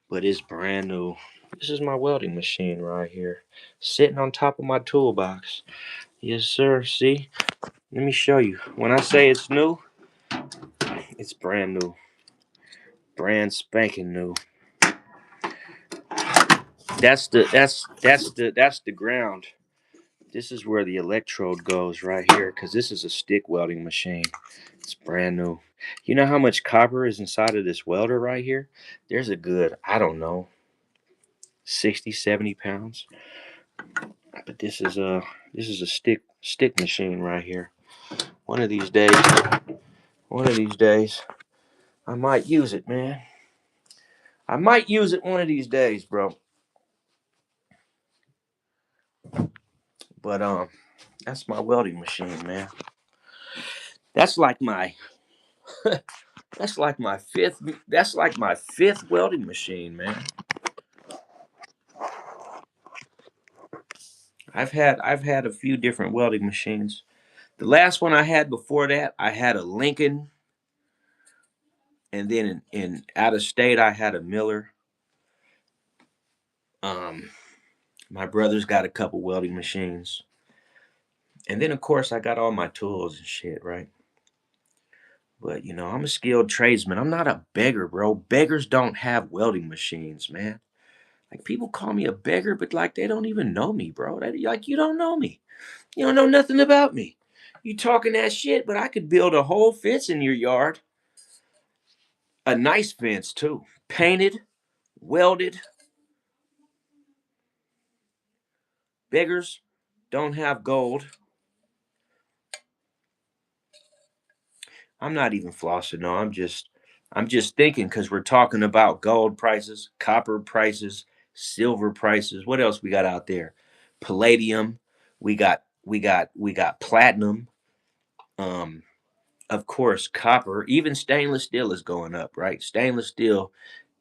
but it's brand new. This is my welding machine right here, sitting on top of my toolbox. Yes, sir. See? Let me show you. When I say it's new, it's brand new. Brand spanking new. That's the ground. This is where the electrode goes right here, because this is a stick welding machine. It's brand new. You know how much copper is inside of this welder right here? There's a good, I don't know, 60, 70 pounds. But this is a stick machine right here. One of these days, I might use it, man. I might use it one of these days, bro. But that's my welding machine, man. That's like my fifth welding machine, man. I've had a few different welding machines. The last one I had before that, I had a Lincoln, and then in out of state I had a Miller. Um, my brother's got a couple welding machines, and then of course I got all my tools and shit, right? But I'm a skilled tradesman. I'm not a beggar, bro. Beggars don't have welding machines, man. Like, people call me a beggar, but like, they don't even know me, bro. Like, you don't know me. You don't know nothing about me. You talking that shit, but I could build a whole fence in your yard. A nice fence too. Painted, welded. Beggars don't have gold. I'm not even flossing. No, I'm just thinking because we're talking about gold prices, copper prices, silver prices. What else we got out there? Palladium. We got platinum. Um, of course, copper. Even stainless steel is going up, right? Stainless steel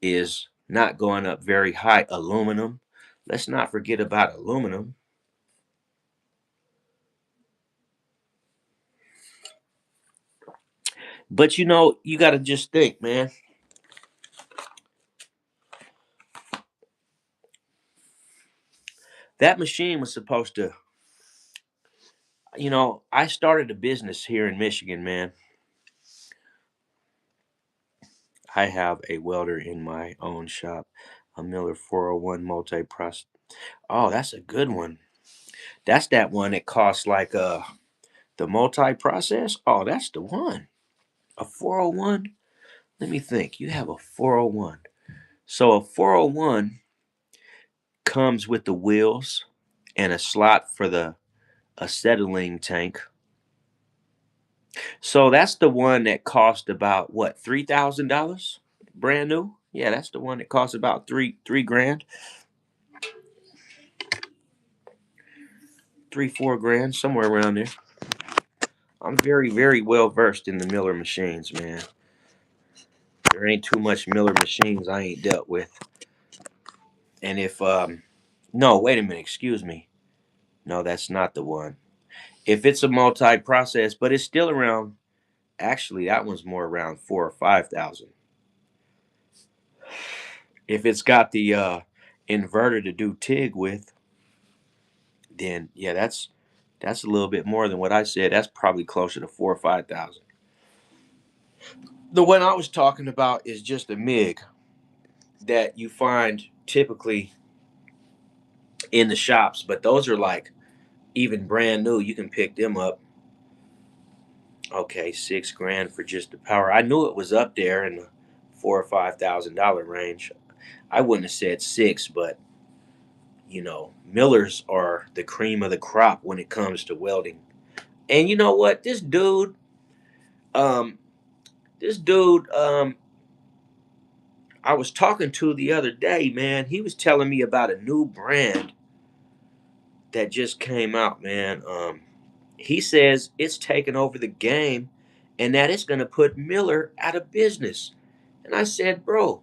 is not going up very high. Aluminum. Let's not forget about aluminum. But you got to just think, man. That machine was supposed to, I started a business here in Michigan, man. I have a welder in my own shop, a Miller 401 multi-process. Oh, that's a good one. That's that one that costs like the multi-process. Oh, that's the one. A 401. Let me think. You have a 401. So a 401 comes with the wheels and a slot for the acetylene tank. So that's the one that cost about what, $3,000, brand new. Yeah, that's the one that cost about three grand, 3 4 grand, somewhere around there. I'm very very well versed in the Miller machines, man. There ain't too much Miller machines I ain't dealt with. And if no, wait a minute, excuse me. No, that's not the one. If it's a multi-process, but it's still around. Actually, that one's more around 4 or 5 thousand. If it's got the inverter to do TIG with, then yeah, that's a little bit more than what I said. That's probably closer to 4 or 5 thousand. The one I was talking about is just a MIG that you find typically in the shops, but those are like even brand new. You can pick them up. Okay, 6 grand for just the power. I knew it was up there in the $4 or 5 thousand range. I wouldn't have said six, but Millers are the cream of the crop when it comes to welding. And you know what? Um, this dude, I was talking to the other day, man. He was telling me about a new brand that just came out, man. He says it's taken over the game, and that it's going to put Miller out of business. And I said, bro,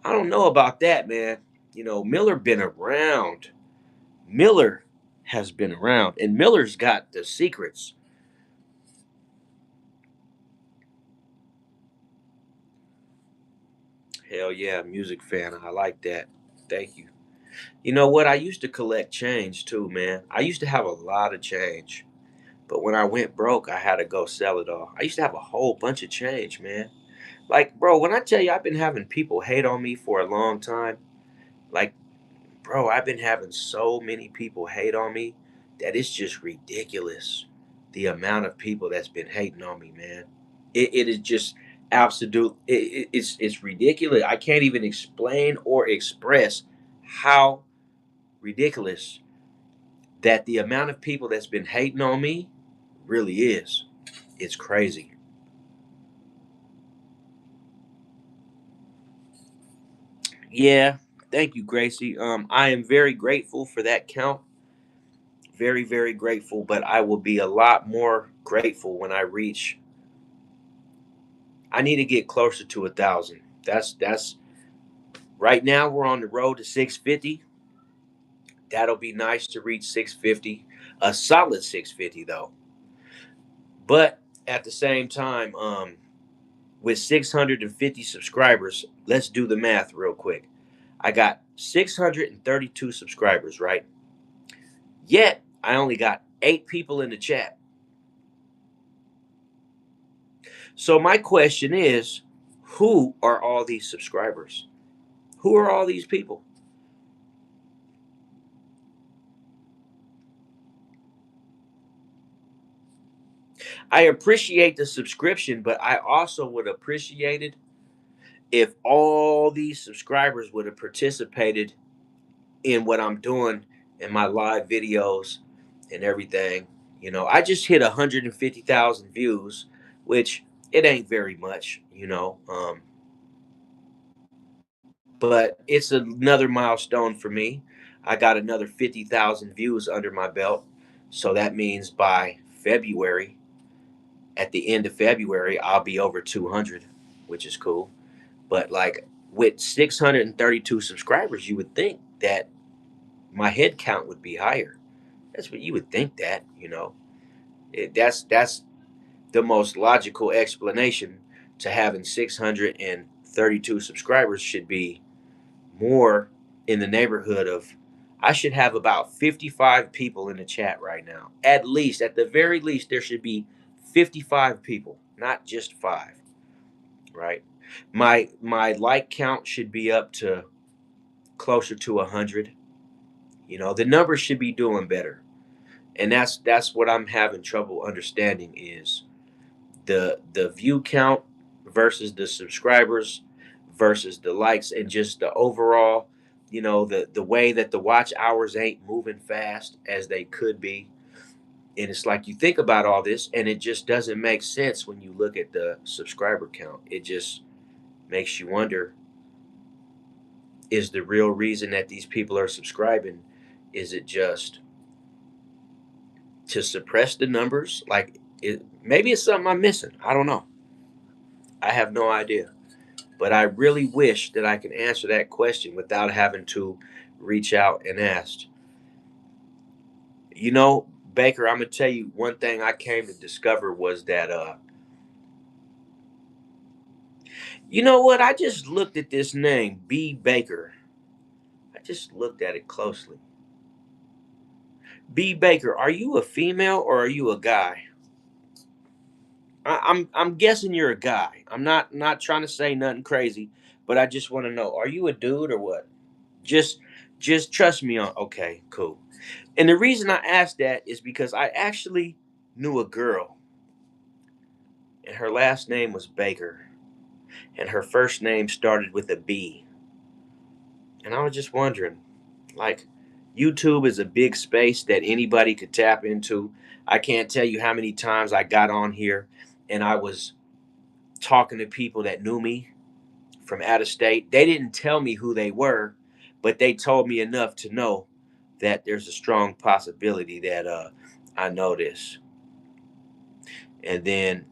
I don't know about that, man. Miller been around. Miller has been around, and Miller's got the secrets. Hell yeah, music fan. I like that. Thank you. You know what? I used to collect change too, man. I used to have a lot of change. But when I went broke, I had to go sell it all. I used to have a whole bunch of change, man. Like, bro, when I tell you I've been having people hate on me for a long time, like, bro, I've been having so many people hate on me that it's just ridiculous. The amount of people that's been hating on me, man. It is just absolute. It's ridiculous. I can't even explain or express how ridiculous that the amount of people that's been hating on me really is. It's crazy. Yeah, thank you, Gracie. I am very grateful for that count. Very, very grateful, but I will be a lot more grateful when I reach. I need to get closer to 1,000. That's right now. We're on the road to 650. That'll be nice to reach 650. A solid 650 though. But at the same time, with 650 subscribers, let's do the math real quick. I got 632 subscribers, right? Yet I only got 8 people in the chat. So my question is, who are all these subscribers? Who are all these people? I appreciate the subscription, but I also would appreciate it if all these subscribers would have participated in what I'm doing in my live videos and everything. I just hit 150,000 views, which it ain't very much, but it's another milestone for me. I got another 50,000 views under my belt. So that means by February, at the end of February, I'll be over 200, which is cool. But like with 632 subscribers, you would think that my head count would be higher. That's what you would think that. That's the most logical explanation to having 632 subscribers should be more in the neighborhood of I should have about 55 people in the chat right now. At least, at the very least, there should be 55 people, not just 5, right? My like count should be up to closer to 100. The numbers should be doing better. And that's what I'm having trouble understanding is the view count versus the subscribers versus the likes and just the overall, the way that the watch hours ain't moving fast as they could be. And it's like you think about all this and it just doesn't make sense when you look at the subscriber count. It just makes you wonder, is the real reason that these people are subscribing, is it just to suppress the numbers? Like maybe it's something I'm missing. I don't know. I have no idea. But I really wish that I could answer that question without having to reach out and ask. Baker, I'm gonna tell you one thing I came to discover was that you know what? I just looked at this name, B Baker. I just looked at it closely. B Baker, are you a female or are you a guy? I'm guessing you're a guy. I'm not trying to say nothing crazy, but I just want to know, are you a dude or what? Just just trust me on okay, cool. And the reason I asked that is because I actually knew a girl, and her last name was Baker, and her first name started with a B. And I was just wondering, like, YouTube is a big space that anybody could tap into. I can't tell you how many times I got on here and I was talking to people that knew me from out of state. They didn't tell me who they were, but they told me enough to know that there's a strong possibility that I know this. And then,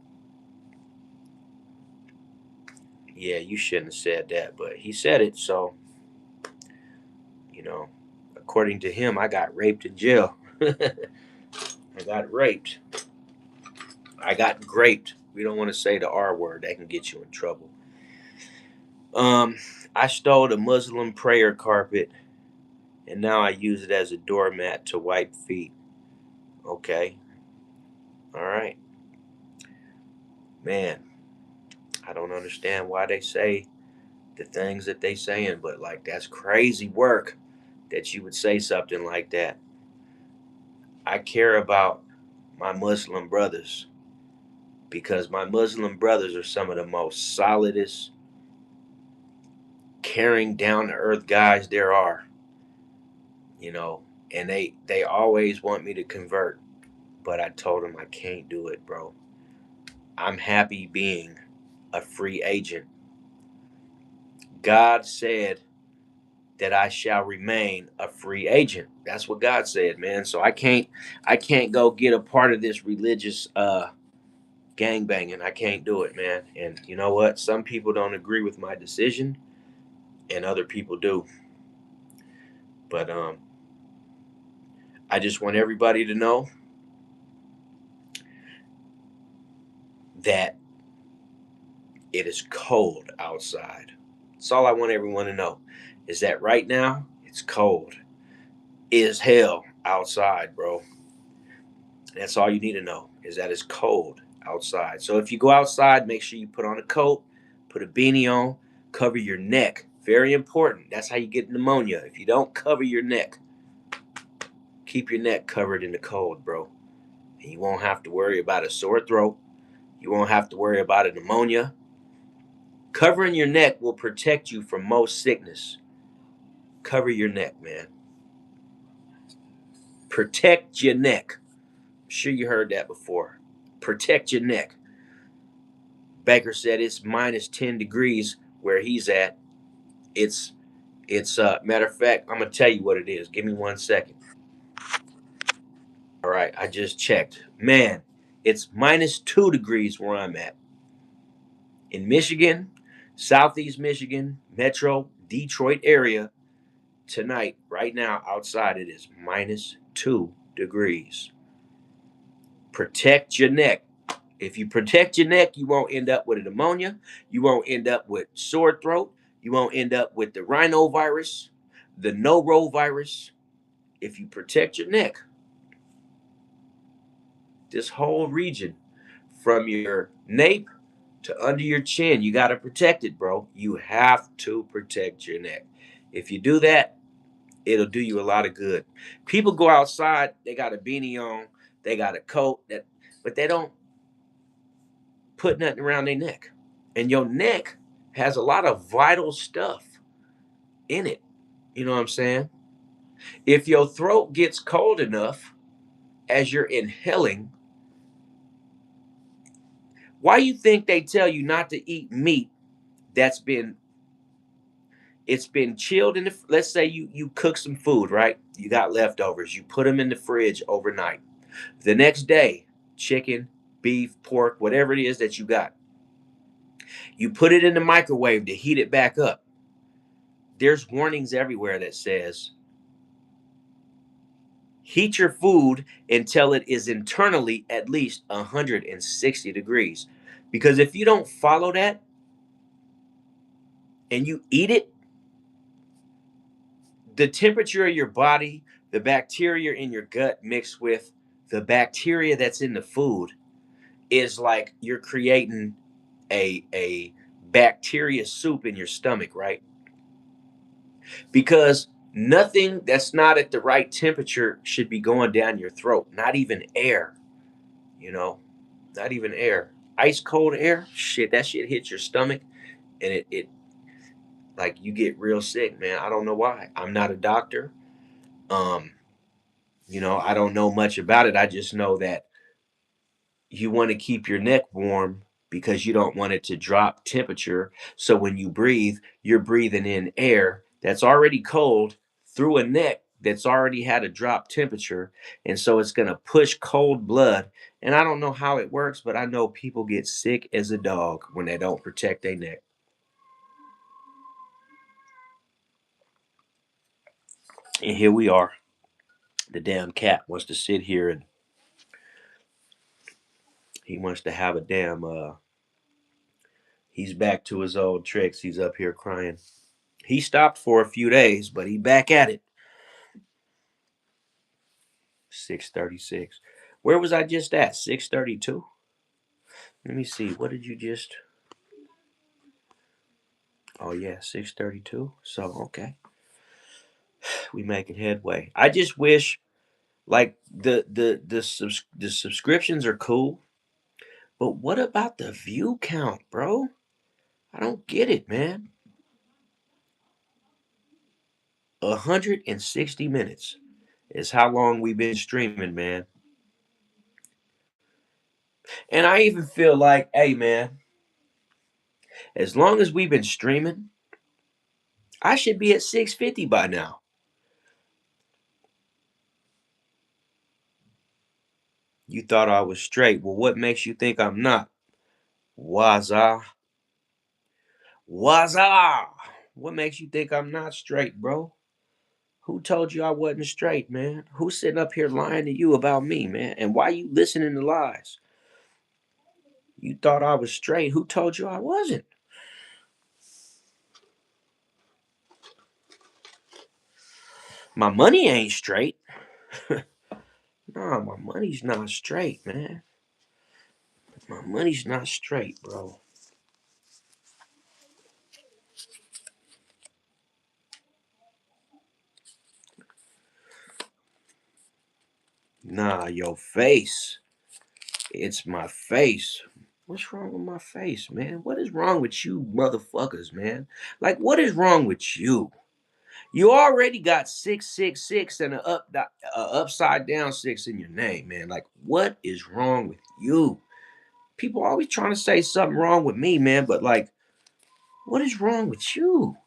yeah, you shouldn't have said that, but he said it. So, you know, according to him, I got raped in jail. I got raped. I got graped. We don't want to say the R word. That can get you in trouble. Um, I stole a Muslim prayer carpet and now I use it as a doormat to wipe feet. Okay. All right. Man, I don't understand why they say the things that they saying, but like that's crazy work that you would say something like that. I care about my Muslim brothers because my Muslim brothers are some of the most solidest, caring, down to earth guys there are. You know, and they always want me to convert, but I told them I can't do it, bro. I'm happy being a free agent. God said that I shall remain a free agent. That's what God said, man. So I can't go get a part of this religious gang banging. I can't do it, man. And you know what? Some people don't agree with my decision and other people do. But I just want everybody to know that it is cold outside. That's all I want everyone to know is that right now it's cold. It is hell outside, bro. That's all you need to know is that it's cold outside. So if you go outside, make sure you put on a coat, put a beanie on, cover your neck. Very important. That's how you get pneumonia. If you don't cover your neck, keep your neck covered in the cold, bro. And you won't have to worry about a sore throat. You won't have to worry about a pneumonia. Covering your neck will protect you from most sickness. Cover your neck, man. Protect your neck. I'm sure you heard that before. Protect your neck. Baker said it's minus 10 degrees where he's at. It's matter of fact, I'm gonna tell you what it is. Give me 1 second. All right, I just checked. Man, it's minus 2 degrees where I'm at. In Michigan, Southeast Michigan, Metro, Detroit area, tonight, right now, outside it is minus 2 degrees. Protect your neck. If you protect your neck, you won't end up with a pneumonia. You won't end up with sore throat. You won't end up with the rhinovirus, the norovirus. If you protect your neck, this whole region from your nape to under your chin, you got to protect it, bro. You have to protect your neck. If you do that, it'll do you a lot of good. People go outside, they got a beanie on, they got a coat, but they don't put nothing around their neck. And your neck has a lot of vital stuff in it. You know what I'm saying? If your throat gets cold enough as you're inhaling, why you think they tell you not to eat meat that's been it's been chilled in the, let's say you cook some food, right? You got leftovers, you put them in the fridge overnight. The next day, chicken, beef, pork, whatever it is that you got, you put it in the microwave to heat it back up. There's warnings everywhere that says heat your food until it is internally at least 160 degrees. Because if you don't follow that and you eat it, the temperature of your body, the bacteria in your gut mixed with the bacteria that's in the food is like you're creating a bacteria soup in your stomach, right? Because nothing that's not at the right temperature should be going down your throat, not even air, you know, not even air. Ice cold air, shit, that shit hits your stomach and it like you get real sick, man. I don't know why. I'm not a doctor. Um, I don't know much about it. I just know that you want to keep your neck warm because you don't want it to drop temperature. So when you breathe, you're breathing in air that's already cold through a neck that's already had a drop temperature. And so it's going to push cold blood. And I don't know how it works, but I know people get sick as a dog when they don't protect their neck. And here we are. The damn cat wants to sit here and he wants to have a damn he's back to his old tricks. He's up here crying. He stopped for a few days, but he back at it. 6:36. Where was I just at? 6:32. Let me see. What did you just? Oh yeah, 6:32. So okay, we making headway. I just wish, like the subscriptions are cool, but what about the view count, bro? I don't get it, man. 160 minutes is how long we've been streaming, man. And I even feel like, hey, man, as long as we've been streaming, I should be at 650 by now. You thought I was straight. Well, what makes you think I'm not? Waza. Waza. What makes you think I'm not straight, bro? Who told you I wasn't straight, man? Who's sitting up here lying to you about me, man? And why you listening to lies? You thought I was straight. Who told you I wasn't? My money ain't straight. Nah, my money's not straight, man. My money's not straight, bro. Nah, your face. It's my face. What's wrong with my face, man? What is wrong with you motherfuckers, man? Like, what is wrong with you? You already got 666 and a upside down six in your name, man. Like, what is wrong with you? People always trying to say something wrong with me, man. But like, what is wrong with you?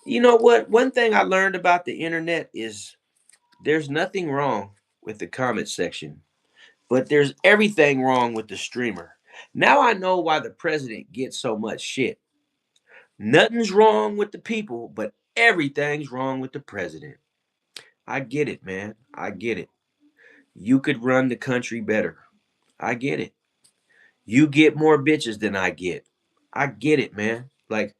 You know what? One thing I learned about the internet is there's nothing wrong with the comment section, but there's everything wrong with the streamer. Now I know why the president gets so much shit. Nothing's wrong with the people, but everything's wrong with the president. I get it, man. I get it. You could run the country better. I get it. You get more bitches than I get. I get it, man. Like,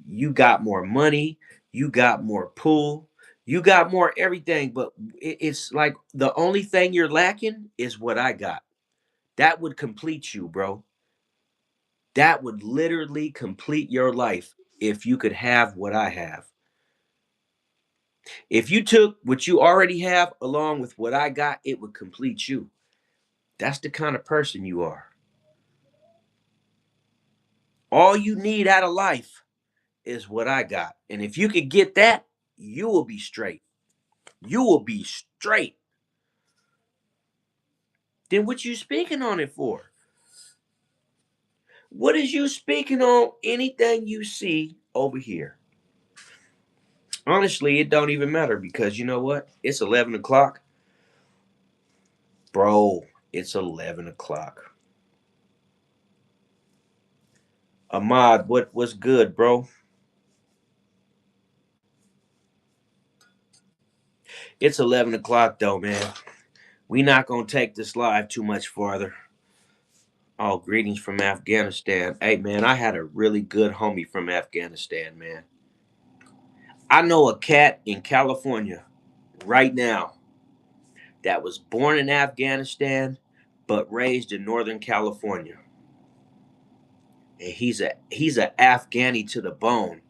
you got more money, you got more pull, you got more everything, but it's like the only thing you're lacking is what I got. That would complete you, bro. That would literally complete your life if you could have what I have. If you took what you already have along with what I got, it would complete you. That's the kind of person you are. All you need out of life is what I got. And if you could get that, you will be straight. You will be straight. Then what you speaking on it for? What is you speaking on anything you see over here? Honestly, it don't even matter because you know what? It's 11 o'clock. Bro, it's 11 o'clock. Ahmad, what's good, bro? It's 11 o'clock though, man. We not gonna take this live too much farther. Oh, greetings from Afghanistan. Hey man, I had a really good homie from Afghanistan, man. I know a cat in California right now that was born in Afghanistan but raised in Northern California. And he's a Afghani to the bone.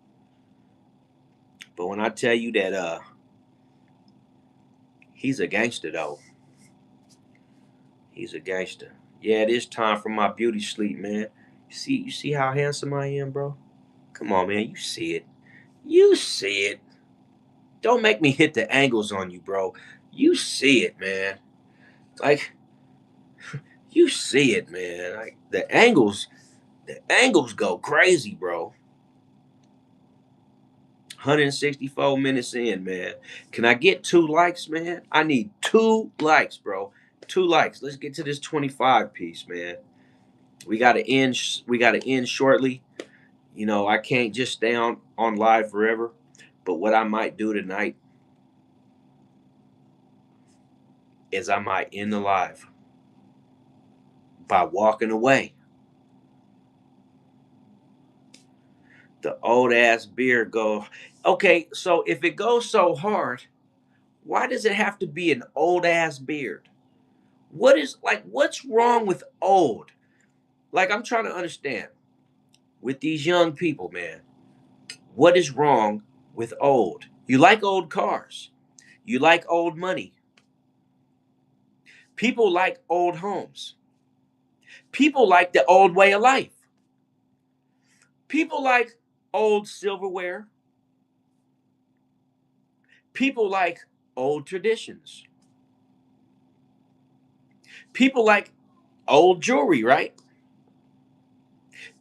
But when I tell you that he's a gangster though. He's a gangster. Yeah, it is time for my beauty sleep, man. You see how handsome I am, bro? Come on, man. You see it. You see it. Don't make me hit the angles on you, bro. You see it, man. Like you see it, man. Like the angles go crazy, bro. 164 minutes in, man. Can I get 2 likes, man? I need 2 likes, bro. 2 likes. Let's get to this 25 piece, man. We gotta end. We gotta end shortly. You know, I can't just stay on live forever. But what I might do tonight is I might end the live by walking away. The old ass beard go. Okay, so if it goes so hard, why does it have to be an old ass beard? What's wrong with old? Like I'm trying to understand with these young people, man. What is wrong with old? You like old cars. You like old money. People like old homes. People like the old way of life. People like old silverware. People like old traditions. People like old jewelry, right?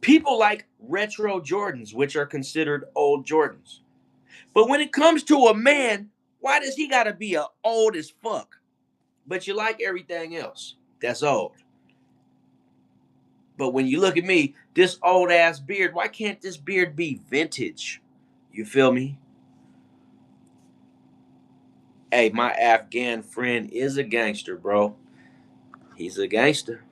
People like retro Jordans, which are considered old Jordans. But when it comes to a man, why does he gotta be a old as fuck? But you like everything else that's old. But when you look at me, this old ass beard, why can't this beard be vintage? You feel me? Hey, my Afghan friend is a gangster, bro. He's a gangster.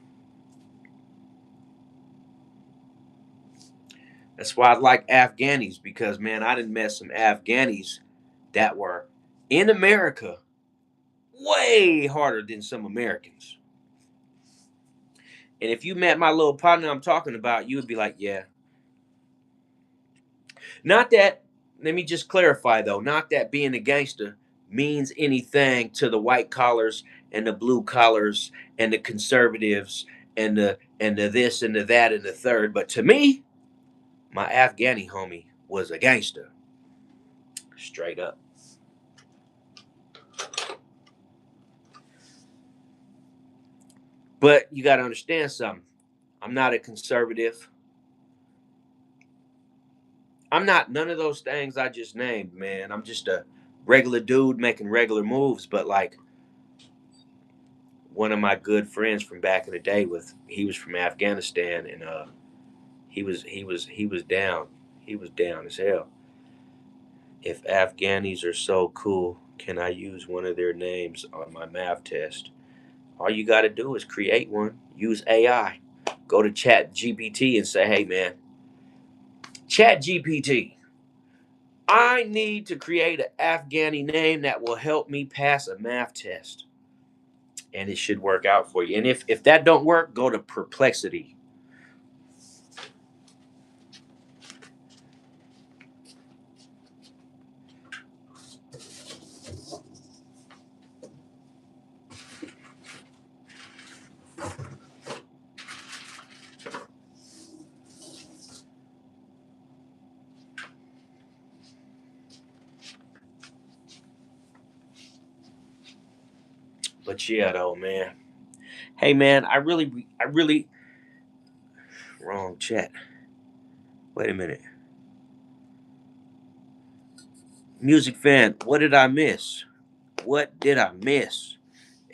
That's why I like Afghanis because man, I done met some Afghanis that were in America way harder than some Americans. And if you met my little partner I'm talking about, you would be like, yeah. Not that, let me just clarify though, not that being a gangster means anything to the white collars and the blue collars and the conservatives and the this and the that and the third. But to me, my Afghani homie was a gangster. Straight up. But you got to understand something. I'm not a conservative. I'm not none of those things I just named, man. I'm just a regular dude making regular moves. But like one of my good friends from back in the day, he was from Afghanistan, and he was down. He was down as hell. If Afghanis are so cool, can I use one of their names on my math test? All you got to do is create one. Use AI. Go to Chat GPT and say, "Hey, man, Chat GPT, I need to create an Afghani name that will help me pass a math test." And it should work out for you. And if that don't work, go to Perplexity. But yeah, though, man. Hey, man, I really wrong chat. Wait a minute. Music fan, what did I miss? What did I miss?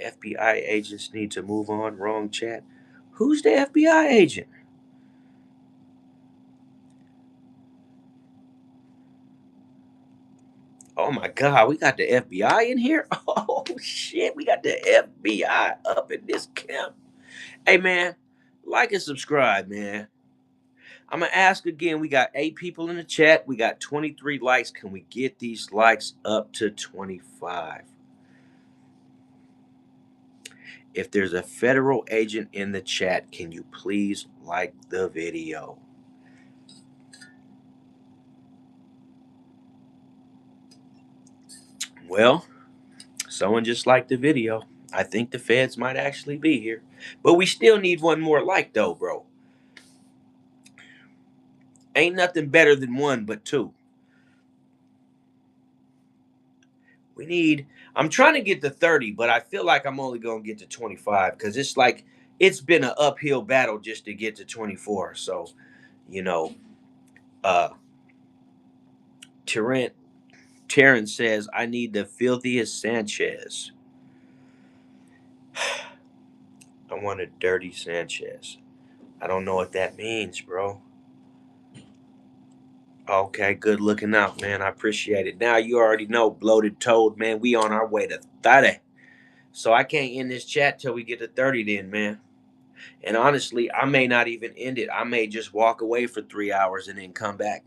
FBI agents need to move on. Wrong chat. Who's the FBI agent? Oh my God, we got the FBI in here? Oh shit, we got the FBI up in this camp. Hey man, like and subscribe, man. I'm gonna ask again. We got 8 people in the chat. We got 23 likes. Can we get these likes up to 25? If there's a federal agent in the chat, can you please like the video? Well, someone just liked the video. I think the feds might actually be here. But we still need one more like, though, bro. Ain't nothing better than one but two. We need, I'm trying to get to 30, but I feel like I'm only going to get to 25 because it's like, it's been an uphill battle just to get to 24. So, you know, uh, Terrence, Terrence says, I need the filthiest Sanchez. I want a dirty Sanchez. I don't know what that means, bro. Okay, good looking out, man. I appreciate it. Now you already know, bloated toad, man. We on our way to 30. So I can't end this chat till we get to 30 then, man. And honestly, I may not even end it. I may just walk away for 3 hours and then come back.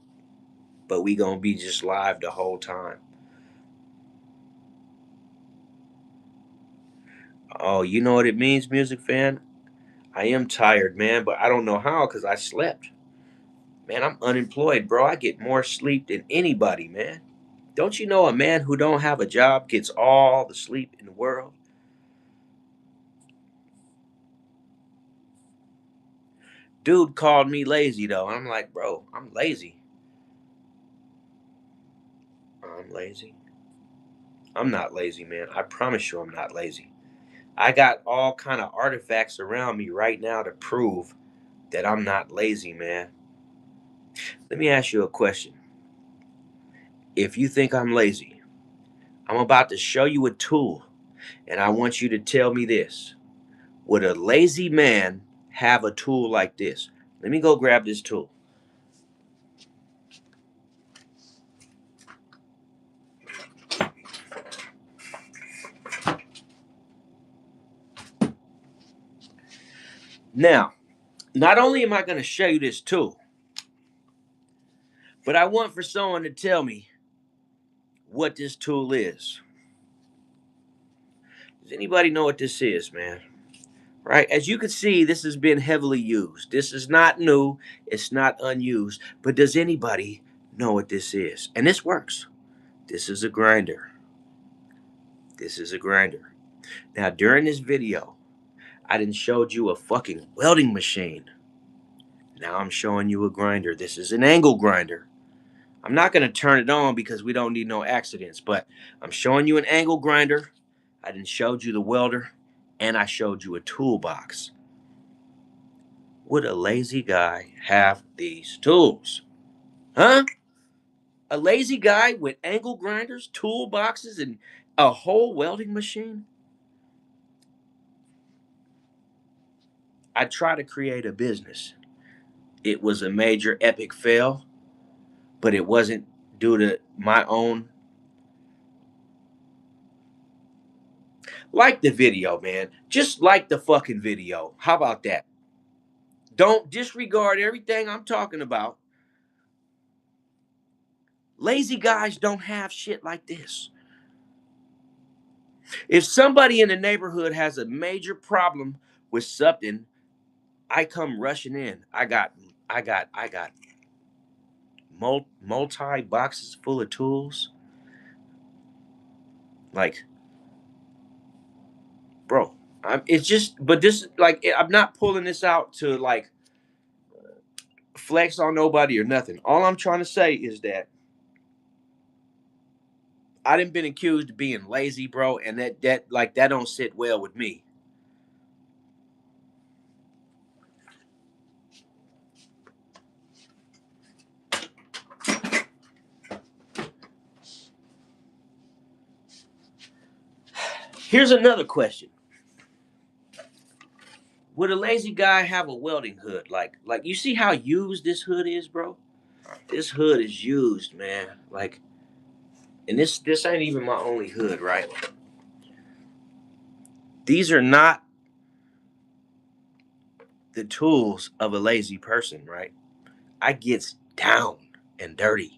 But we gonna be just live the whole time. Oh, you know what it means, music fan? I am tired, man, but I don't know how because I slept. Man, I'm unemployed, bro. I get more sleep than anybody, man. Don't you know a man who don't have a job gets all the sleep in the world? Dude called me lazy though. I'm like, bro, I'm lazy. I'm lazy. I'm not lazy, man. I promise you I'm not lazy. I got all kind of artifacts around me right now to prove that I'm not lazy, man. Let me ask you a question. If you think I'm lazy, I'm about to show you a tool, and I want you to tell me this. Would a lazy man have a tool like this? Let me go grab this tool. Now, not only am I going to show you this tool, but I want for someone to tell me what this tool is. Does anybody know what this is, man? Right? As you can see, this has been heavily used. This is not new, it's not unused. But does anybody know what this is? And this works. This is a grinder. This is a grinder. Now, during this video, I didn't showed you a fucking welding machine. Now I'm showing you a grinder. This is an angle grinder. I'm not going to turn it on because we don't need no accidents, but I'm showing you an angle grinder. I didn't showed you the welder, and I showed you a toolbox. Would a lazy guy have these tools? Huh? A lazy guy with angle grinders, toolboxes, and a whole welding machine? I tried to create a business. It was a major epic fail, but it wasn't due to my own. Like the video, man. Just like the fucking video. How about that? Don't disregard everything I'm talking about. Lazy guys don't have shit like this. If somebody in the neighborhood has a major problem with something, I come rushing in. I got multi boxes full of tools. Like, bro, it's just, but this, like, I'm not pulling this out to like flex on nobody or nothing. All I'm trying to say is that I done been accused of being lazy, bro, and that don't sit well with me. Here's another question. Would a lazy guy have a welding hood? Like you see how used this hood is, bro? This hood is used, man. Like, and this ain't even my only hood, right? These are not the tools of a lazy person, right? I gets down and dirty.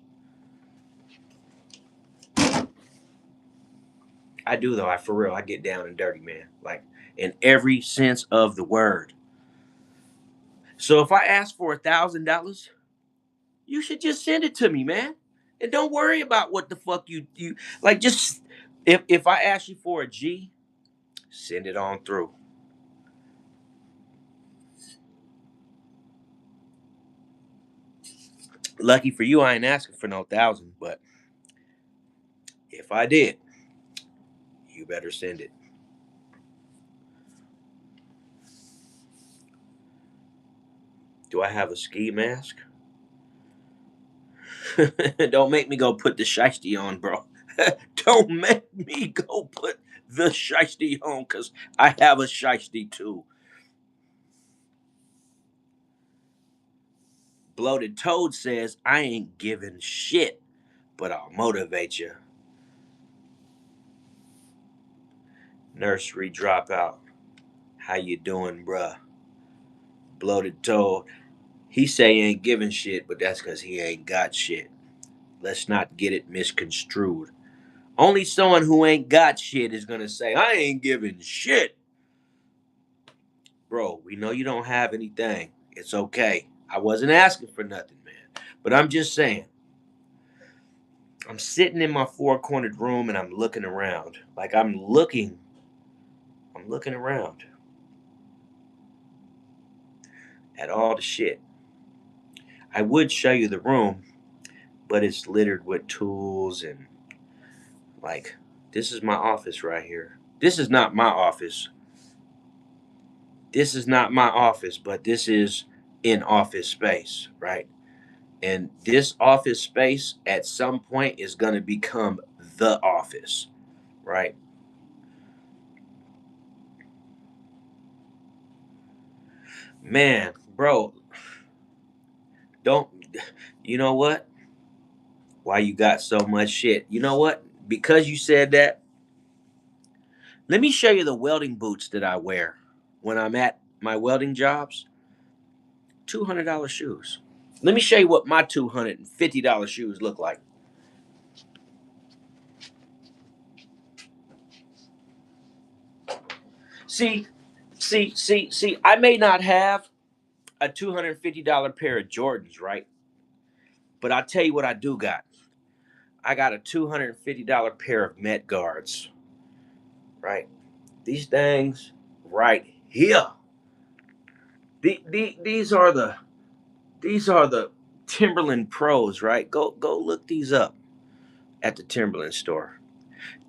I do though. I for real. I get down and dirty, man. Like in every sense of the word. So if I ask for $1,000, you should just send it to me, man. And don't worry about what the fuck you like. Just if I ask you for a G, send it on through. Lucky for you, I ain't asking for no thousand. But if I did, you better send it. Do I have a ski mask? Don't make me go put the shiesty on, bro. Don't make me go put the shiesty on, cause I have a shiesty too. Bloated Toad says I ain't giving shit, but I'll motivate you. Nursery dropout. How you doing, bruh? Bloated Toad. He say he ain't giving shit, but that's cause he ain't got shit. Let's not get it misconstrued. Only someone who ain't got shit is gonna say, I ain't giving shit. Bro, we know you don't have anything. It's okay. I wasn't asking for nothing, man. But I'm just saying, I'm sitting in my four cornered room and I'm looking around. Like I'm looking around at all the shit. I would show you the room, but it's littered with tools and like, this is my office right here. This is not my office. This is not my office, but this is in office space, right? And this office space at some point is going to become the office, right? Man, bro, don't, you know what? Why you got so much shit? You know what? Because you said that, let me show you the welding boots that I wear when I'm at my welding jobs. $200 shoes. Let me show you what my $250 shoes look like. See, see, I may not have a $250 pair of Jordans, right? But I'll tell you what I do got. I got a $250 pair of Met Guards, right? These things right here. These are the Timberland Pros, right? Go look these up at the Timberland store.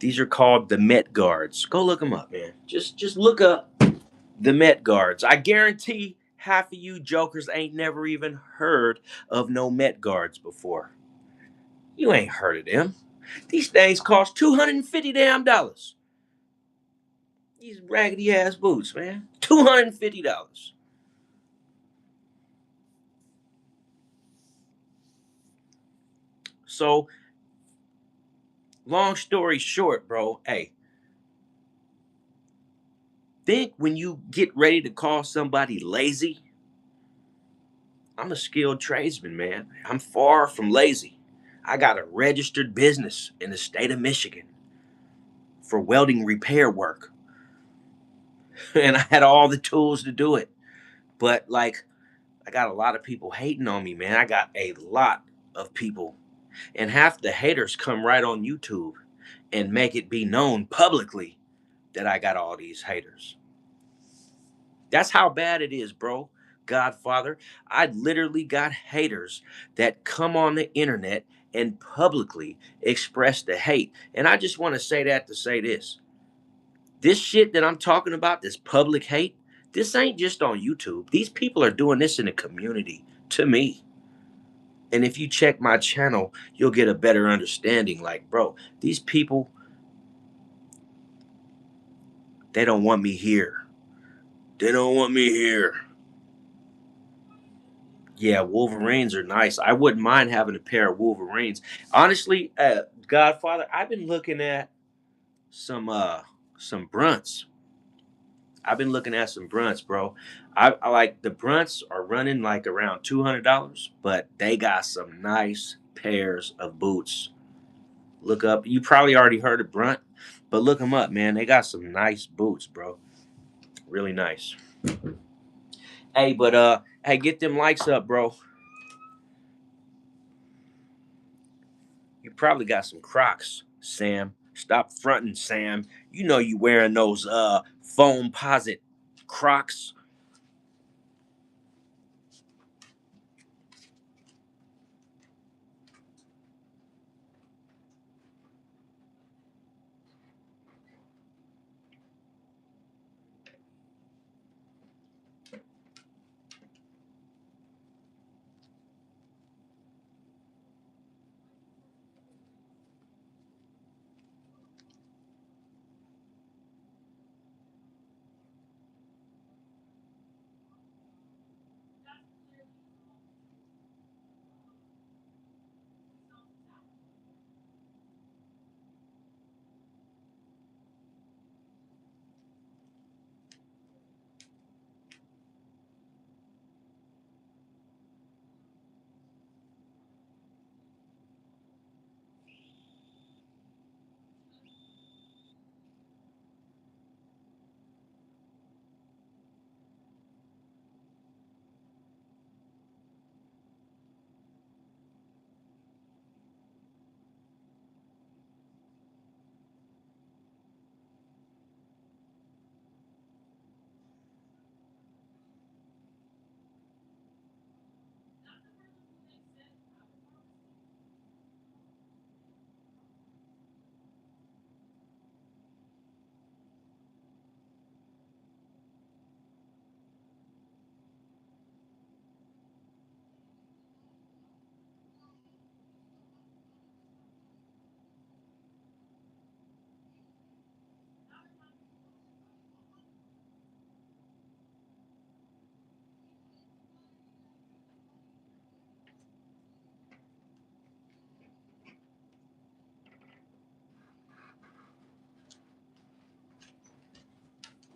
These are called the Met Guards. Go look them up, man. Just look up the Met Guards. I guarantee half of you jokers ain't never even heard of no Met Guards before. You ain't heard of them. These things cost $250 damn dollars. These raggedy ass boots, man. $250. So, long story short, bro, hey, think when you get ready to call somebody lazy, I'm a skilled tradesman, man. I'm far from lazy. I got a registered business in the state of Michigan for welding repair work. And I had all the tools to do it. But like, I got a lot of people hating on me, man. I got a lot of people. And half the haters come right on YouTube and make it be known publicly that I got all these haters. That's how bad it is, bro. Godfather, I literally got haters that come on the internet and publicly express the hate. And I just want to say that to say this. This shit that I'm talking about, this public hate, this ain't just on YouTube. These people are doing this in the community to me. And if you check my channel, you'll get a better understanding. Like, bro, these people, they don't want me here. They don't want me here. Yeah, Wolverines are nice. I wouldn't mind having a pair of Wolverines. Honestly, Godfather, I've been looking at some Brunts. I've been looking at some Brunts, bro. I like the Brunts are running like around $200, but they got some nice pairs of boots. Look up. You probably already heard of Brunt, but look them up, man. They got some nice boots, bro. Really nice. Hey, but hey, get them likes up, bro. You probably got some Crocs, Sam. Stop fronting, Sam. You know you wearing those foam posit Crocs.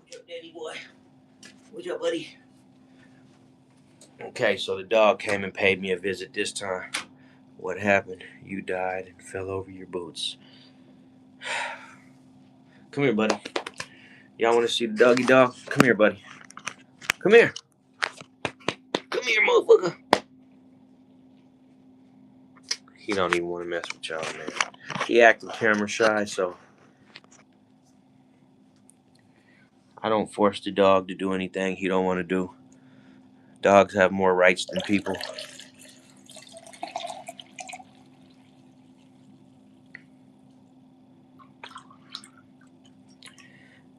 What's up, Daddy boy? What's up, buddy? Okay, so the dog came and paid me a visit this time. What happened? You died and fell over your boots. Come here, buddy. Y'all want to see the doggy dog? Come here, buddy. Come here. Come here, motherfucker. He don't even want to mess with y'all, man. He acting camera shy, so I don't force the dog to do anything he don't want to do. Dogs have more rights than people.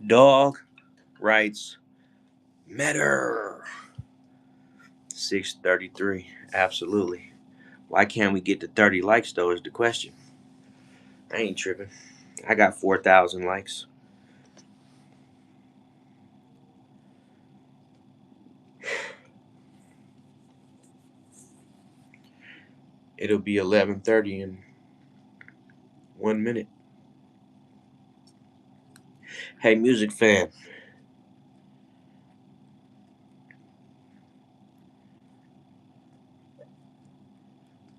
Dog writes, Matter 633. Absolutely. Why can't we get to 30 likes though is the question. I ain't tripping. I got 4,000 likes. It'll be 11:30 in 1 minute. Hey, music fan.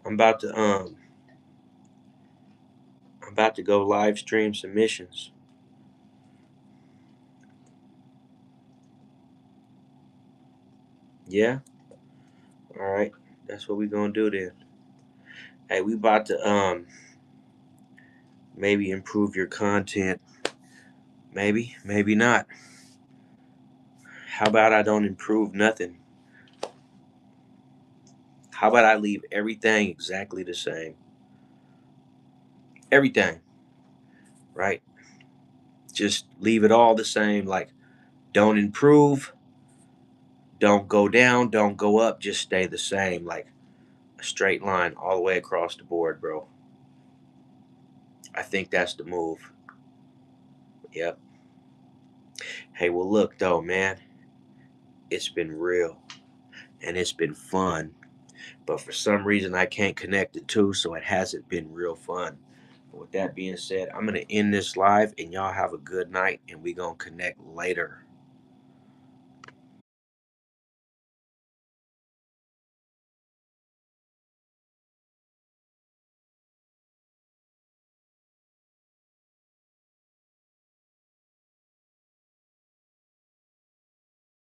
I'm about to go live stream submissions. Yeah? Alright. That's what we gonna do then. Hey, we about to maybe improve your content. Maybe, maybe not. How about I don't improve nothing? How about I leave everything exactly the same? Everything, right? Just leave it all the same. Like, don't improve, don't go down, don't go up, just stay the same. Like a straight line all the way across the board, bro. I think that's the move. Yep. Hey, well, look, though, man, it's been real and it's been fun. But for some reason, I can't connect the two, so it hasn't been real fun. But with that being said, I'm going to end this live and y'all have a good night and we going to connect later.